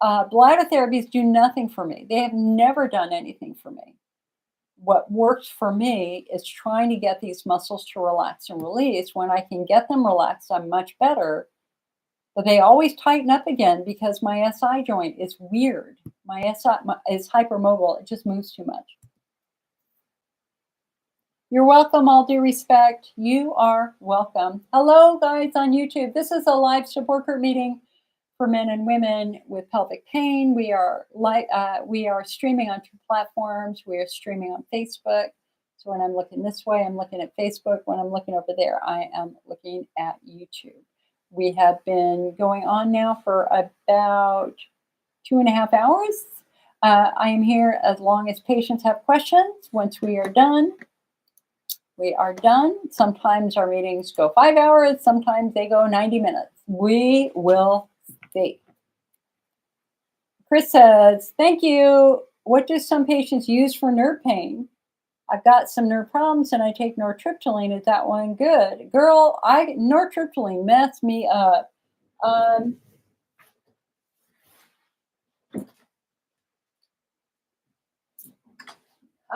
bladder therapies do nothing for me. They have never done anything for me. What works for me is trying to get these muscles to relax and release. When I can get them relaxed, I'm much better. But they always tighten up again because my SI joint is weird. My SI is hypermobile. It just moves too much. You're welcome, all due respect. You are welcome. Hello, guys on YouTube. This is a live support group meeting for men and women with pelvic pain. We are streaming on 2 platforms. We are streaming on Facebook. So when I'm looking this way, I'm looking at Facebook. When I'm looking over there, I am looking at YouTube. We have been going on now for about 2.5 hours. I am here as long as patients have questions. Once we are done, we are done. Sometimes our meetings go 5 hours. Sometimes they go 90 minutes. We will see. Chris says, thank you. What do some patients use for nerve pain? I've got some nerve problems and I take nortriptyline. Is that one good? Girl, nortriptyline messed me up.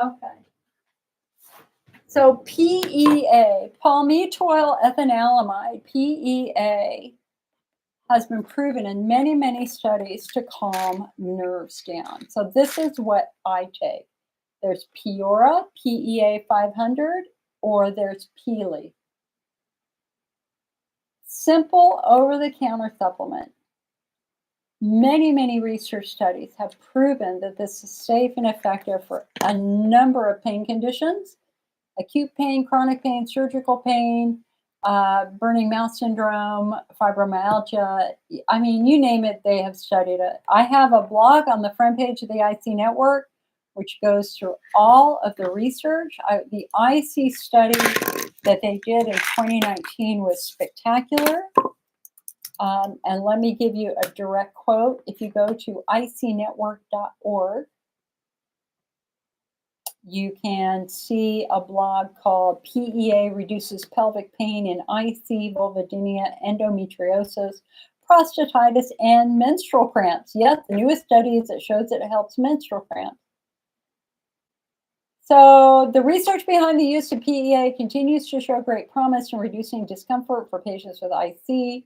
Okay. So PEA, palmitoyl ethanolamide, PEA, has been proven in many, many studies to calm nerves down. So this is what I take. There's Peora, PEA 500, or there's Peely. Simple over-the-counter supplement. Many, many research studies have proven that this is safe and effective for a number of pain conditions: acute pain, chronic pain, surgical pain, burning mouth syndrome, fibromyalgia. I mean, you name it, they have studied it. I have a blog on the front page of the IC Network, which goes through all of the research. The IC study that they did in 2019 was spectacular. And let me give you a direct quote. If you go to icnetwork.org, you can see a blog called PEA Reduces Pelvic Pain in IC, Vulvodynia, Endometriosis, Prostatitis, and Menstrual Cramps. Yes, the newest study is that shows that it helps menstrual cramps. So the research behind the use of PEA continues to show great promise in reducing discomfort for patients with IC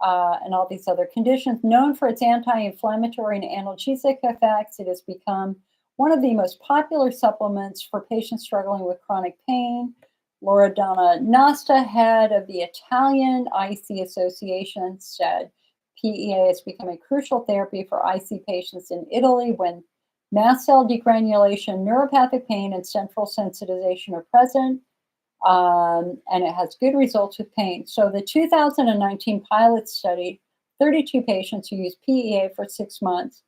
and all these other conditions. Known for its anti-inflammatory and analgesic effects, it has become one of the most popular supplements for patients struggling with chronic pain. Loredana Nasta, head of the Italian IC Association, said PEA has become a crucial therapy for IC patients in Italy when mast cell degranulation, neuropathic pain, and central sensitization are present. And it has good results with pain. So the 2019 pilot study, 32 patients who used PEA for 6 months,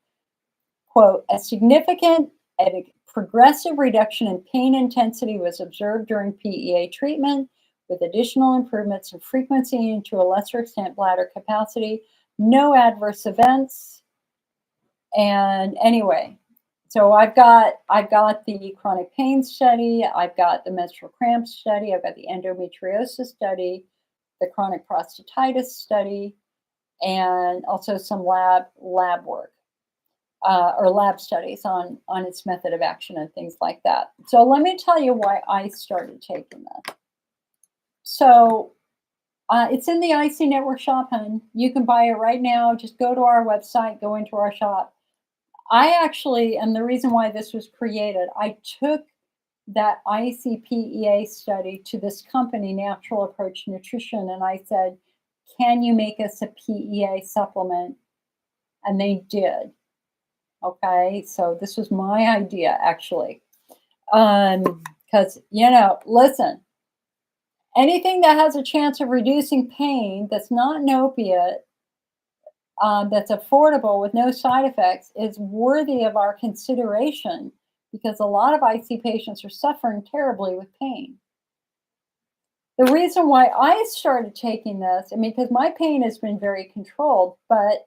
quote, a significant and progressive reduction in pain intensity was observed during PEA treatment, with additional improvements in frequency and to a lesser extent bladder capacity, no adverse events. And anyway, so I've got the chronic pain study, I've got the menstrual cramp study, I've got the endometriosis study, the chronic prostatitis study, and also some lab work or lab studies on its method of action and things like that. So let me tell you why I started taking this. So it's in the IC Network shop, hun. You can buy it right now. Just go to our website, go into our shop. I actually, and the reason why this was created, I took that ICPEA study to this company, Natural Approach Nutrition, and I said, can you make us a PEA supplement? And they did. Okay, so this was my idea, actually. Because, listen, anything that has a chance of reducing pain that's not an opiate, that's affordable with no side effects is worthy of our consideration because a lot of IC patients are suffering terribly with pain. The reason why I started taking this, I mean, because my pain has been very controlled, but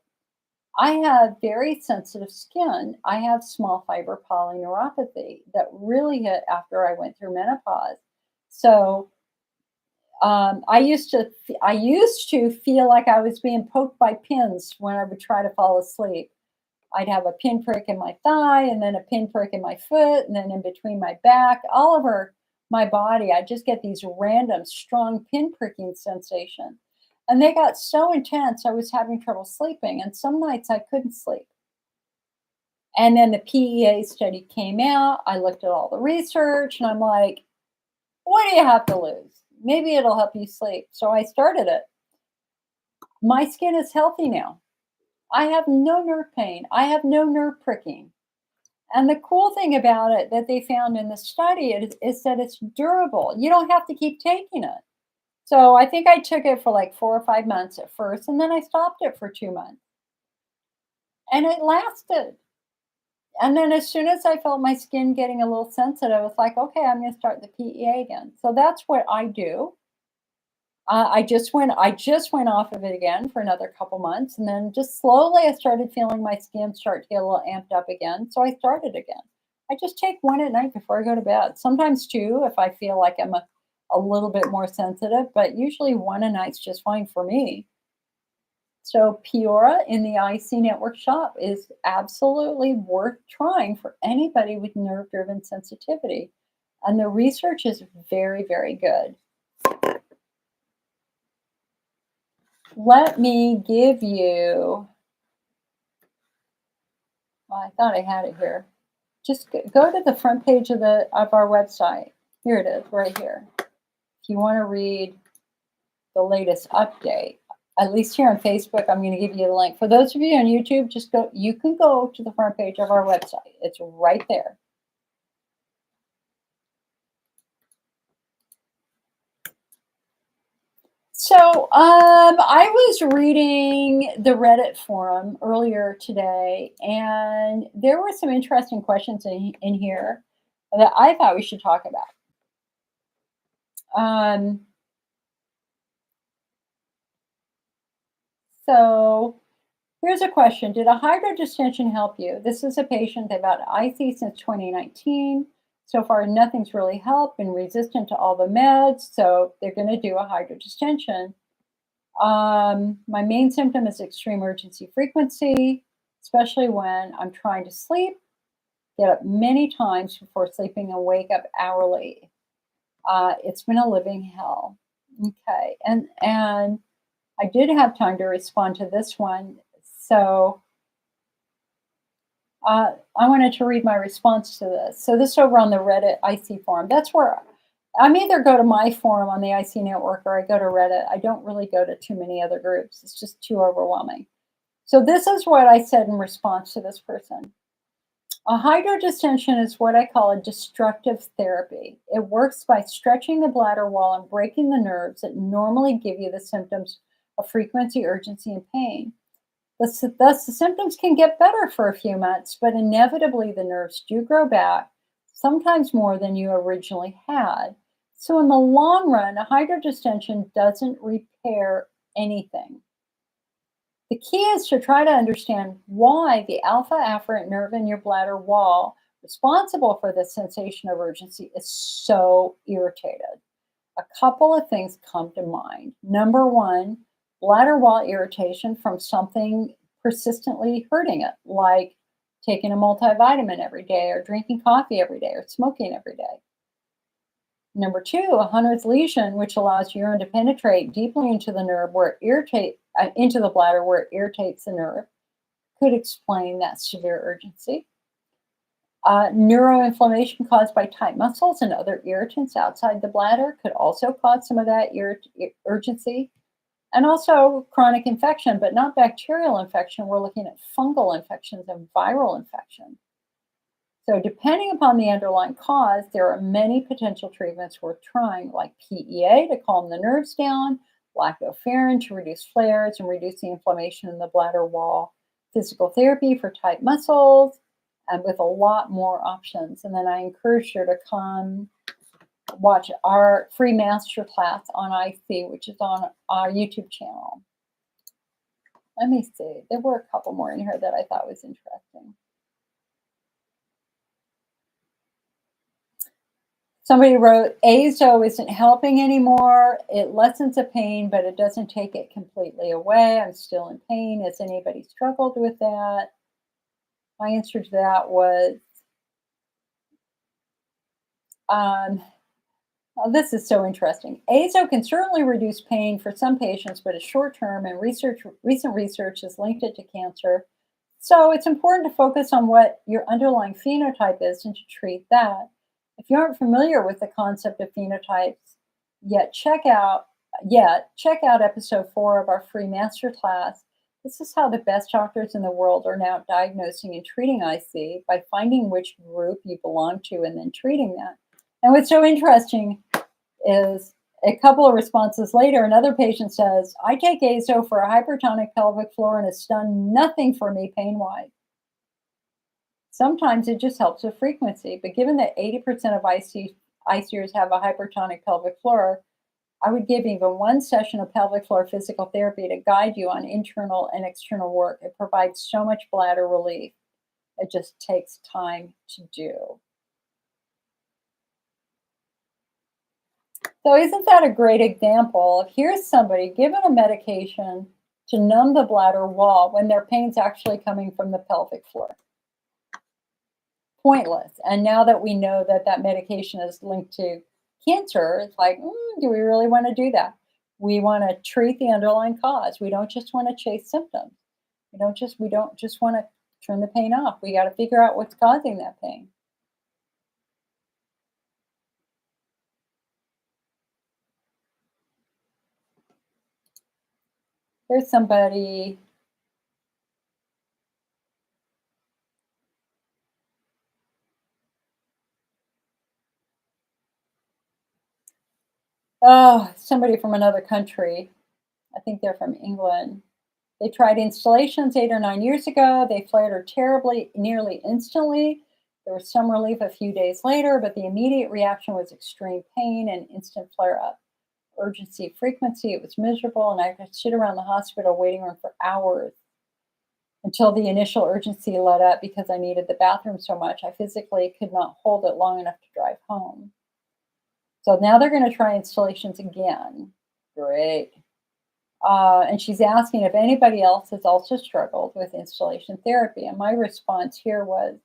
I have very sensitive skin. I have small fiber polyneuropathy that really hit after I went through menopause. So I used to feel like I was being poked by pins when I would try to fall asleep. I'd have a pinprick in my thigh, and then a pinprick in my foot, and then in between my back, all over my body. I just get these random, strong pinpricking sensations. And they got so intense, I was having trouble sleeping. And some nights I couldn't sleep. And then the PEA study came out. I looked at all the research, and I'm like, what do you have to lose? Maybe it'll help you sleep. So I started it. My skin is healthy now. I have no nerve pain. I have no nerve pricking. And the cool thing about it that they found in the study is that it's durable. You don't have to keep taking it. So I think I took it for like 4 or 5 months at first, and then I stopped it for 2 months. And it lasted. And then as soon as I felt my skin getting a little sensitive, it's like, okay, I'm going to start the PEA again. So that's what I do. I just went off of it again for another couple months, and then just slowly I started feeling my skin start to get a little amped up again. So I started again. I just take one at night before I go to bed. Sometimes two if I feel like I'm a little bit more sensitive, but usually one a night's just fine for me. So Peora in the IC Network shop is absolutely worth trying for anybody with nerve-driven sensitivity. And the research is very, very good. Let me give you, well, I thought I had it here. Just go to the front page of our website. Here it is, right here. If you want to read the latest update, at least here on Facebook, I'm going to give you the link. For those of you on YouTube, just go. You can go to the front page of our website. It's right there. So I was reading the Reddit forum earlier today, and there were some interesting questions in here that I thought we should talk about. So here's a question. Did a hydrodistension help you? This is a patient they've had IC since 2019. So far, nothing's really helped, been resistant to all the meds, so they're going to do a hydrodistension. My main symptom is extreme urgency frequency, especially when I'm trying to sleep, get up many times before sleeping and wake up hourly. It's been a living hell. Okay, and I did have time to respond to this one, so I wanted to read my response to this. So this is over on the Reddit IC forum. That's where I'm either go to my forum on the IC network or I go to Reddit. I don't really go to too many other groups. It's just too overwhelming. So this is what I said in response to this person. A hydrodistension is what I call a destructive therapy. It works by stretching the bladder wall and breaking the nerves that normally give you the symptoms of frequency, urgency, and pain. Thus, the symptoms can get better for a few months, but inevitably the nerves do grow back, sometimes more than you originally had. So in the long run, a hydrodistension doesn't repair anything. The key is to try to understand why the alpha afferent nerve in your bladder wall, responsible for the sensation of urgency, is so irritated. A couple of things come to mind. Number one, bladder wall irritation from something persistently hurting it, like taking a multivitamin every day, or drinking coffee every day, or smoking every day. Number two, a Hunner's lesion, which allows urine to penetrate deeply into the nerve where it into the bladder where it irritates the nerve, could explain that severe urgency. Neuroinflammation caused by tight muscles and other irritants outside the bladder could also cause some of that urgency. And also chronic infection, but not bacterial infection. We're looking at fungal infections and viral infection. So depending upon the underlying cause, there are many potential treatments worth trying, like PEA to calm the nerves down, lactoferrin to reduce flares and reduce the inflammation in the bladder wall, physical therapy for tight muscles, and with a lot more options. And then I encourage her to come watch our free masterclass on IC, which is on our YouTube channel. Let me see. There were a couple more in here that I thought was interesting. Somebody wrote, Azo isn't helping anymore. It lessens the pain, but it doesn't take it completely away. I'm still in pain. Has anybody struggled with that? My answer to that was, oh, this is so interesting. Azo can certainly reduce pain for some patients, but it's short term, and recent research has linked it to cancer. So it's important to focus on what your underlying phenotype is and to treat that. If you aren't familiar with the concept of phenotypes check out episode 4 of our free masterclass. This is how the best doctors in the world are now diagnosing and treating IC by finding which group you belong to and then treating that. And what's so interesting is a couple of responses later, another patient says, I take Azo for a hypertonic pelvic floor and it's done nothing for me pain-wise. Sometimes it just helps with frequency, but given that 80% of ICers have a hypertonic pelvic floor, I would give even one session of pelvic floor physical therapy to guide you on internal and external work. It provides so much bladder relief. It just takes time to do. So isn't that a great example of here's somebody given a medication to numb the bladder wall when their pain's actually coming from the pelvic floor? Pointless. And now that we know that that medication is linked to cancer, it's like, do we really want to do that? We want to treat the underlying cause. We don't just want to chase symptoms. We don't just want to turn the pain off. We got to figure out what's causing that pain. There's somebody. Oh, somebody from another country. I think they're from England. They tried installations 8 or 9 years ago. They flared her terribly, nearly instantly. There was some relief a few days later, but the immediate reaction was extreme pain and instant flare up. Urgency, frequency, it was miserable, and I could sit around the hospital waiting room for hours until the initial urgency let up because I needed the bathroom so much. I physically could not hold it long enough to drive home. So now they're going to try installations again. Great. And she's asking if anybody else has also struggled with installation therapy. And my response here was,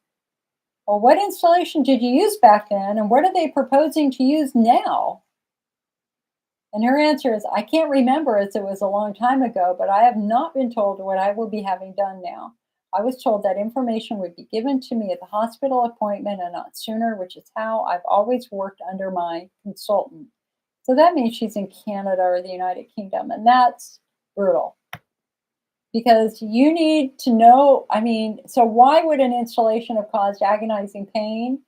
well, what installation did you use back then? And what are they proposing to use now? And her answer is, I can't remember as it was a long time ago, but I have not been told what I will be having done now. I was told that information would be given to me at the hospital appointment and not sooner, which is how I've always worked under my consultant. So that means she's in Canada or the United Kingdom, and that's brutal. Because you need to know, so why would an installation have caused agonizing pain?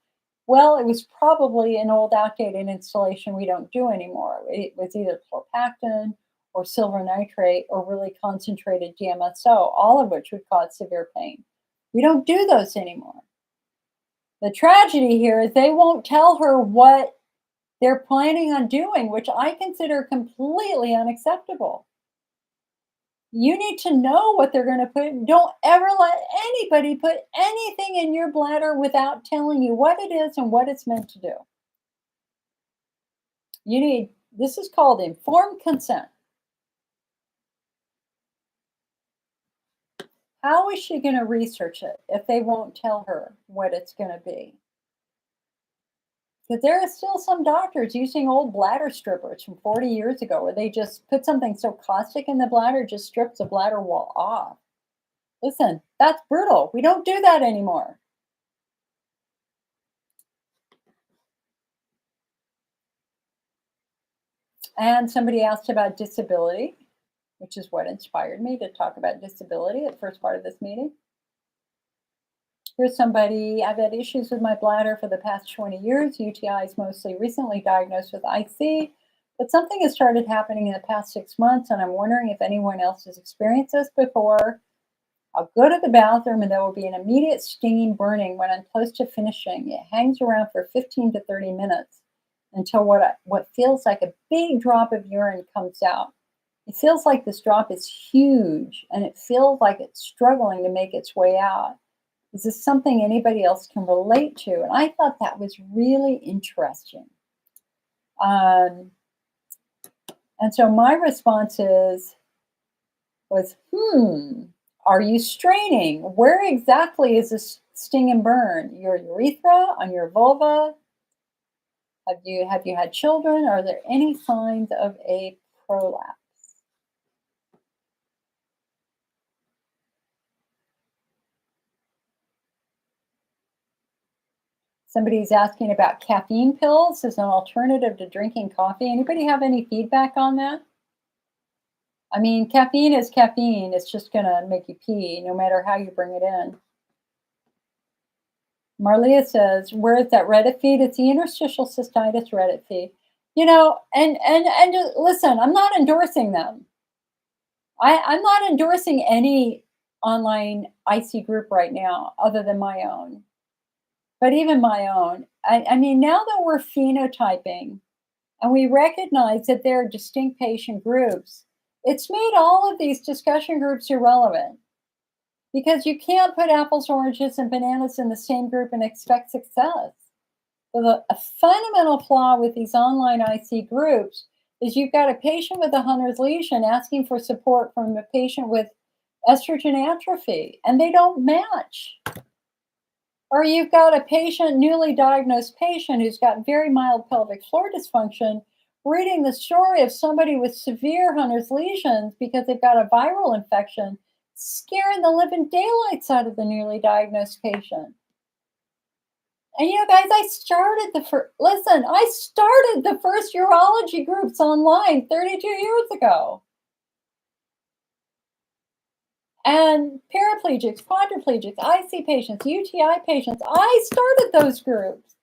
Well, it was probably an old outdated installation we don't do anymore. It was either chlorpactin or silver nitrate or really concentrated DMSO, all of which would cause severe pain. We don't do those anymore. The tragedy here is they won't tell her what they're planning on doing, which I consider completely unacceptable. You need to know what they're going to put. Don't ever let anybody put anything in your bladder without telling you what it is and what it's meant to do. This is called informed consent. How is she going to research it if they won't tell her what it's going to be? Because there are still some doctors using old bladder strippers from 40 years ago where they just put something so caustic in the bladder, just strips the bladder wall off. Listen, that's brutal. We don't do that anymore. And somebody asked about disability, which is what inspired me to talk about disability at the first part of this meeting. Here's somebody, I've had issues with my bladder for the past 20 years, UTIs mostly recently diagnosed with IC, But something has started happening in the past 6 months, and I'm wondering if anyone else has experienced this before. I'll go to the bathroom and there will be an immediate stinging burning when I'm close to finishing. It hangs around for 15 to 30 minutes until what feels like a big drop of urine comes out. It feels like this drop is huge and it feels like it's struggling to make its way out. Is this something anybody else can relate to? And I thought that was really interesting. And so my response was, are you straining? Where exactly is this sting and burn? Your urethra, on your vulva? Have you had children? Are there any signs of a prolapse? Somebody's asking about caffeine pills as an alternative to drinking coffee. Anybody have any feedback on that? I mean, caffeine is caffeine. It's just going to make you pee no matter how you bring it in. Marlia says, where is that Reddit feed? It's the interstitial cystitis Reddit feed. You know, and listen, I'm not endorsing them. I'm not endorsing any online IC group right now other than my own. But even my own, I mean, now that we're phenotyping and we recognize that there are distinct patient groups, it's made all of these discussion groups irrelevant because you can't put apples, oranges, and bananas in the same group and expect success. So a fundamental flaw with these online IC groups is you've got a patient with a Hunner's lesion asking for support from a patient with estrogen atrophy, and they don't match. Or you've got a patient, newly diagnosed patient who's got very mild pelvic floor dysfunction, reading the story of somebody with severe Hunner's lesions because they've got a viral infection, scaring the living daylights out of the newly diagnosed patient. And you know, guys, I started the first urology groups online 32 years ago. And paraplegics, quadriplegics, IC patients, UTI patients, I started those groups.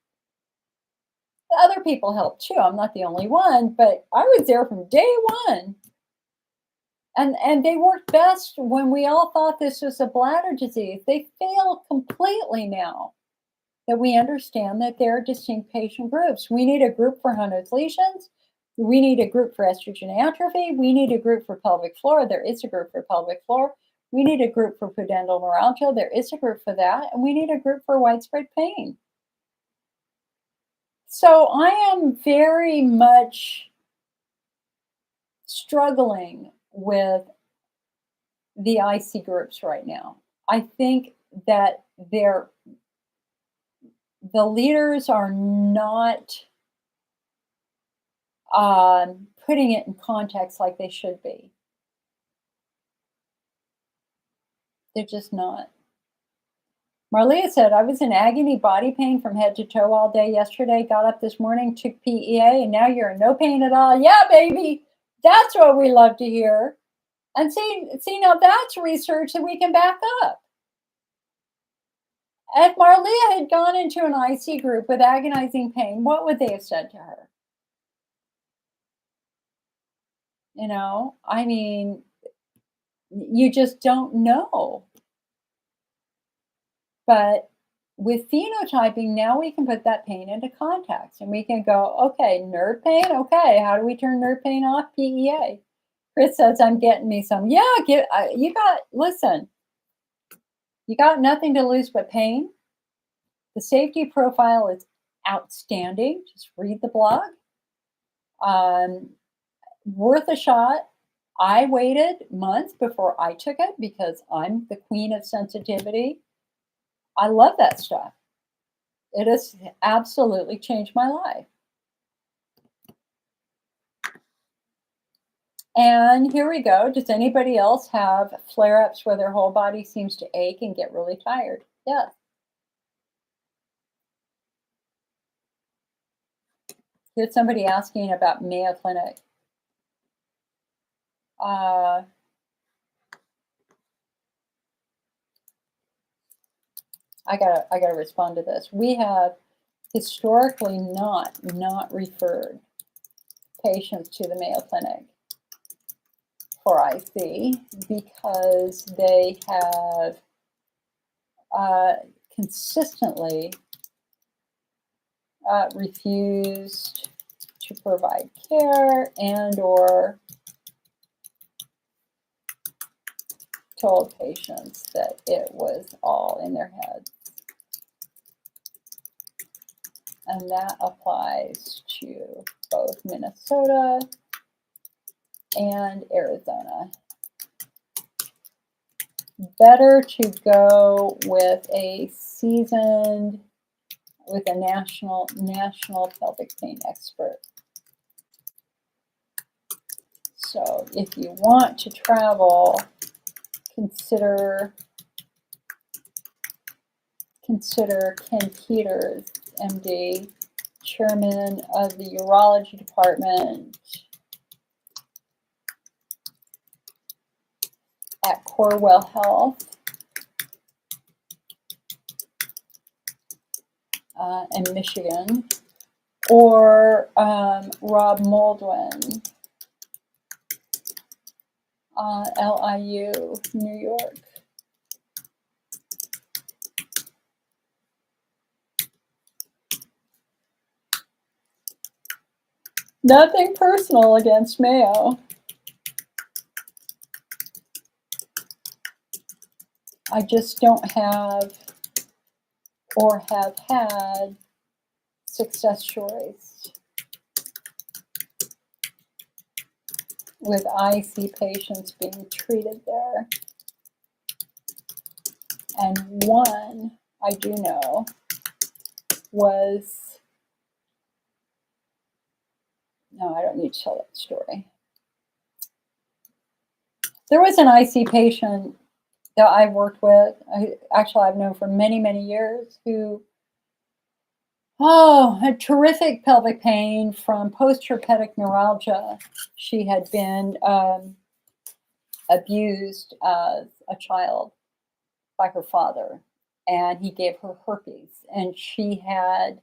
Other people helped too. I'm not the only one, but I was there from day one. And they worked best when we all thought this was a bladder disease. They fail completely now that we understand that there are distinct patient groups. We need a group for Hunner's lesions. We need a group for estrogen atrophy. We need a group for pelvic floor. There is a group for pelvic floor. We need a group for pudendal neuralgia. There is a group for that. And we need a group for widespread pain. So I am very much struggling with the IC groups right now. I think that the leaders are not putting it in context like they should be. They're just not. Marlia said, I was in agony body pain from head to toe all day yesterday, got up this morning, took PEA, and now you're in no pain at all. Yeah, baby, that's what we love to hear. And see, now that's research that we can back up. If Marlia had gone into an IC group with agonizing pain, what would they have said to her? You know, I mean, you just don't know. But with phenotyping, now we can put that pain into context and we can go, okay, nerve pain. Okay, how do we turn nerve pain off? PEA. Chris says, I'm getting me some. Yeah, listen, you got nothing to lose but pain. The safety profile is outstanding. Just read the blog. Worth a shot. I waited months before I took it because I'm the queen of sensitivity. I love that stuff. It has absolutely changed my life. And here we go. Does anybody else have flare-ups where their whole body seems to ache and get really tired? Yes. Here's somebody asking about Mayo Clinic. I gotta respond to this. We have historically not referred patients to the Mayo Clinic for IC because they have consistently refused to provide care and or told patients that it was all in their heads. And that applies to both Minnesota and Arizona. Better to go with a seasoned, with a national pelvic pain expert. So if you want to travel, consider Ken Peters, MD, chairman of the urology department at Corewell Health in Michigan, or Rob Moldwin, LIU, New York. Nothing personal against Mayo. I just don't have or have had success stories with IC patients being treated there. And one I do know was, no, I don't need to tell that story. There was an IC patient that I worked with, I've known for many, many years, who had terrific pelvic pain from post-herpetic neuralgia. She had been abused as a child by her father, and he gave her herpes, and she had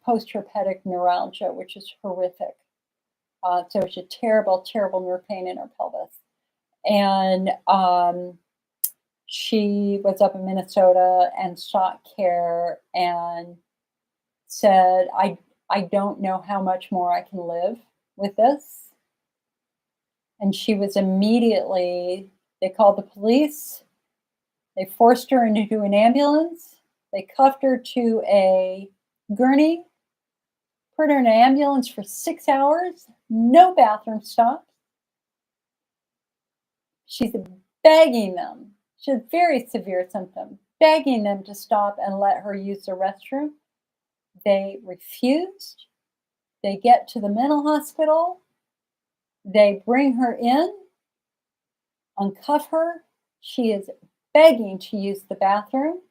post-herpetic neuralgia, which is horrific. So it's a terrible, terrible nerve pain in her pelvis. And she was up in Minnesota and sought care and said, I don't know how much more I can live with this. And she was immediately, they called the police. They forced her into an ambulance. They cuffed her to a gurney, put her in an ambulance for 6 hours, no bathroom stops. She's begging them. She had very severe symptoms, begging them to stop and let her use the restroom. They refused. They get to the mental hospital. They bring her in, uncuff her. She is begging to use the bathroom.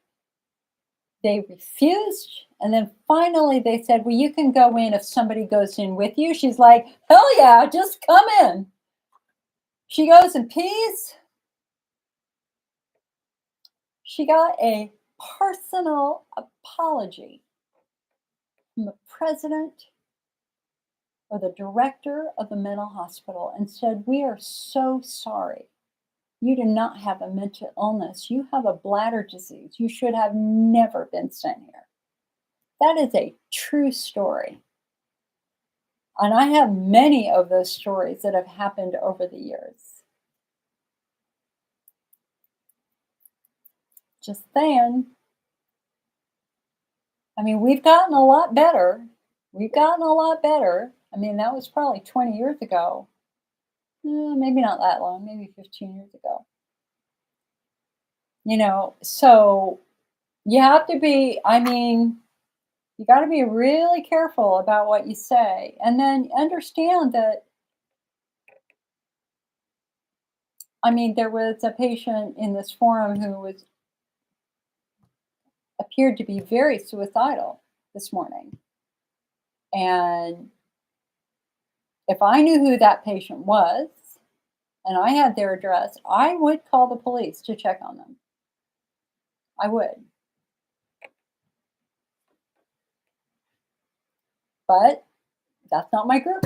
They refused. And then finally they said, well, you can go in if somebody goes in with you. She's like, hell yeah, just come in. She goes and pees. She got a personal apology from the president or the director of the mental hospital and said, we are so sorry. You do not have a mental illness. You have a bladder disease. You should have never been sent here. That is a true story. And I have many of those stories that have happened over the years. Just saying. I mean, we've gotten a lot better. We've gotten a lot better. I mean, that was probably 20 years ago. Maybe not that long, maybe 15 years ago. You know, so you have to be, I mean, you got to be really careful about what you say. And then understand that, I mean, there was a patient in this forum who appeared to be very suicidal this morning. And if I knew who that patient was and I had their address, I would call the police to check on them. I would. But that's not my group.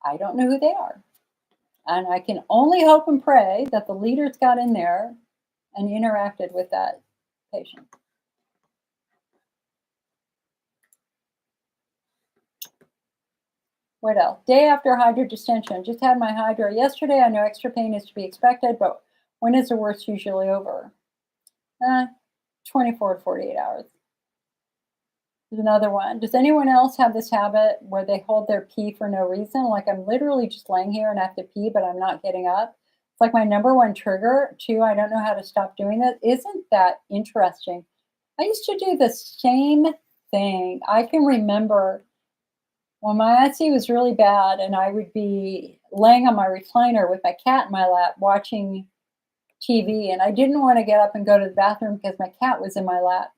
I don't know who they are. And I can only hope and pray that the leaders got in there and interacted with that patient. What else? Day after hydrodistension. Just had my hydro yesterday. I know extra pain is to be expected, but when is the worst usually over? 24 to 48 hours. There's another one. Does anyone else have this habit where they hold their pee for no reason? Like I'm literally just laying here and I have to pee, but I'm not getting up. It's like my number one trigger. Two, I don't know how to stop doing that. Isn't that interesting? I used to do the same thing. I can remember when my IC was really bad and I would be laying on my recliner with my cat in my lap watching TV, and I didn't want to get up and go to the bathroom because my cat was in my lap.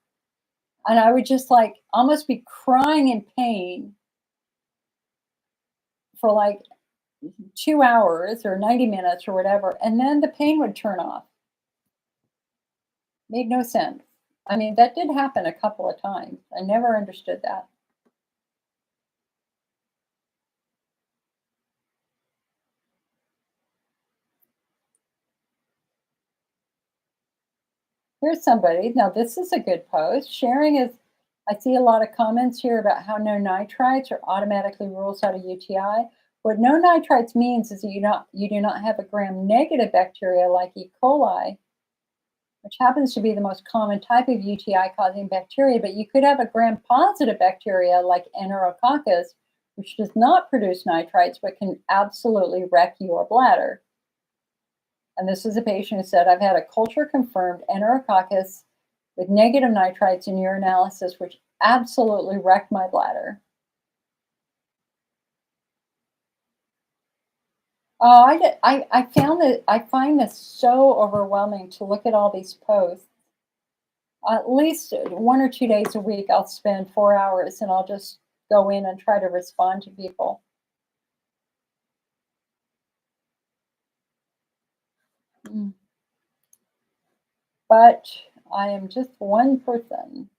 And I would just like almost be crying in pain for like 2 hours or 90 minutes or whatever. And then the pain would turn off. Made no sense. I mean, that did happen a couple of times. I never understood that. Here's somebody. Now, this is a good post. Sharing is, I see a lot of comments here about how no nitrites are automatically rules out a UTI. What no nitrites means is that you do not have a gram-negative bacteria like E. coli, which happens to be the most common type of UTI-causing bacteria, but you could have a gram-positive bacteria like Enterococcus, which does not produce nitrites but can absolutely wreck your bladder. And this is a patient who said, I've had a culture-confirmed Enterococcus with negative nitrites in urinalysis, which absolutely wrecked my bladder. Oh, I find this so overwhelming to look at all these posts. At least 1 or 2 days a week, I'll spend 4 hours and I'll just go in and try to respond to people. But I am just one person.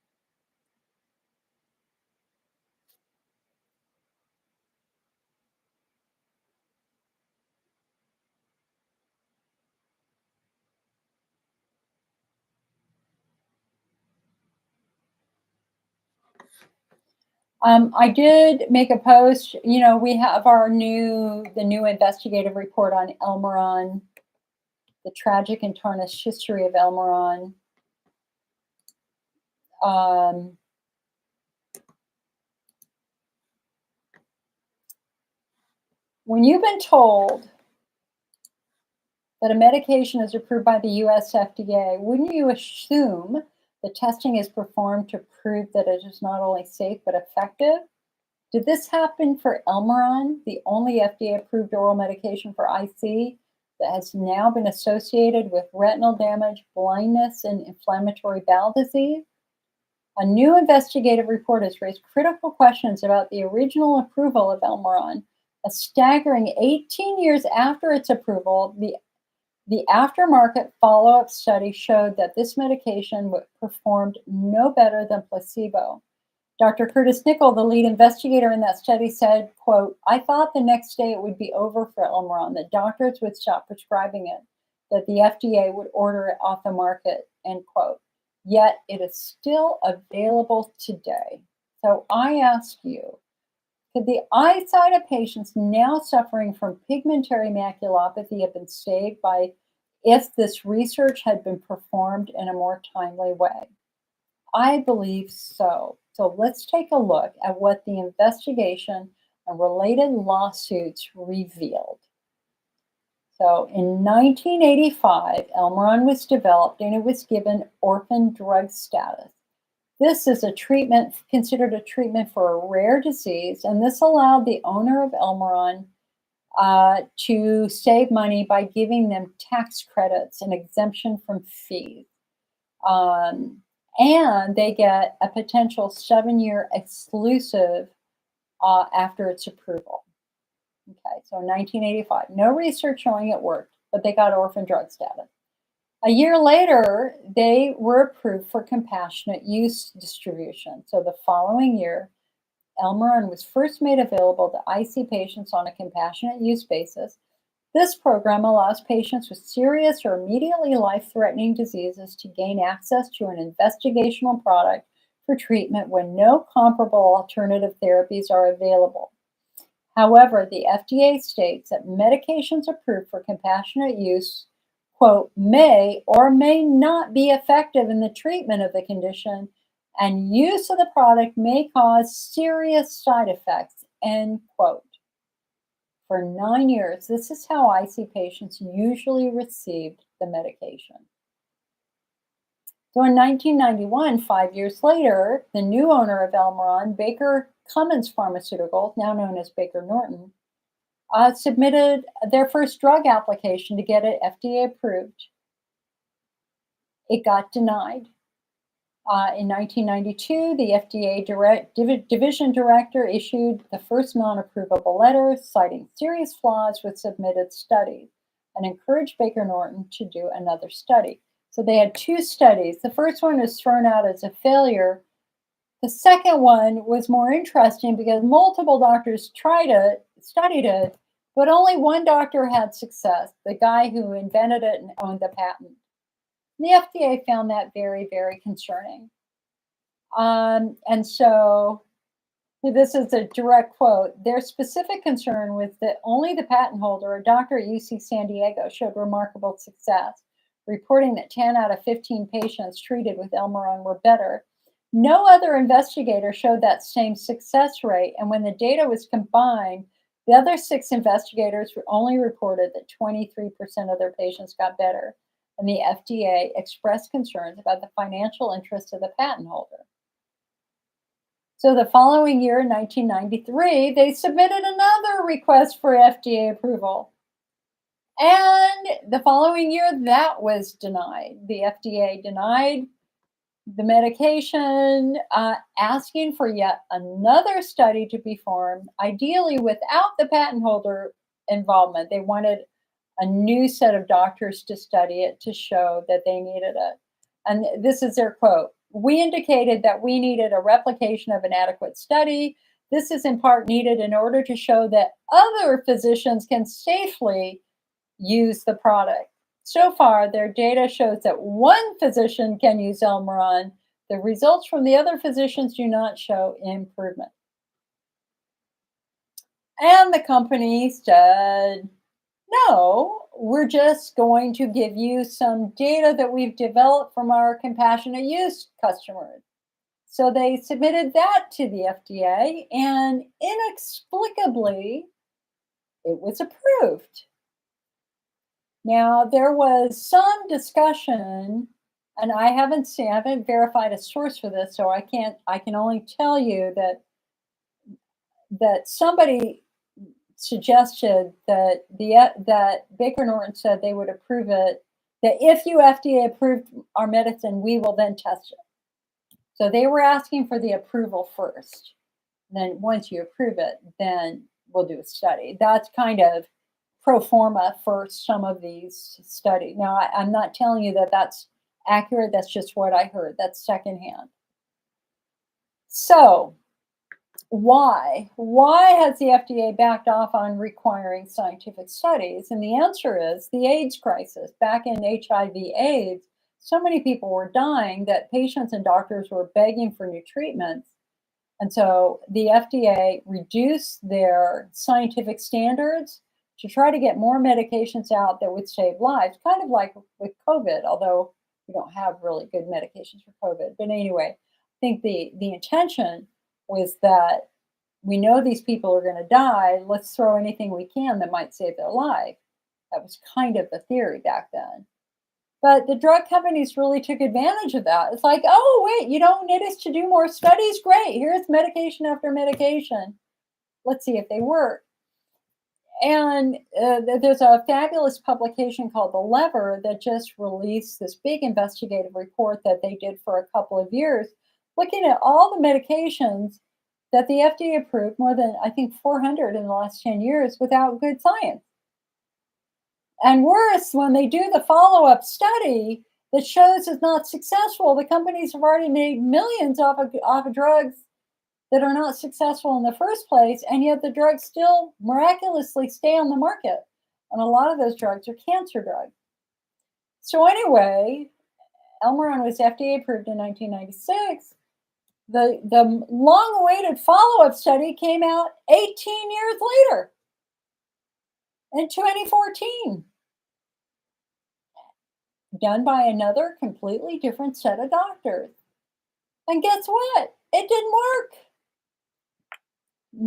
I did make a post. You know, we have the new investigative report on Elmeron, the tragic and tarnished history of Elmeron. When you've been told that a medication is approved by the US FDA, wouldn't you assume the testing is performed to prove that it is not only safe but effective? Did this happen for Elmeron, the only FDA-approved oral medication for IC that has now been associated with retinal damage, blindness, and inflammatory bowel disease? A new investigative report has raised critical questions about the original approval of Elmeron. A staggering 18 years after its approval, the aftermarket follow-up study showed that this medication performed no better than placebo. Dr. Curtis Nickel, the lead investigator in that study, said, quote, I thought the next day it would be over for Elmeron, that doctors would stop prescribing it, that the FDA would order it off the market, end quote. Yet it is still available today. So I ask you, could the eyesight of patients now suffering from pigmentary maculopathy have been saved by if this research had been performed in a more timely way? I believe so. So let's take a look at what the investigation and related lawsuits revealed. So in 1985, Elmeron was developed and it was given orphan drug status. This is considered a treatment for a rare disease, and this allowed the owner of Elmeron to save money by giving them tax credits and exemption from fees. And they get a potential 7-year exclusive after its approval. Okay, so 1985, no research showing it worked, but they got orphan drug status. A year later, they were approved for compassionate use distribution. So the following year, Elmiron was first made available to IC patients on a compassionate use basis. This program allows patients with serious or immediately life-threatening diseases to gain access to an investigational product for treatment when no comparable alternative therapies are available. However, the FDA states that medications approved for compassionate use, quote, may or may not be effective in the treatment of the condition, and use of the product may cause serious side effects, end quote. For 9 years, this is how IC patients usually received the medication. So in 1991, 5 years later, the new owner of Elmiron, Baker Cummins Pharmaceuticals, now known as Baker Norton, submitted their first drug application to get it FDA approved. It got denied. In 1992, the FDA division director issued the first non-approvable letter citing serious flaws with submitted studies and encouraged Baker Norton to do another study. So they had 2 studies. The first one was thrown out as a failure. The second one was more interesting because multiple doctors studied it, but only one doctor had success, the guy who invented it and owned the patent. The FDA found that very, very concerning. And so this is a direct quote. Their specific concern was that only the patent holder, a doctor at UC San Diego, showed remarkable success, reporting that 10 out of 15 patients treated with Elmiron were better. No other investigator showed that same success rate, and when the data was combined, the other 6 investigators only reported that 23% of their patients got better, and the FDA expressed concerns about the financial interests of the patent holder. So the following year, in 1993, they submitted another request for FDA approval. And the following year, that was denied. The FDA denied the medication, asking for yet another study to be formed, ideally without the patent holder involvement. They wanted a new set of doctors to study it to show that they needed it. And this is their quote. We indicated that we needed a replication of an adequate study. This is in part needed in order to show that other physicians can safely use the product. So far, their data shows that one physician can use Elmiron. The results from the other physicians do not show improvement. And the company said, no, we're just going to give you some data that we've developed from our compassionate use customers. So they submitted that to the FDA, and inexplicably, it was approved. Now, there was some discussion, and I haven't verified a source for this, so I can only tell you that somebody suggested that Baker Norton said they would approve it, that if you FDA approved our medicine, we will then test it. So they were asking for the approval first. Then once you approve it, then we'll do a study. That's kind of pro forma for some of these studies. Now, I'm not telling you that that's accurate. That's just what I heard. That's secondhand. So why? Why has the FDA backed off on requiring scientific studies? And the answer is the AIDS crisis. Back in HIV/AIDS, so many people were dying that patients and doctors were begging for new treatments. And so the FDA reduced their scientific standards to try to get more medications out that would save lives, kind of like with COVID, although we don't have really good medications for COVID. But anyway, I think the intention was that we know these people are going to die. Let's throw anything we can that might save their life. That was kind of the theory back then. But the drug companies really took advantage of that. It's like, oh, wait, you don't need us to do more studies? Great. Here's medication after medication. Let's see if they work. And there's a fabulous publication called The Lever that just released this big investigative report that they did for a couple of years, looking at all the medications that the FDA approved, more than, I think, 400 in the last 10 years, without good science. And worse, when they do the follow-up study that shows it's not successful, the companies have already made millions off of drugs that are not successful in the first place, and yet the drugs still miraculously stay on the market. And a lot of those drugs are cancer drugs. So anyway, Elmiron was FDA approved in 1996. The long-awaited follow-up study came out 18 years later in 2014, done by another completely different set of doctors. And guess what? It didn't work.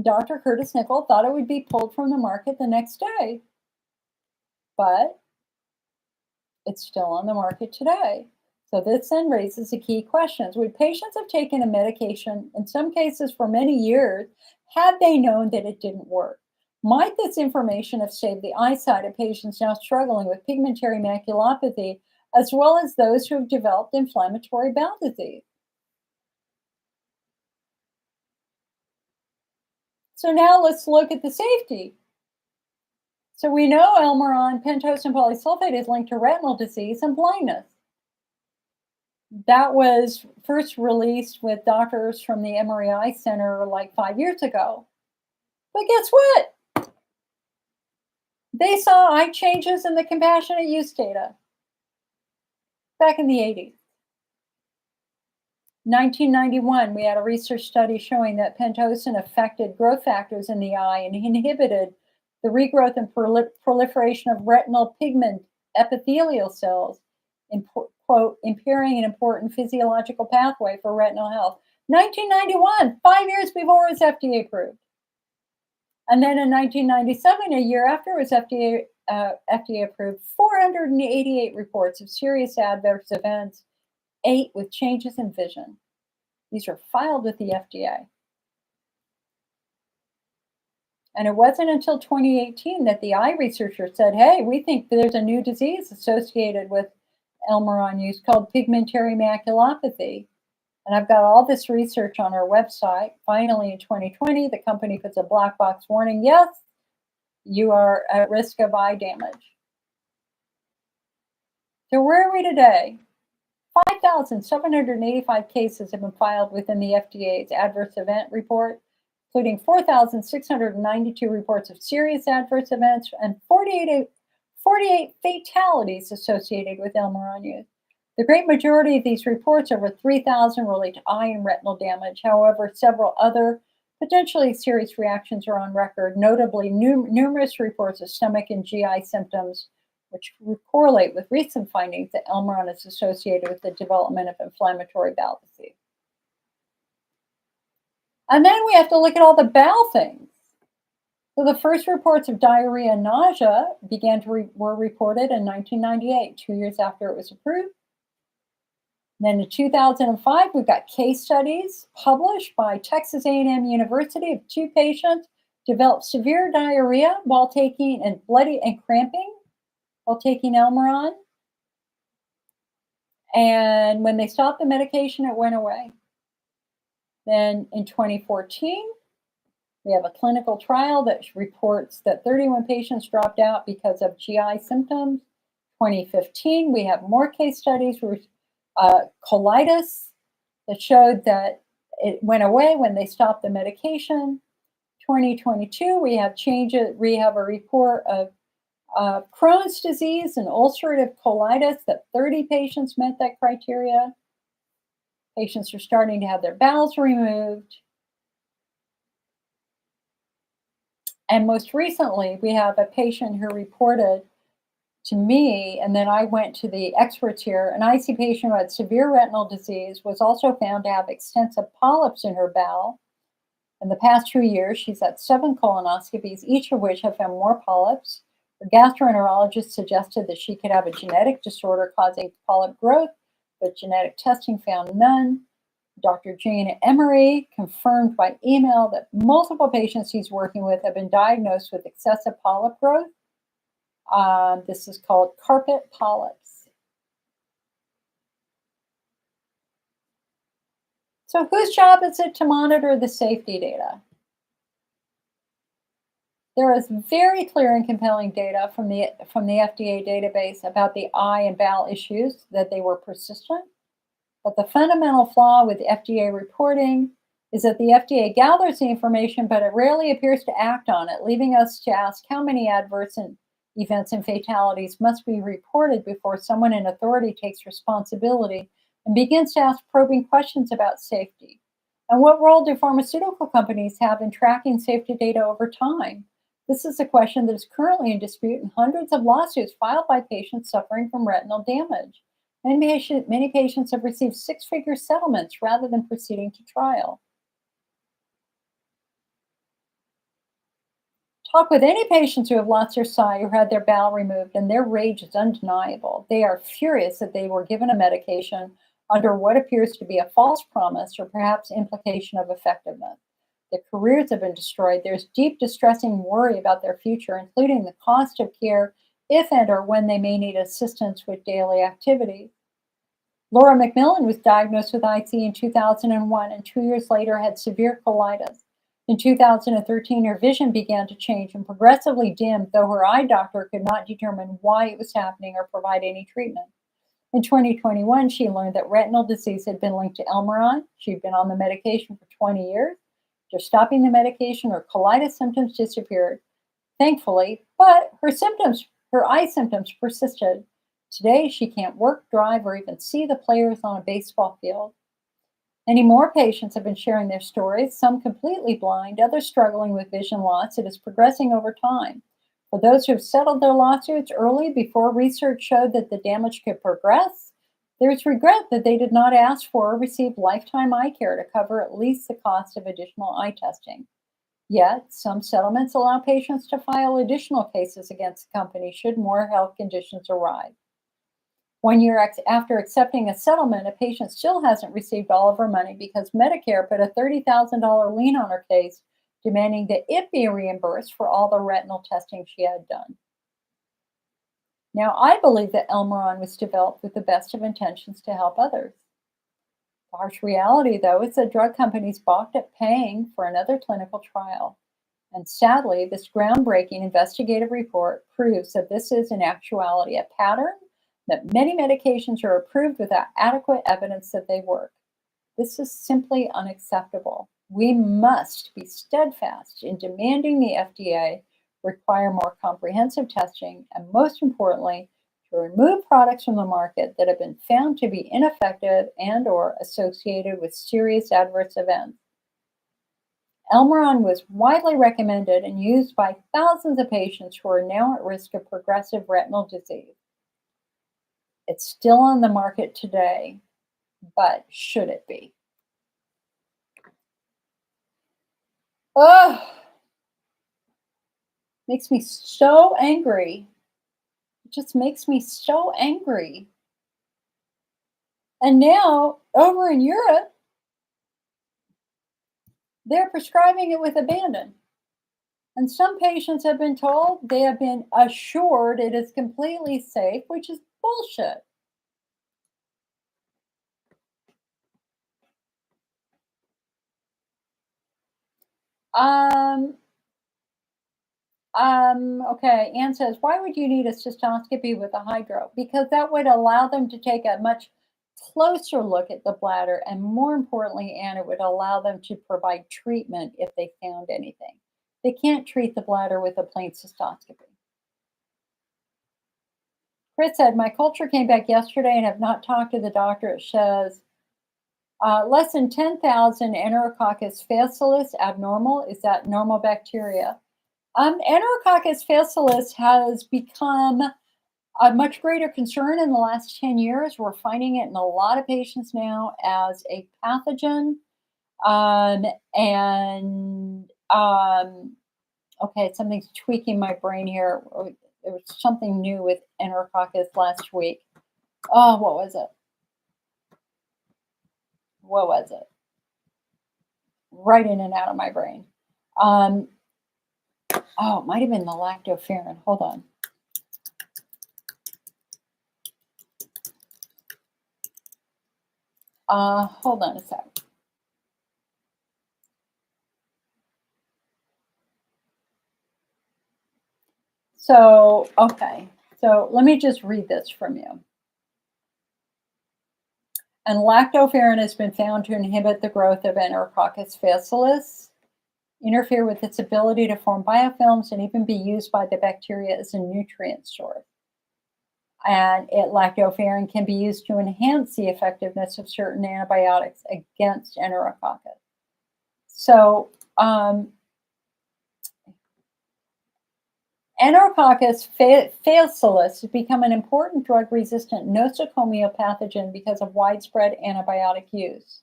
Dr. Curtis Nickel thought it would be pulled from the market the next day, but it's still on the market today. So this then raises the key questions. Would patients have taken a medication, in some cases for many years, had they known that it didn't work? Might this information have saved the eyesight of patients now struggling with pigmentary maculopathy, as well as those who have developed inflammatory bowel disease? So now let's look at the safety. So we know Elmiron, pentose, and polysulfate is linked to retinal disease and blindness. That was first released with doctors from the Emory Eye Center like 5 years ago. But guess what? They saw eye changes in the compassionate use data back in the 80s. 1991, we had a research study showing that pentosane affected growth factors in the eye and inhibited the regrowth and proliferation of retinal pigment epithelial cells, quote, impairing an important physiological pathway for retinal health. 1991, 5 years before it was FDA approved. And then in 1997, a year after it was FDA approved, 488 reports of serious adverse events, 8 with changes in vision. These are filed with the FDA. And it wasn't until 2018 that the eye researchers said, hey, we think there's a new disease associated with Elmiron use called pigmentary maculopathy. And I've got all this research on our website. Finally, in 2020, the company puts a black box warning. Yes, you are at risk of eye damage. So where are we today? 5,785 cases have been filed within the FDA's adverse event report, including 4,692 reports of serious adverse events and 48 fatalities associated with Elmiron use. The great majority of these reports, over 3,000, relate to eye and retinal damage. However, several other potentially serious reactions are on record, notably numerous reports of stomach and GI symptoms, which correlate with recent findings that Elmiron is associated with the development of inflammatory bowel disease. And then we have to look at all the bowel things. So the first reports of diarrhea and nausea were reported in 1998, 2 years after it was approved. Then in 2005, we've got case studies published by Texas A&M University of 2 patients developed severe diarrhea while taking and bloody and cramping while taking Elmiron. And when they stopped the medication, it went away. Then in 2014, we have a clinical trial that reports that 31 patients dropped out because of GI symptoms. 2015, we have more case studies with colitis that showed that it went away when they stopped the medication. 2022, we have a report of Crohn's disease and ulcerative colitis that 30 patients met that criteria. Patients are starting to have their bowels removed. And most recently, we have a patient who reported to me, and then I went to the experts here. An IC patient who had severe retinal disease was also found to have extensive polyps in her bowel. In the past 2 years, she's had 7 colonoscopies, each of which have found more polyps. Her gastroenterologist suggested that she could have a genetic disorder causing polyp growth, but genetic testing found none. Dr. Jane Emery confirmed by email that multiple patients he's working with have been diagnosed with excessive polyp growth. This is called carpet polyps. So whose job is it to monitor the safety data? There is very clear and compelling data from the FDA database about the eye and bowel issues, that they were persistent. But the fundamental flaw with FDA reporting is that the FDA gathers the information, but it rarely appears to act on it, leaving us to ask how many adverse events and fatalities must be reported before someone in authority takes responsibility and begins to ask probing questions about safety. And what role do pharmaceutical companies have in tracking safety data over time? This is a question that is currently in dispute in hundreds of lawsuits filed by patients suffering from retinal damage. Many patients have received six-figure settlements rather than proceeding to trial. Talk with any patients who have lost their sight or had their bowel removed, and their rage is undeniable. They are furious that they were given a medication under what appears to be a false promise or perhaps implication of effectiveness. Their careers have been destroyed. There's deep, distressing worry about their future, including the cost of care if and or when they may need assistance with daily activities. Laura McMillan was diagnosed with IC in 2001 and 2 years later had severe colitis. In 2013, her vision began to change and progressively dimmed, though her eye doctor could not determine why it was happening or provide any treatment. In 2021, she learned that retinal disease had been linked to Elmeron. She'd been on the medication for 20 years. After stopping the medication, her colitis symptoms disappeared, thankfully, but her eye symptoms persisted. Today, she can't work, drive, or even see the players on a baseball field. Many more patients have been sharing their stories, some completely blind, others struggling with vision loss. It is progressing over time. For those who have settled their lawsuits early before research showed that the damage could progress, there is regret that they did not ask for or receive lifetime eye care to cover at least the cost of additional eye testing. Yet, some settlements allow patients to file additional cases against the company should more health conditions arise. 1 year after accepting a settlement, a patient still hasn't received all of her money because Medicare put a $30,000 lien on her case, demanding that it be reimbursed for all the retinal testing she had done. Now, I believe that Elmeron was developed with the best of intentions to help others. The harsh reality, though, is that drug companies balked at paying for another clinical trial. And sadly, this groundbreaking investigative report proves that this is in actuality a pattern, that many medications are approved without adequate evidence that they work. This is simply unacceptable. We must be steadfast in demanding the FDA require more comprehensive testing and, most importantly, to remove products from the market that have been found to be ineffective and or associated with serious adverse events. Elmeron was widely recommended and used by thousands of patients who are now at risk of progressive retinal disease. It's still on the market today, but should it be? Oh, makes me so angry. It just makes me so angry. And now, over in Europe, they're prescribing it with abandon. And some patients have been told, they have been assured it is completely safe, which is bullshit. Okay, Anne says, why would you need a cystoscopy with a hydro? Because that would allow them to take a much closer look at the bladder, and more importantly, Anne, it would allow them to provide treatment if they found anything. They can't treat the bladder with a plain cystoscopy. Chris said, my culture came back yesterday and have not talked to the doctor. It says less than 10,000 Enterococcus facilis abnormal. Is that normal bacteria? Enterococcus facilis has become a much greater concern in the last 10 years. We're finding it in a lot of patients now as a pathogen. Okay, something's tweaking my brain here. There was something new with Enterococcus last week. Oh, what was it? Right in and out of my brain. Oh, it might have been the lactoferrin. Hold on. Hold on a sec. So, okay. So let me just read this from you. And lactoferrin has been found to inhibit the growth of Enterococcus facilis, interfere with its ability to form biofilms, and even be used by the bacteria as a nutrient source. And lactoferrin can be used to enhance the effectiveness of certain antibiotics against Enterococcus. So, Enterococcus facilis has become an important drug-resistant nosocomial pathogen because of widespread antibiotic use.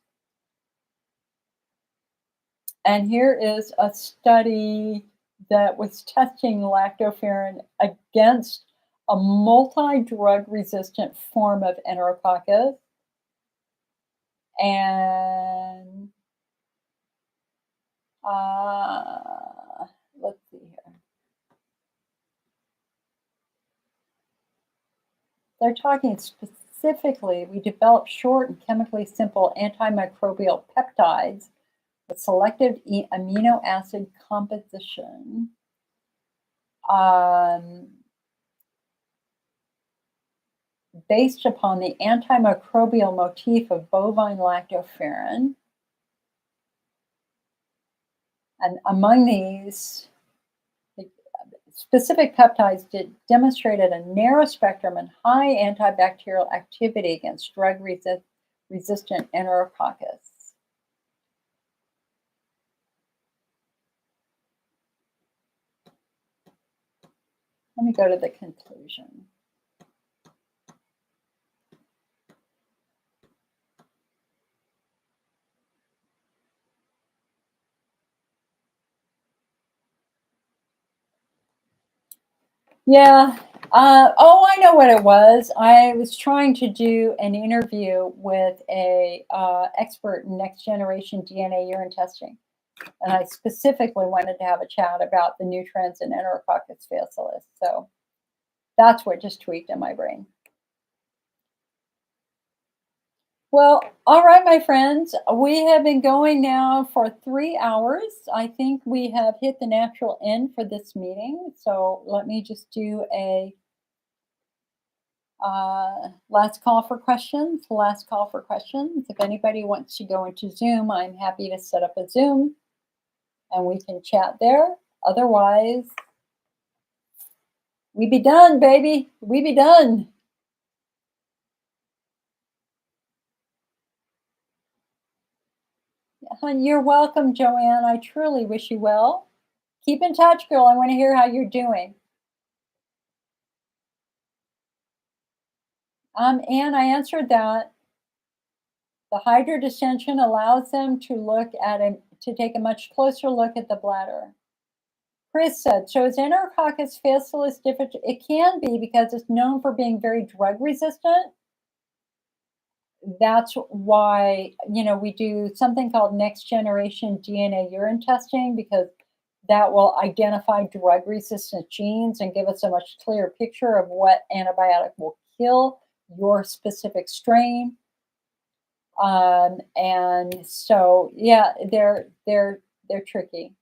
And here is a study that was testing lactoferrin against a multi-drug resistant form of Enterococcus. And let's see here. They're talking specifically, we developed short and chemically simple antimicrobial peptides with selective amino acid composition. Based upon the antimicrobial motif of bovine lactoferrin. And among these, the specific peptides demonstrated a narrow spectrum and high antibacterial activity against drug-resistant Enterococcus. Let me go to the conclusion. Yeah. Oh, I know what it was. I was trying to do an interview with a expert in next generation DNA urine testing. And I specifically wanted to have a chat about the new trends in Enterococcus facilis. So that's what just tweaked in my brain. Well, all right, my friends, we have been going now for 3 hours. I think we have hit the natural end for this meeting. So let me just do a last call for questions. Last call for questions. If anybody wants to go into Zoom, I'm happy to set up a Zoom and we can chat there. Otherwise, we be done, baby. We be done. You're welcome, Joanne. I truly wish you well. Keep in touch, girl. I want to hear how you're doing. Anne, I answered that. The hydrodistension allows them to look at to take a much closer look at the bladder. Chris said, so is Enterococcus facilis different? It can be because it's known for being very drug resistant. That's why, we do something called next generation DNA urine testing, because that will identify drug resistant genes and give us a much clearer picture of what antibiotic will kill your specific strain. And so, yeah, they're tricky.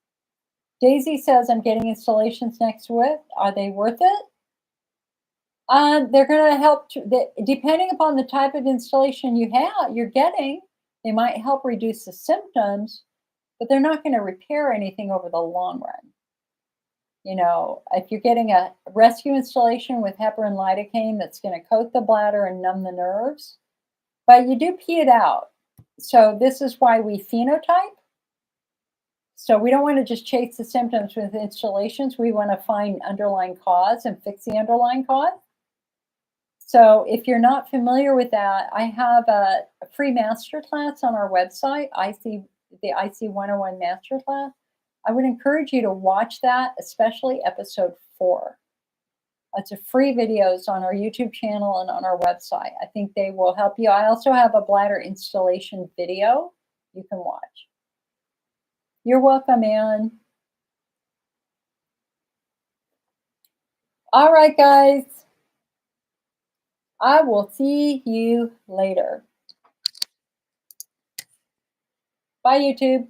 Daisy says, I'm getting installations next week. Are they worth it? They're going to help, depending upon the type of installation you're getting, they might help reduce the symptoms, but they're not going to repair anything over the long run. If you're getting a rescue installation with heparin lidocaine, that's going to coat the bladder and numb the nerves, but you do pee it out. So this is why we phenotype. So we don't want to just chase the symptoms with installations. We want to find underlying cause and fix the underlying cause. So if you're not familiar with that, I have a free masterclass on our website, the IC 101 masterclass. I would encourage you to watch that, especially episode 4. It's a free videos on our YouTube channel and on our website. I think they will help you. I also have a bladder installation video you can watch. You're welcome, Anne. All right, guys. I will see you later. Bye, YouTube.